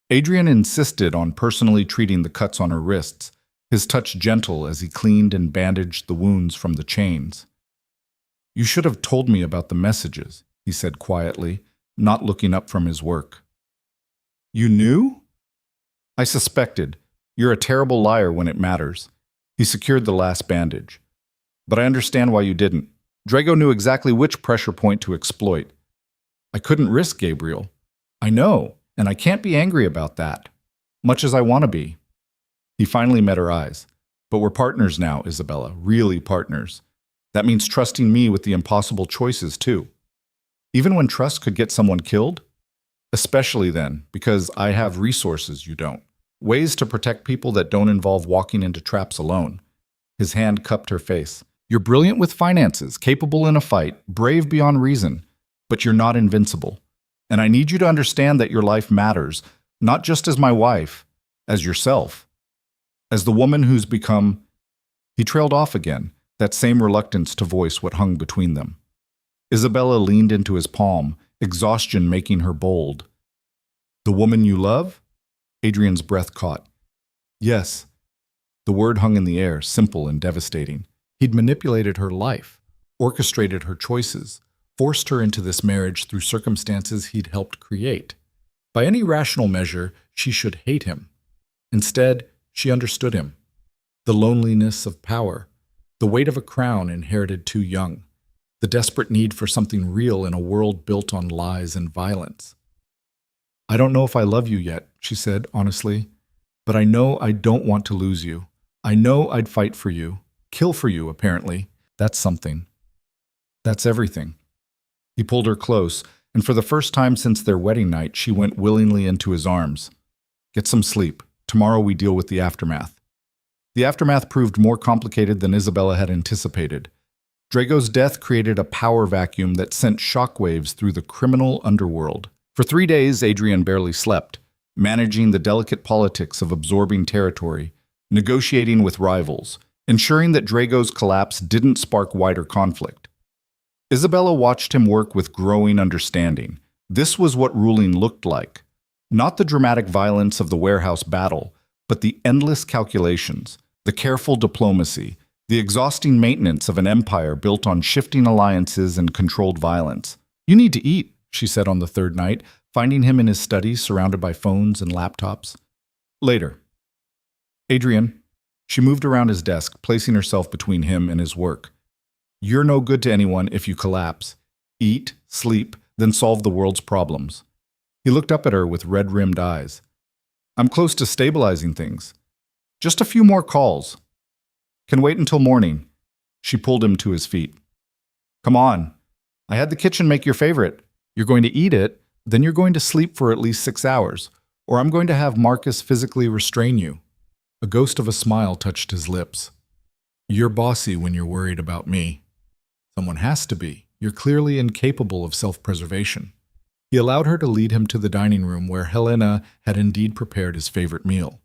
Adrian insisted on personally treating the cuts on her wrists, his touch gentle as he cleaned and bandaged the wounds from the chains. You should have told me about the messages, he said quietly, not looking up from his work. You knew? I suspected. You're a terrible liar when it matters. He secured the last bandage. But I understand why you didn't. Drago knew exactly which pressure point to exploit. I couldn't risk Gabriel. I know, and I can't be angry about that, much as I want to be. He finally met her eyes. But we're partners now, Isabella, really partners. That means trusting me with the impossible choices, too. Even when trust could get someone killed? Especially then, because I have resources you don't. Ways to protect people that don't involve walking into traps alone. His hand cupped her face. You're brilliant with finances, capable in a fight, brave beyond reason, but you're not invincible. And I need you to understand that your life matters, not just as my wife, as yourself. As the woman who's become... He trailed off again, that same reluctance to voice what hung between them. Isabella leaned into his palm, exhaustion making her bold. The woman you love? Adrian's breath caught. Yes. The word hung in the air, simple and devastating. He'd manipulated her life, orchestrated her choices, forced her into this marriage through circumstances he'd helped create. By any rational measure, she should hate him. Instead, she understood him. The loneliness of power, the weight of a crown inherited too young, the desperate need for something real in a world built on lies and violence. I don't know if I love you yet, she said honestly, but I know I don't want to lose you. I know I'd fight for you, kill for you, apparently. That's something. That's everything. He pulled her close, and for the first time since their wedding night, she went willingly into his arms. Get some sleep. Tomorrow we deal with the aftermath. The aftermath proved more complicated than Isabella had anticipated. Drago's death created a power vacuum that sent shockwaves through the criminal underworld. For 3 days, Adrian barely slept, managing the delicate politics of absorbing territory, negotiating with rivals, ensuring that Drago's collapse didn't spark wider conflict. Isabella watched him work with growing understanding. This was what ruling looked like. Not the dramatic violence of the warehouse battle, but the endless calculations, the careful diplomacy, the exhausting maintenance of an empire built on shifting alliances and controlled violence. "You need to eat," she said on the third night, finding him in his study surrounded by phones and laptops. "Later." "Adrian." She moved around his desk, placing herself between him and his work. "You're no good to anyone if you collapse. Eat, sleep, then solve the world's problems." He looked up at her with red-rimmed eyes. "I'm close to stabilizing things. Just a few more calls. Can wait until morning." She pulled him to his feet. "Come on. I had the kitchen make your favorite. You're going to eat it, then you're going to sleep for at least 6 hours, or I'm going to have Marcus physically restrain you." A ghost of a smile touched his lips. "You're bossy when you're worried about me." "Someone has to be. You're clearly incapable of self-preservation." He allowed her to lead him to the dining room where Helena had indeed prepared his favorite meal.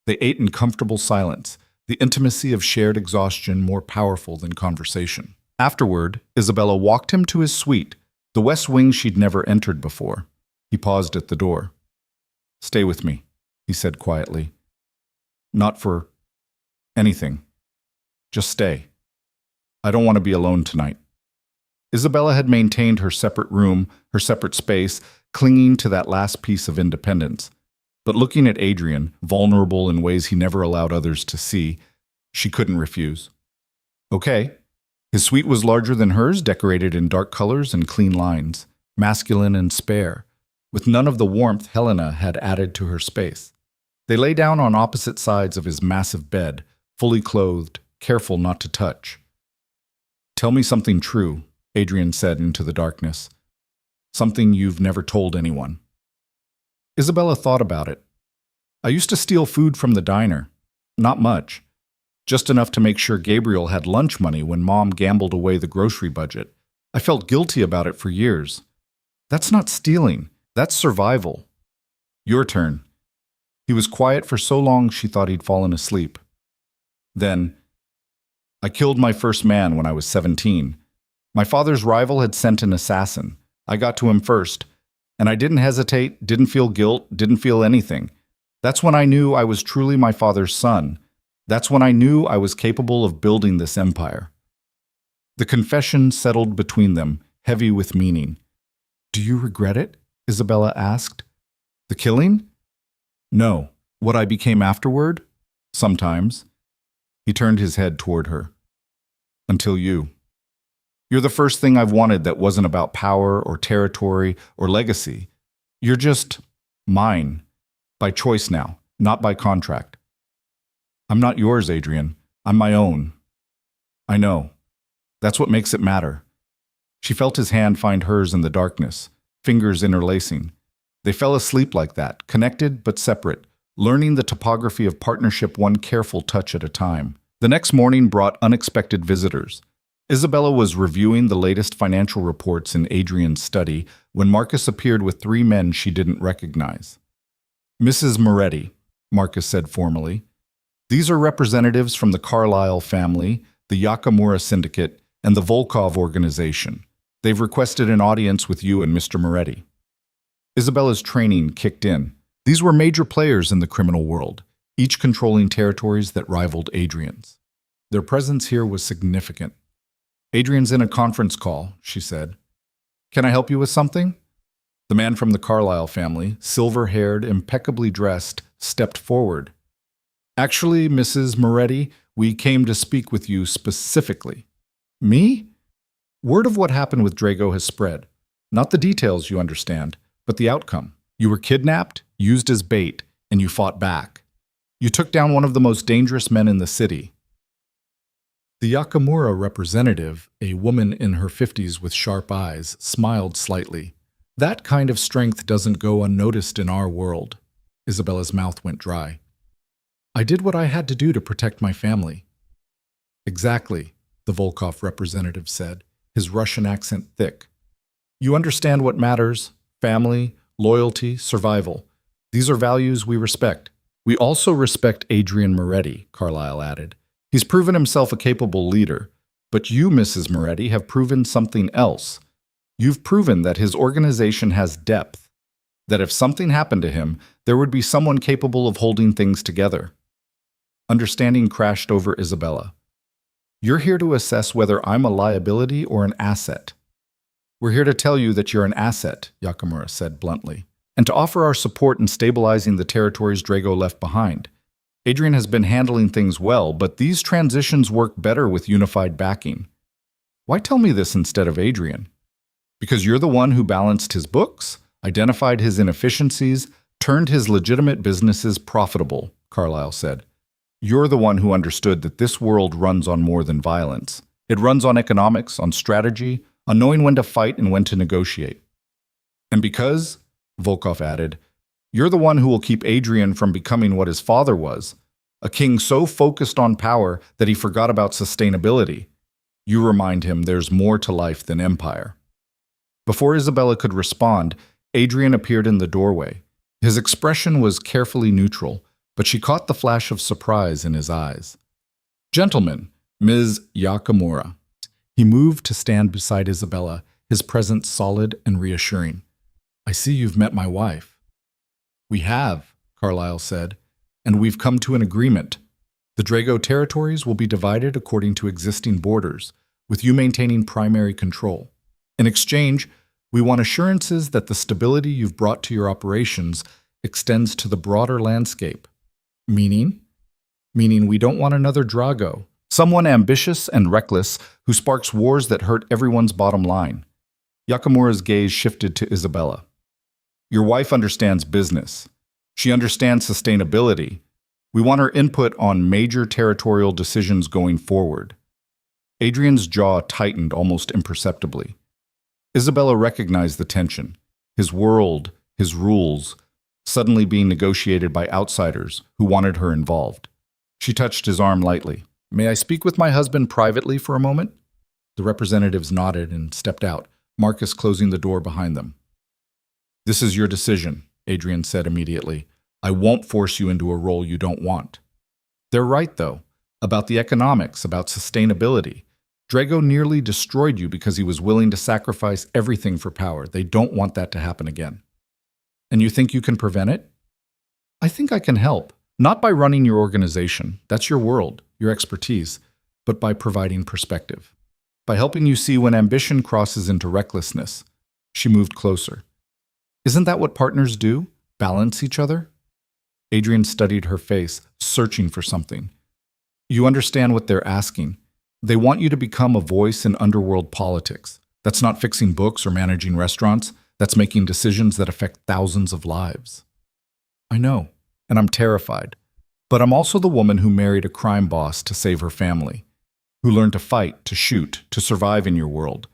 They ate in comfortable silence, the intimacy of shared exhaustion more powerful than conversation. Afterward, Isabella walked him to his suite, the West Wing she'd never entered before. He paused at the door. "Stay with me," he said quietly. "Not for anything. Just stay. I don't want to be alone tonight." Isabella had maintained her separate room, her separate space, clinging to that last piece of independence. But looking at Adrian, vulnerable in ways he never allowed others to see, she couldn't refuse. Okay. His suite was larger than hers, decorated in dark colors and clean lines, masculine and spare, with none of the warmth Helena had added to her space. They lay down on opposite sides of his massive bed, fully clothed, careful not to touch. "Tell me something true," Adrian said into the darkness. "Something you've never told anyone." Isabella thought about it. "I used to steal food from the diner. Not much. Just enough to make sure Gabriel had lunch money when Mom gambled away the grocery budget. I felt guilty about it for years. That's not stealing. That's survival." "Your turn." He was quiet for so long she thought he'd fallen asleep. Then, "I killed my first man when I was 17. My father's rival had sent an assassin. I got to him first. And I didn't hesitate, didn't feel guilt, didn't feel anything. That's when I knew I was truly my father's son. That's when I knew I was capable of building this empire." The confession settled between them, heavy with meaning. "Do you regret it?" Isabella asked. "The killing?" "No. What I became afterward? Sometimes." He turned his head toward her. "Until you. You're the first thing I've wanted that wasn't about power or territory or legacy. You're just mine. By choice now, not by contract." "I'm not yours, Adrian. I'm my own." "I know. That's what makes it matter." She felt his hand find hers in the darkness, fingers interlacing. They fell asleep like that, connected but separate, learning the topography of partnership one careful touch at a time. The next morning brought unexpected visitors. Isabella was reviewing the latest financial reports in Adrian's study when Marcus appeared with 3 men she didn't recognize. "Mrs. Moretti," Marcus said formally. "These are representatives from the Carlyle family, the Yakamura Syndicate, and the Volkov organization. They've requested an audience with you and Mr. Moretti." Isabella's training kicked in. These were major players in the criminal world, each controlling territories that rivaled Adrian's. Their presence here was significant. "Adrian's in a conference call," she said. "Can I help you with something?" The man from the Carlyle family, silver-haired, impeccably dressed, stepped forward. "Actually, Mrs. Moretti, we came to speak with you specifically." "Me?" "Word of what happened with Drago has spread. Not the details, you understand, but the outcome. You were kidnapped, used as bait, and you fought back. You took down one of the most dangerous men in the city." The Yakamura representative, a woman in her 50s with sharp eyes, smiled slightly. "That kind of strength doesn't go unnoticed in our world." Isabella's mouth went dry. "I did what I had to do to protect my family." "Exactly," the Volkov representative said, his Russian accent thick. "You understand what matters: family, loyalty, survival. These are values we respect. We also respect Adrian Moretti, Carlyle added. He's proven himself a capable leader, but you, Mrs. Moretti, have proven something else. You've proven that his organization has depth, that if something happened to him, there would be someone capable of holding things together. Understanding crashed over Isabella. You're here to assess whether I'm a liability or an asset. We're here to tell you that you're an asset, Yakamura said bluntly, and to offer our support in stabilizing the territories Drago left behind. Adrian has been handling things well, but these transitions work better with unified backing. Why tell me this instead of Adrian? Because you're the one who balanced his books, identified his inefficiencies, turned his legitimate businesses profitable, Carlyle said. You're the one who understood that this world runs on more than violence. It runs on economics, on strategy, on knowing when to fight and when to negotiate. And because, Volkov added, you're the one who will keep Adrian from becoming what his father was, a king so focused on power that he forgot about sustainability. You remind him there's more to life than empire. Before Isabella could respond, Adrian appeared in the doorway. His expression was carefully neutral, but she caught the flash of surprise in his eyes. Gentlemen, Ms. Yakamura. He moved to stand beside Isabella, his presence solid and reassuring. I see you've met my wife. We have, Carlyle said, and we've come to an agreement. The Drago territories will be divided according to existing borders, with you maintaining primary control. In exchange, we want assurances that the stability you've brought to your operations extends to the broader landscape. Meaning? Meaning we don't want another Drago, someone ambitious and reckless who sparks wars that hurt everyone's bottom line. Yakamura's gaze shifted to Isabella. Your wife understands business. She understands sustainability. We want her input on major territorial decisions going forward. Adrian's jaw tightened almost imperceptibly. Isabella recognized the tension, his world, his rules, suddenly being negotiated by outsiders who wanted her involved. She touched his arm lightly. May I speak with my husband privately for a moment? The representatives nodded and stepped out, Marcus closing the door behind them. This is your decision, Adrian said immediately. I won't force you into a role you don't want. They're right, though, about the economics, about sustainability. Drago nearly destroyed you because he was willing to sacrifice everything for power. They don't want that to happen again. And you think you can prevent it? I think I can help. Not by running your organization, that's your world, your expertise, but by providing perspective. By helping you see when ambition crosses into recklessness. She moved closer. Isn't that what partners do? Balance each other? Adrian studied her face, searching for something. You understand what they're asking. They want you to become a voice in underworld politics. That's not fixing books or managing restaurants. That's making decisions that affect thousands of lives. I know, and I'm terrified. But I'm also the woman who married a crime boss to save her family, who learned to fight, to shoot, to survive in your world.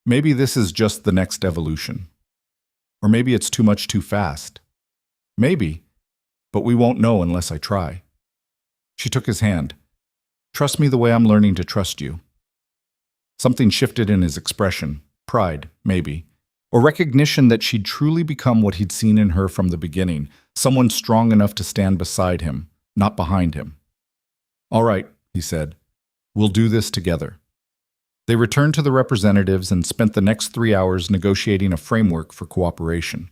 Maybe this is just the next evolution. Or maybe it's too much too fast. Maybe, but we won't know unless I try. She took his hand. Trust me the way I'm learning to trust you. Something shifted in his expression. Pride, maybe. Or recognition that she'd truly become what he'd seen in her from the beginning, someone strong enough to stand beside him, not behind him. All right, he said. We'll do this together. They returned to the representatives and spent the next 3 hours negotiating a framework for cooperation.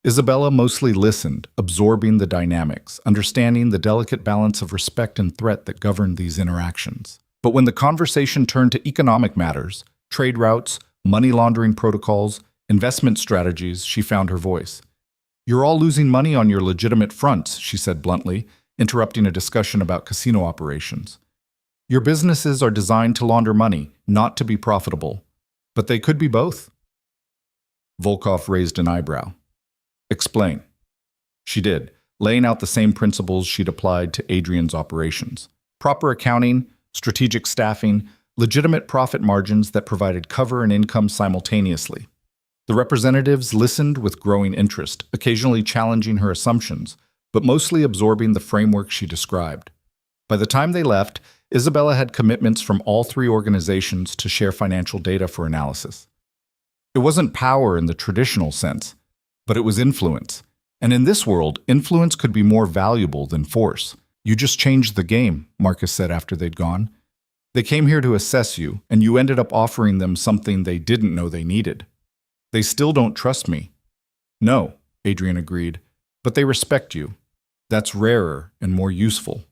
Isabella mostly listened, absorbing the dynamics, understanding the delicate balance of respect and threat that governed these interactions. But when the conversation turned to economic matters, trade routes, money laundering protocols, investment strategies, she found her voice. You're all losing money on your legitimate fronts, she said bluntly, interrupting a discussion about casino operations. Your businesses are designed to launder money, not to be profitable. But they could be both. Volkov raised an eyebrow. Explain. She did, laying out the same principles she'd applied to Adrian's operations. Proper accounting, strategic staffing, legitimate profit margins that provided cover and income simultaneously. The representatives listened with growing interest, occasionally challenging her assumptions, but mostly absorbing the framework she described. By the time they left, Isabella had commitments from all 3 organizations to share financial data for analysis. It wasn't power in the traditional sense. But it was influence. And in this world, influence could be more valuable than force. You just changed the game, Marcus said after they'd gone. They came here to assess you, and you ended up offering them something they didn't know they needed. They still don't trust me. No, Adrian agreed, but they respect you. That's rarer and more useful.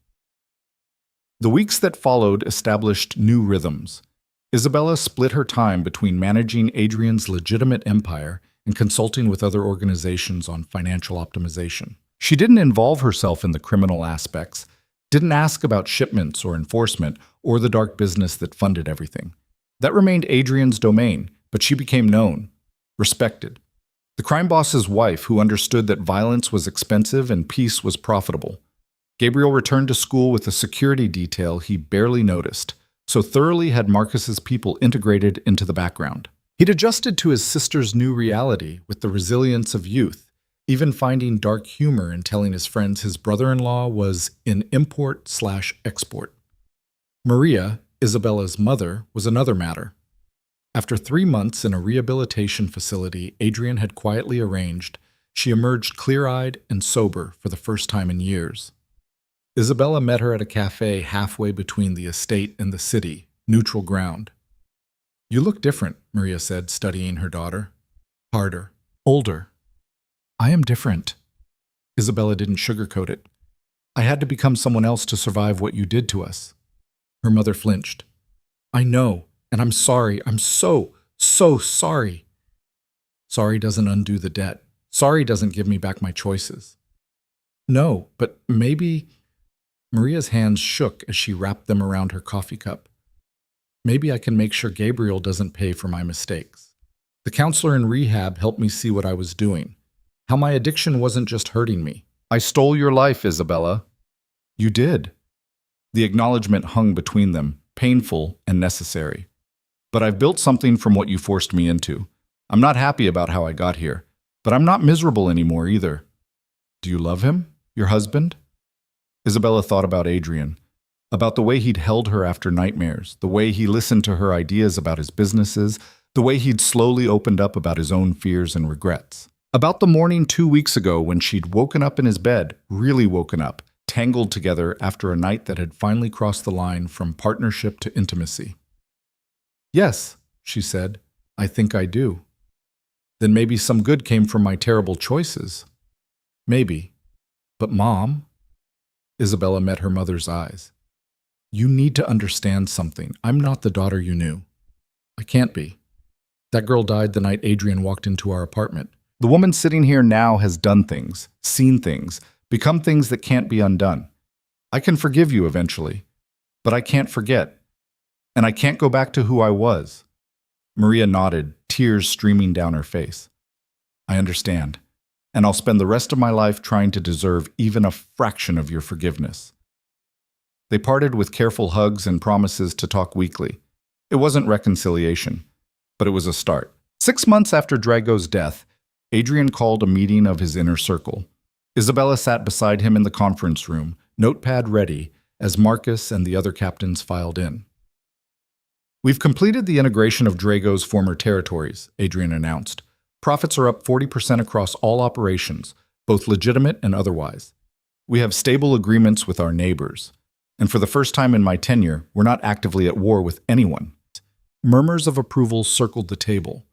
The weeks that followed established new rhythms. Isabella split her time between managing Adrian's legitimate empire and consulting with other organizations on financial optimization. She didn't involve herself in the criminal aspects, didn't ask about shipments or enforcement or the dark business that funded everything. That remained Adrian's domain, but she became known, respected. The crime boss's wife who understood that violence was expensive and peace was profitable. Gabriel returned to school with a security detail he barely noticed, so thoroughly had Marcus's people integrated into the background. He'd adjusted to his sister's new reality with the resilience of youth, even finding dark humor in telling his friends his brother-in-law was in import/export. Maria, Isabella's mother, was another matter. After 3 months in a rehabilitation facility Adrian had quietly arranged, she emerged clear-eyed and sober for the first time in years. Isabella met her at a cafe halfway between the estate and the city, neutral ground. "You look different," Maria said, studying her daughter. "Harder. Older." "I am different." Isabella didn't sugarcoat it. "I had to become someone else to survive what you did to us." Her mother flinched. "I know, and I'm sorry. I'm so sorry." "Sorry doesn't undo the debt. Sorry doesn't give me back my choices." "No, but maybe—" Maria's hands shook as she wrapped them around her coffee cup. "Maybe I can make sure Gabriel doesn't pay for my mistakes. The counselor in rehab helped me see what I was doing, how my addiction wasn't just hurting me." "I stole your life, Isabella." "You did." The acknowledgement hung between them, painful and necessary. "But I've built something from what you forced me into. I'm not happy about how I got here, but I'm not miserable anymore either." "Do you love him? Your husband?" Isabella thought about Adrian, about the way he'd held her after nightmares, the way he listened to her ideas about his businesses, the way he'd slowly opened up about his own fears and regrets. About the morning 2 weeks ago when she'd woken up in his bed, really woken up, tangled together after a night that had finally crossed the line from partnership to intimacy. "Yes," she said, "I think I do." "Then maybe some good came from my terrible choices." "Maybe. But Mom—" Isabella met her mother's eyes. "You need to understand something. I'm not the daughter you knew." "I can't be. That girl died the night Adrian walked into our apartment. The woman sitting here now has done things, seen things, become things that can't be undone. I can forgive you eventually, but I can't forget. And I can't go back to who I was." Maria nodded, tears streaming down her face. "I understand, and I'll spend the rest of my life trying to deserve even a fraction of your forgiveness." They parted with careful hugs and promises to talk weekly. It wasn't reconciliation, but it was a start. 6 months after Drago's death, Adrian called a meeting of his inner circle. Isabella sat beside him in the conference room, notepad ready, as Marcus and the other captains filed in. "We've completed the integration of Drago's former territories," Adrian announced. "Profits are up 40% across all operations, both legitimate and otherwise. We have stable agreements with our neighbors. And for the first time in my tenure, we're not actively at war with anyone." Murmurs of approval circled the table.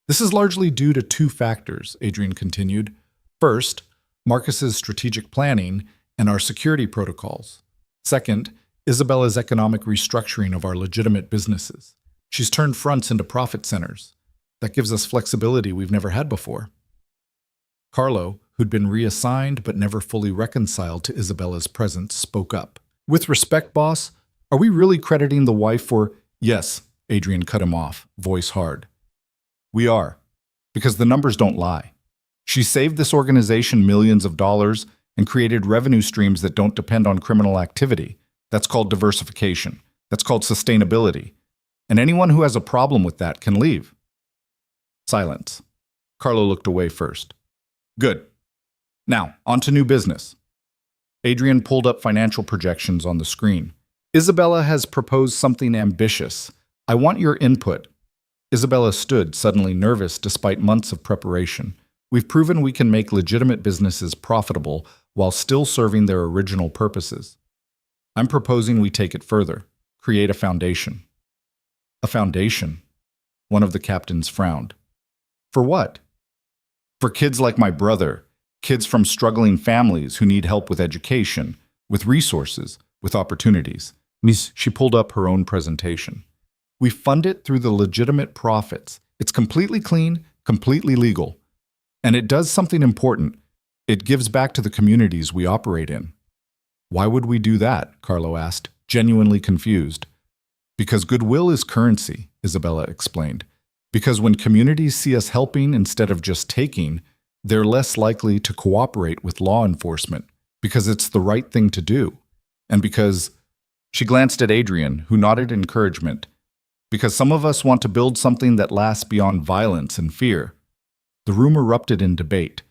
"This is largely due to 2 factors," Adrian continued. "First, Marcus's strategic planning and our security protocols. Second, Isabella's economic restructuring of our legitimate businesses. She's turned fronts into profit centers. That gives us flexibility we've never had before." Carlo, who'd been reassigned but never fully reconciled to Isabella's presence, spoke up. "With respect, boss, are we really crediting the wife for—" "Yes," Adrian cut him off, voice hard. "We are, because the numbers don't lie. She saved this organization millions of dollars and created revenue streams that don't depend on criminal activity. That's called diversification. That's called sustainability. And anyone who has a problem with that can leave." Silence. Carlo looked away first. "Good. Now, on to new business." Adrian pulled up financial projections on the screen. "Isabella has proposed something ambitious. I want your input." Isabella stood, suddenly nervous despite months of preparation. We've proven we can make legitimate businesses profitable while still serving their original purposes. I'm proposing we take it further, create a foundation. A foundation? One of the captains frowned. For what? For kids like my brother, kids from struggling families who need help with education, with resources, with opportunities. She pulled up her own presentation. We fund it through the legitimate profits. It's completely clean, completely legal. And it does something important. It gives back to the communities we operate in. Why would we do that? Carlo asked, genuinely confused. Because goodwill is currency, Isabella explained. Because when communities see us helping instead of just taking, they're less likely to cooperate with law enforcement, because it's the right thing to do. And because, she glanced at Adrian, who nodded encouragement, because some of us want to build something that lasts beyond violence and fear. The room erupted in debate.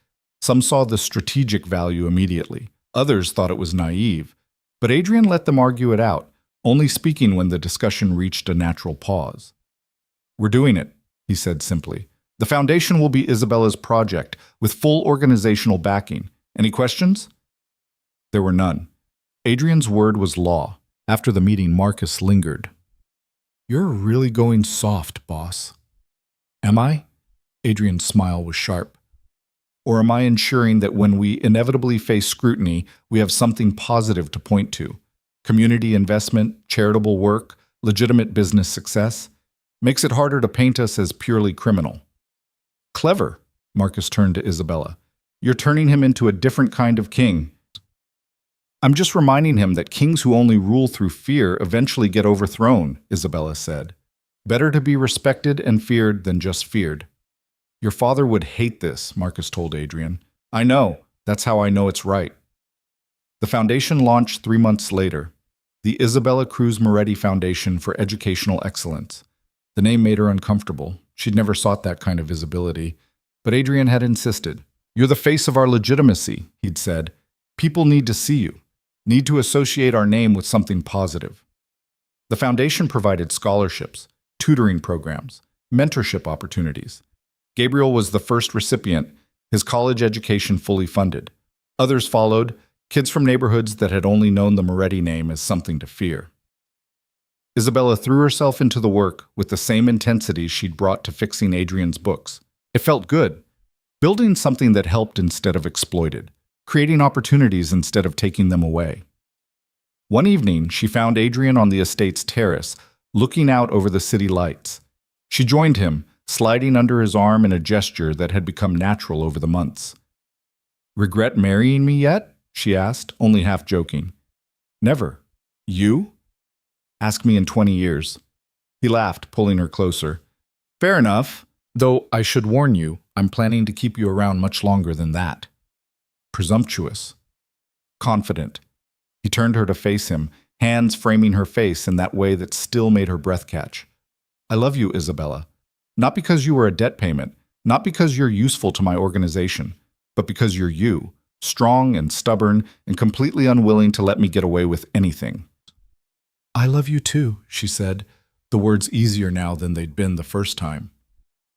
Some saw the strategic value immediately. Others thought it was naive. But Adrian let them argue it out, only speaking when the discussion reached a natural pause. We're doing it, he said simply. The foundation will be Isabella's project, with full organizational backing. Any questions? There were none. Adrian's word was law. After the meeting, Marcus lingered. You're really going soft, boss. Am I? Adrian's smile was sharp. Or am I ensuring that when we inevitably face scrutiny, we have something positive to point to? Community investment, charitable work, legitimate business success? Makes it harder to paint us as purely criminal. Clever, Marcus turned to Isabella. You're turning him into a different kind of king. I'm just reminding him that kings who only rule through fear eventually get overthrown, Isabella said. Better to be respected and feared than just feared. Your father would hate this, Marcus told Adrian. I know. That's how I know it's right. The foundation launched 3 months later. The Isabella Cruz Moretti Foundation for Educational Excellence. The name made her uncomfortable. She'd never sought that kind of visibility. But Adrian had insisted. You're the face of our legitimacy, he'd said. People need to see you. Need to associate our name with something positive. The foundation provided scholarships, tutoring programs, mentorship opportunities. Gabriel was the first recipient, his college education fully funded. Others followed, kids from neighborhoods that had only known the Moretti name as something to fear. Isabella threw herself into the work with the same intensity she'd brought to fixing Adrian's books. It felt good. Building something that helped instead of exploited. Creating opportunities instead of taking them away. One evening, she found Adrian on the estate's terrace, looking out over the city lights. She joined him, sliding under his arm in a gesture that had become natural over the months. Regret marrying me yet? She asked, only half joking. Never. You? Ask me in 20 years. He laughed, pulling her closer. Fair enough, though I should warn you, I'm planning to keep you around much longer than that. Presumptuous. Confident. He turned her to face him, hands framing her face in that way that still made her breath catch. I love you, Isabella. Not because you were a debt payment, not because you're useful to my organization, but because you're you, strong and stubborn and completely unwilling to let me get away with anything. I love you too, she said, the words easier now than they'd been the first time.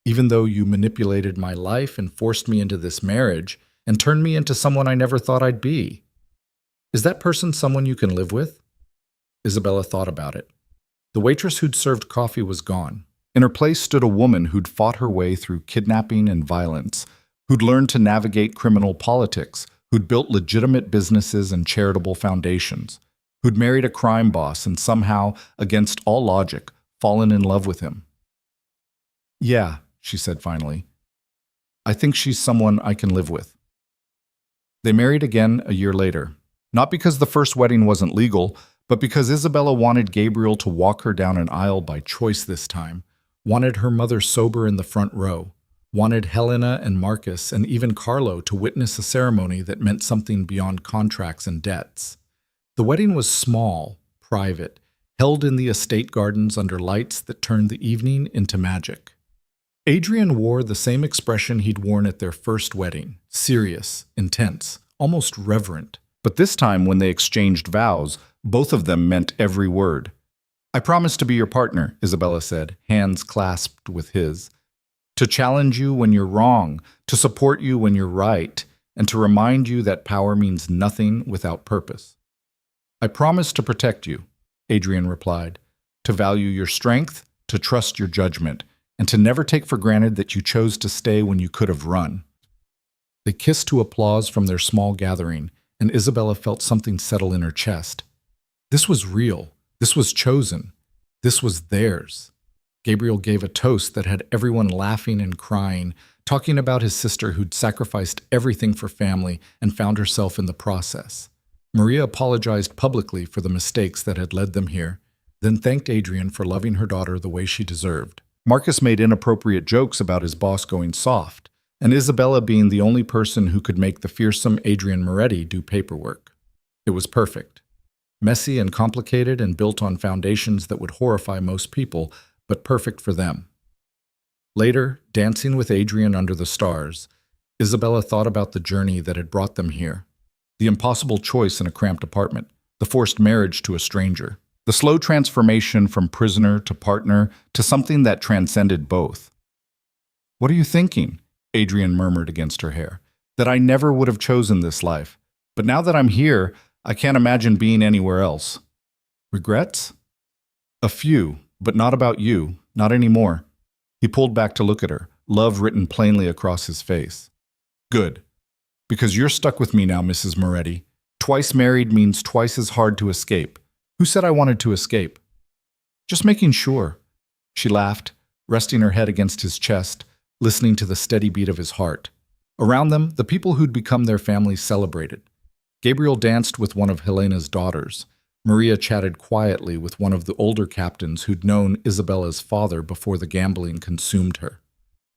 Even though you manipulated my life and forced me into this marriage, and turned me into someone I never thought I'd be. Is that person someone you can live with? Isabella thought about it. The waitress who'd served coffee was gone. In her place stood a woman who'd fought her way through kidnapping and violence, who'd learned to navigate criminal politics, who'd built legitimate businesses and charitable foundations, who'd married a crime boss and somehow, against all logic, fallen in love with him. Yeah, she said finally. I think she's someone I can live with. They married again a year later, not because the first wedding wasn't legal, but because Isabella wanted Gabriel to walk her down an aisle by choice this time, wanted her mother sober in the front row, wanted Helena and Marcus and even Carlo to witness a ceremony that meant something beyond contracts and debts. The wedding was small, private, held in the estate gardens under lights that turned the evening into magic. Adrian wore the same expression he'd worn at their first wedding, serious, intense, almost reverent. But this time, when they exchanged vows, both of them meant every word. I promise to be your partner, Isabella said, hands clasped with his. To challenge you when you're wrong, to support you when you're right, and to remind you that power means nothing without purpose. I promise to protect you, Adrian replied, to value your strength, to trust your judgment, and to never take for granted that you chose to stay when you could have run. They kissed to applause from their small gathering, and Isabella felt something settle in her chest. This was real. This was chosen. This was theirs. Gabriel gave a toast that had everyone laughing and crying, talking about his sister who'd sacrificed everything for family and found herself in the process. Maria apologized publicly for the mistakes that had led them here, then thanked Adrian for loving her daughter the way she deserved. Marcus made inappropriate jokes about his boss going soft, and Isabella being the only person who could make the fearsome Adrian Moretti do paperwork. It was perfect. Messy and complicated and built on foundations that would horrify most people, but perfect for them. Later, dancing with Adrian under the stars, Isabella thought about the journey that had brought them here. The impossible choice in a cramped apartment, the forced marriage to a stranger, the slow transformation from prisoner to partner to something that transcended both. "What are you thinking?" Adrian murmured against her hair. "That I never would have chosen this life. But now that I'm here, I can't imagine being anywhere else." "Regrets?" "A few, but not about you, not anymore." He pulled back to look at her, love written plainly across his face. "Good. Because you're stuck with me now, Mrs. Moretti. Twice married means twice as hard to escape. Who said I wanted to escape?" "Just making sure." She laughed, resting her head against his chest, listening to the steady beat of his heart. Around them, the people who'd become their family celebrated. Gabriel danced with one of Helena's daughters. Maria chatted quietly with one of the older captains who'd known Isabella's father before the gambling consumed her.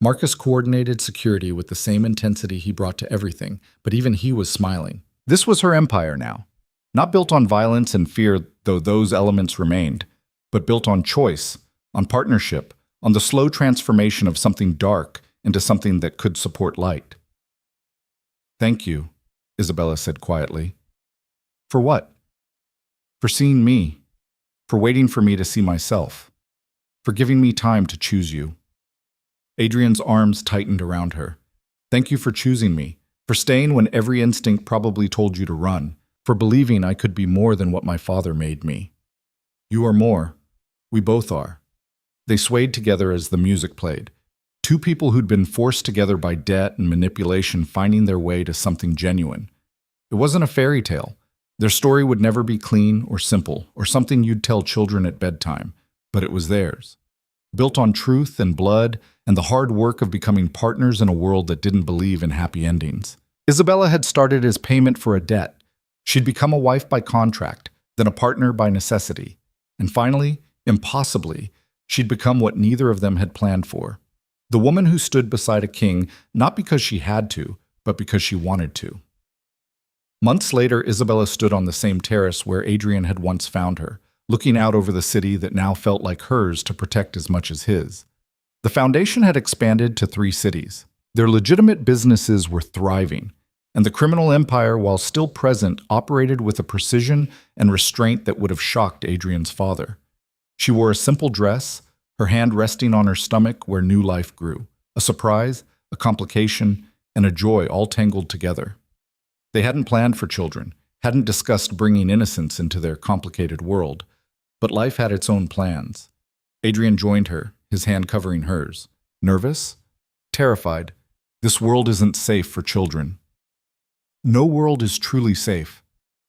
Marcus coordinated security with the same intensity he brought to everything, but even he was smiling. This was her empire now. Not built on violence and fear, though those elements remained, but built on choice, on partnership, on the slow transformation of something dark into something that could support light. "Thank you," Isabella said quietly. "For what?" "For seeing me. For waiting for me to see myself. For giving me time to choose you." Adrian's arms tightened around her. "Thank you for choosing me, for staying when every instinct probably told you to run, for believing I could be more than what my father made me. You are more. We both are." They swayed together as the music played. Two people who'd been forced together by debt and manipulation finding their way to something genuine. It wasn't a fairy tale. Their story would never be clean or simple or something you'd tell children at bedtime, but it was theirs. Built on truth and blood and the hard work of becoming partners in a world that didn't believe in happy endings. Isabella had started as payment for a debt. She'd become a wife by contract, then a partner by necessity. And finally, impossibly, she'd become what neither of them had planned for. The woman who stood beside a king, not because she had to, but because she wanted to. Months later, Isabella stood on the same terrace where Adrian had once found her, looking out over the city that now felt like hers to protect as much as his. The foundation had expanded to 3 cities. Their legitimate businesses were thriving, and the criminal empire, while still present, operated with a precision and restraint that would have shocked Adrian's father. She wore a simple dress, her hand resting on her stomach where new life grew, a surprise, a complication, and a joy all tangled together. They hadn't planned for children, hadn't discussed bringing innocence into their complicated world, but life had its own plans. Adrian joined her, his hand covering hers. Nervous? Terrified. This world isn't safe for children. No world is truly safe,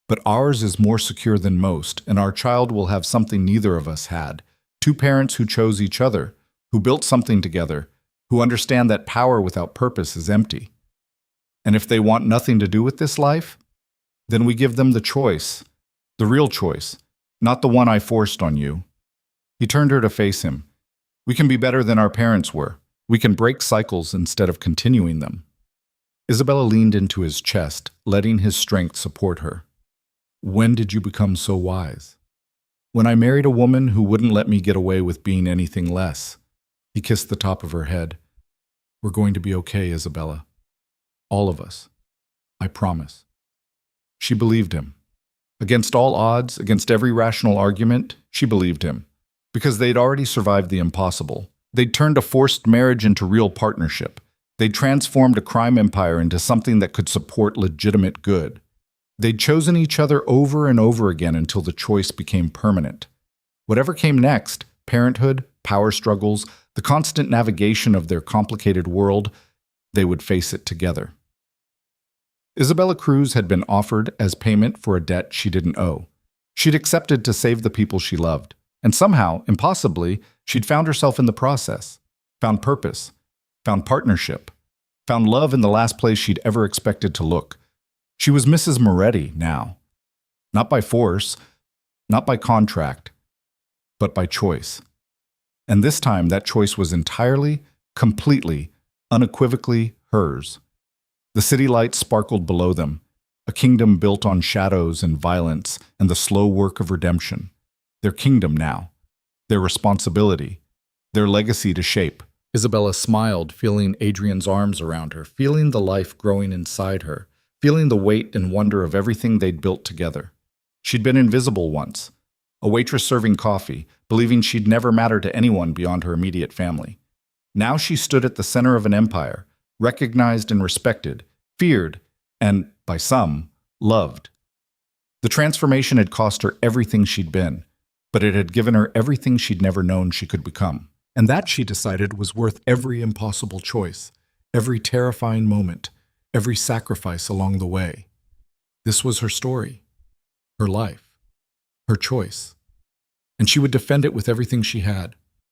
but ours is more secure than most, and our child will have something neither of us had. 2 parents who chose each other, who built something together, who understand that power without purpose is empty. And if they want nothing to do with this life, then we give them the choice, the real choice, not the one I forced on you. He turned her to face him. We can be better than our parents were. We can break cycles instead of continuing them. Isabella leaned into his chest, letting his strength support her. When did you become so wise? When I married a woman who wouldn't let me get away with being anything less. He kissed the top of her head. We're going to be okay, Isabella. All of us. I promise. She believed him. Against all odds, against every rational argument, she believed him. Because they'd already survived the impossible. They'd turned a forced marriage into real partnership. They'd transformed a crime empire into something that could support legitimate good. They'd chosen each other over and over again until the choice became permanent. Whatever came next, parenthood, power struggles, the constant navigation of their complicated world, they would face it together. Isabella Cruz had been offered as payment for a debt she didn't owe. She'd accepted to save the people she loved, and somehow, impossibly, she'd found herself in the process, found purpose, found partnership, found love in the last place she'd ever expected to look. She was Mrs. Moretti now, not by force, not by contract, but by choice. And this time, that choice was entirely, completely, unequivocally hers. The city lights sparkled below them, a kingdom built on shadows and violence and the slow work of redemption. Their kingdom now, their responsibility, their legacy to shape. Isabella smiled, feeling Adrian's arms around her, feeling the life growing inside her, feeling the weight and wonder of everything they'd built together. She'd been invisible once, a waitress serving coffee, believing she'd never matter to anyone beyond her immediate family. Now she stood at the center of an empire, recognized and respected, feared, and, by some, loved. The transformation had cost her everything she'd been, but it had given her everything she'd never known she could become. And that, she decided, was worth every impossible choice, every terrifying moment, every sacrifice along the way. This was her story, her life, her choice. And she would defend it with everything she had.